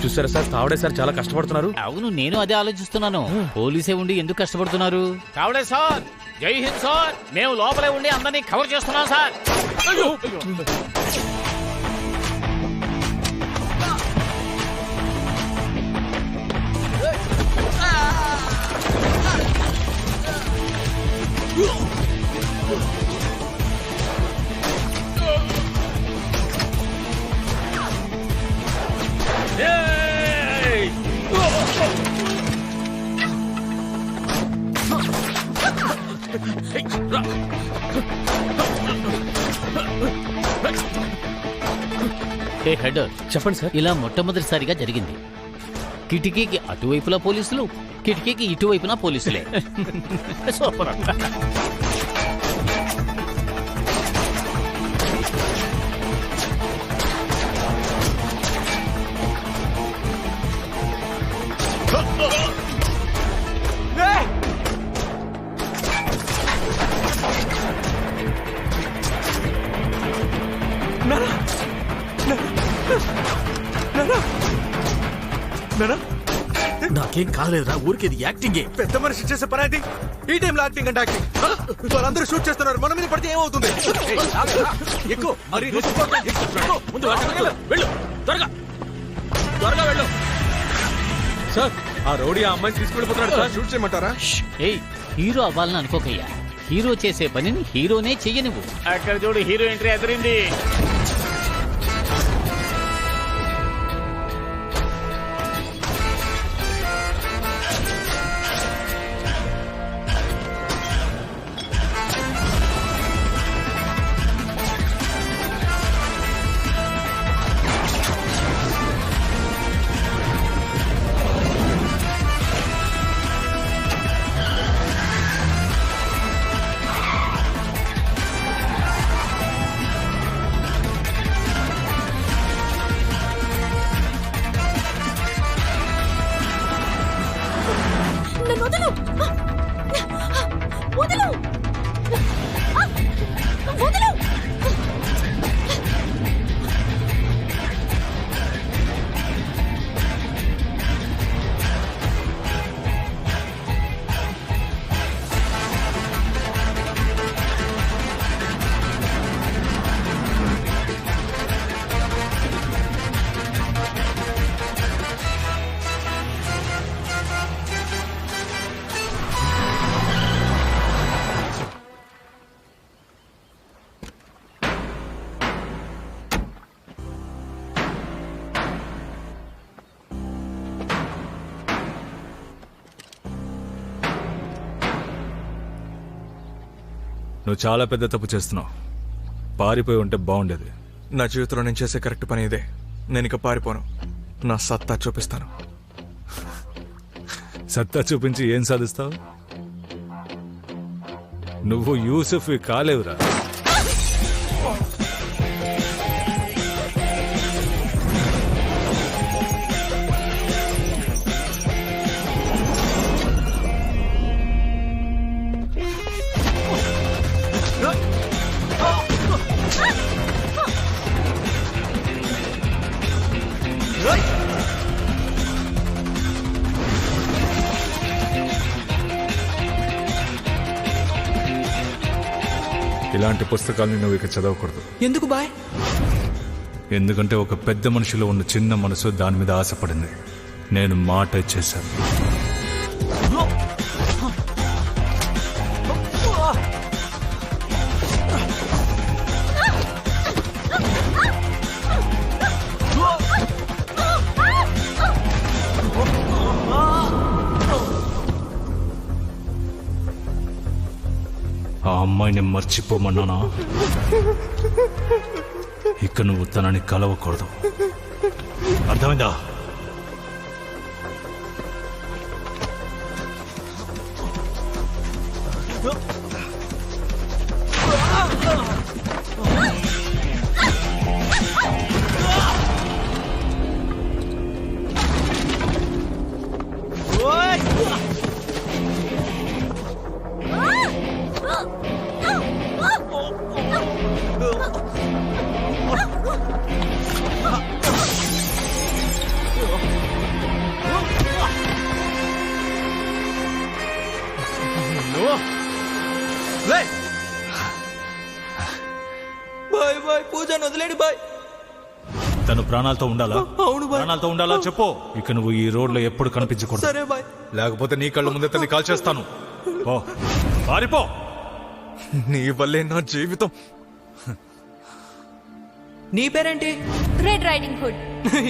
చూసారా సార్, తావడే సార్ చాలా కష్టపడుతున్నారు. అవును, నేను అదే ఆలోచిస్తున్నాను. పోలీసే ఉండి ఎందుకు కష్టపడుతున్నారు? తావడే సార్, జై హింద్ సార్. మేము లోపలే ఉండి అందరినీ కవర్ చేస్తున్నాం సార్. Hey! ఏ హెడ్ చెప్పండి సార్. ఇలా మొట్టమొదటిసారిగా జరిగింది. కిటికీకి అటువైపులా పోలీసులు, కిటికీకి ఇటువైపున పోలీసులే. సూపర్. నాకేం కాలేదురా, ఊరికి ఇది యాక్టింగే. పెద్ద మనిషి చేసే పని అది. ఈ టైంలో యాక్టింగ్ అంటే యాక్టింగ్. వాళ్ళందరూ షూట్ చేస్తున్నారు, మన మీద పడితే ఏమవుతుంది? ఎక్కువ మరి ముందు వెళ్ళు, త్వరగా త్వరగా వెళ్ళు. సార్ ఆ రౌడీ ఆ అమ్మాయిని తీసుకెళ్ళిపోతున్నాడు సార్. షూట్ చేయమంటారా? ఏయ్, హీరో అవ్వాలని అనుకోకయ్యా. హీరో చేసే పనిని హీరోనే చెయ్యనివ్వు. అక్కడ చూడు, హీరో ఎంట్రీ ఎదిరింది. నువ్వు చాలా పెద్ద తప్పు చేస్తున్నావు. పారిపోయి ఉంటే బాగుండేది. నా జీవితంలో నేను చేసే కరెక్ట్ పని ఇదే. నేను ఇక పారిపోను, నా సత్తా చూపిస్తాను. సత్తా చూపించి ఏం సాధిస్తావు? నువ్వు యూసుఫ్ కాలేవురా. ఇలాంటి పుస్తకాల్ని నువ్వు ఇక చదవకూడదు. ఎందుకు బాయ్? ఎందుకంటే ఒక పెద్ద మనిషిలో ఉన్న చిన్న మనసు దాని మీద ఆశపడింది. నేను మాట ఇచ్చేశాను. ఆ అమ్మాయిని మర్చిపోమన్నానా? ఇక నువ్వు తనని కలవకూడదు, అర్థమైందా? బాయ్ బాయ్, పూజను వదిలేడు బాయ్. తను ప్రాణాలతో ఉండాలా? అవును బాయ్. ప్రాణాలతో ఉండాలా చెప్పు. ఇక నువ్వు ఈ రోడ్లో ఎప్పుడు కనిపించకూడదు. సరే బాయ్. లేకపోతే నీ కళ్ళ ముందే తన్ని కాల్ చేస్తాను. ఓ పారిపో. నీ వల్లే నా జీవితం. నీ పేరేంటి? Red riding hood.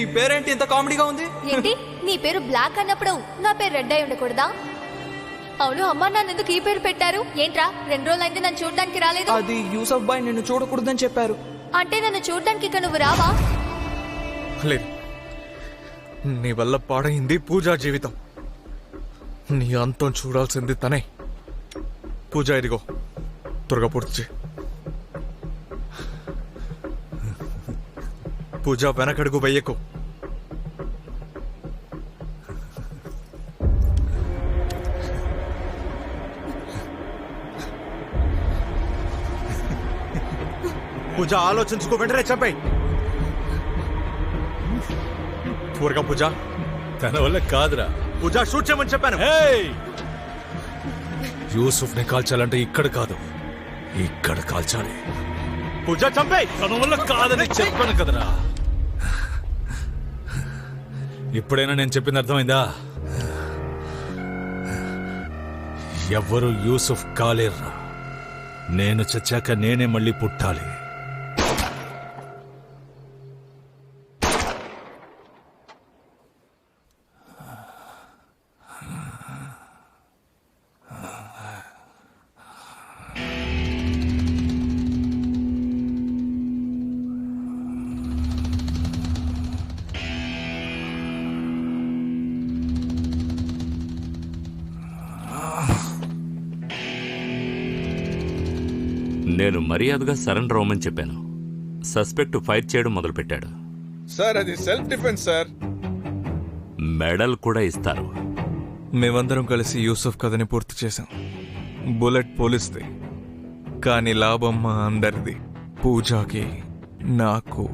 ఈ పేరేంటి ఇంత కామెడీగా ఉంది? ఏంటి నీ పేరు బ్లాక్ అన్నప్పుడు నా పేరు రెడ్ అయి ఉండకూడదా? అవును అమ్మా నన్ను ఎందుకు ఈ పేరు పెట్టారు? ఏంట్రా 2 రోజులైంది నన్ను చూడడానికి రాలేదు? అది యూసఫ్ బాయ్ నిన్ను చూడకూడదని చెప్పారు. అంటే నన్ను చూడడానికి ఇక నువ్వు రావా? లేదు, నీ వల్ల పాడైంది పూజా జీవితం. నీ అంతం చూడాల్సింది తనే. పూజ ఇదిగో త్వరగా పూర్తి చేయి. పూజ వెనకడుగు వెయ్యకు. పూజ ఆలోచించుకో, వెంటనే చెప్పాయి. త్వరగా పూజ. తన వల్ల కాదురా. పూజ షూట్ చేయమని చెప్పాను. యూసుఫ్ ని కాల్చాలంటే ఇక్కడ కాదు, ఇక్కడ కాల్చాలి. పూజ చంపే. తన వల్ల కాదని చెప్పాను కదరా. ఇప్పుడైనా నేను చెప్పింది అర్థమైందా? ఎవ్వరు యూసుఫ్ కాలేర్రా. నేను చచ్చాక నేనే మళ్ళీ పుట్టాలి. నేను మర్యాదగా సరెండర్ అవ్వమని చెప్పాను. సస్పెక్ట్ ఫైర్ చేయడం మొదలుపెట్టాడు. సార్ అది సెల్ఫ్ డిఫెన్స్ సార్. మెడల్ కూడా ఇస్తారు. మేమందరం కలిసి యూసుఫ్ కథని పూర్తి చేశాం. బుల్లెట్ పోలీస్ది, కానీ లాభం మా అందరిది. పూజాకి, నాకు,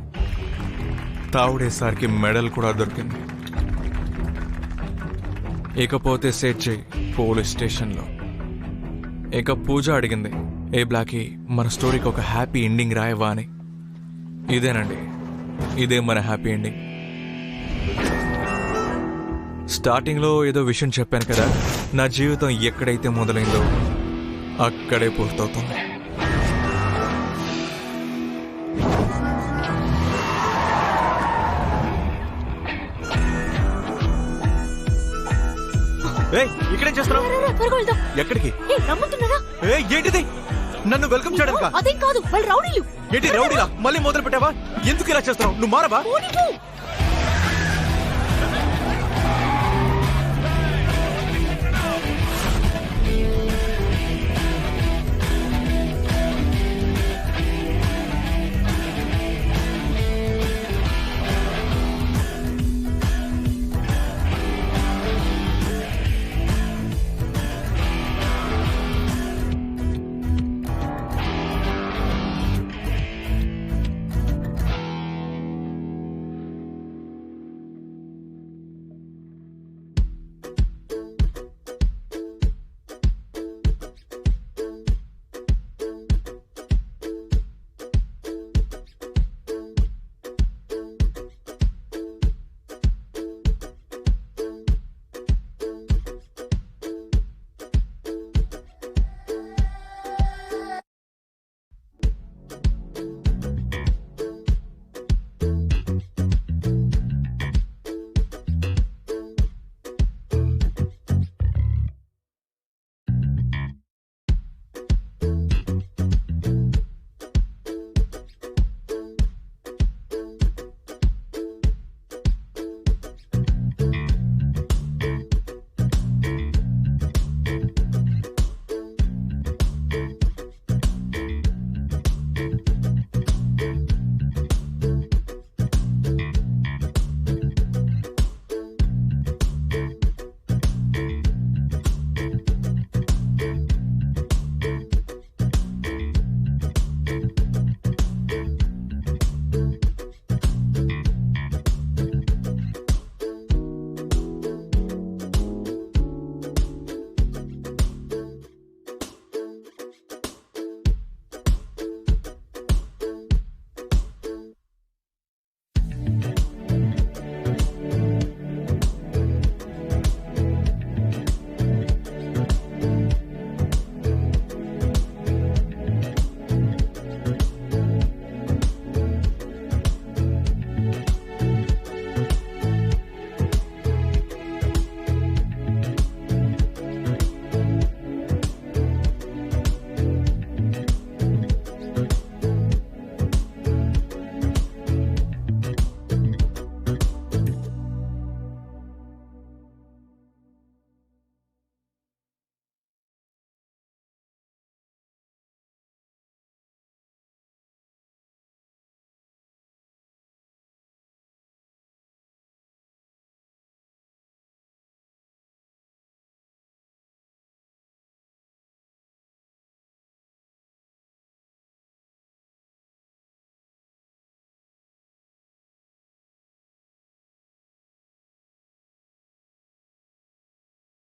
తావుడేసారికి మెడల్ కూడా దొరికింది. ఇకపోతే సెట్ చేయి పోలీస్ స్టేషన్లో. ఇక పూజ అడిగింది, ఏ బ్లాకీ మన స్టోరీకి ఒక హ్యాపీ ఎండింగ్ రాయవా అని. ఇదేనండి, ఇదే మన హ్యాపీ ఎండింగ్. స్టార్టింగ్లో ఏదో విషయం చెప్పాను కదా, నా జీవితం ఎక్కడైతే మొదలైందో అక్కడే పూర్తవుతుంది. ఇక్కడే చేస్తున్నావు? ఎక్కడికి? ఏంటిది? నన్ను వెల్కమ్ చేయడానికి? అదేం కాదు, వాళ్ళు రౌడీలు. ఏంటి రౌడీలా? మళ్ళీ మొదలు పెట్టావా? ఎందుకు ఇలా చేస్తున్నావు? నువ్వు మారవా?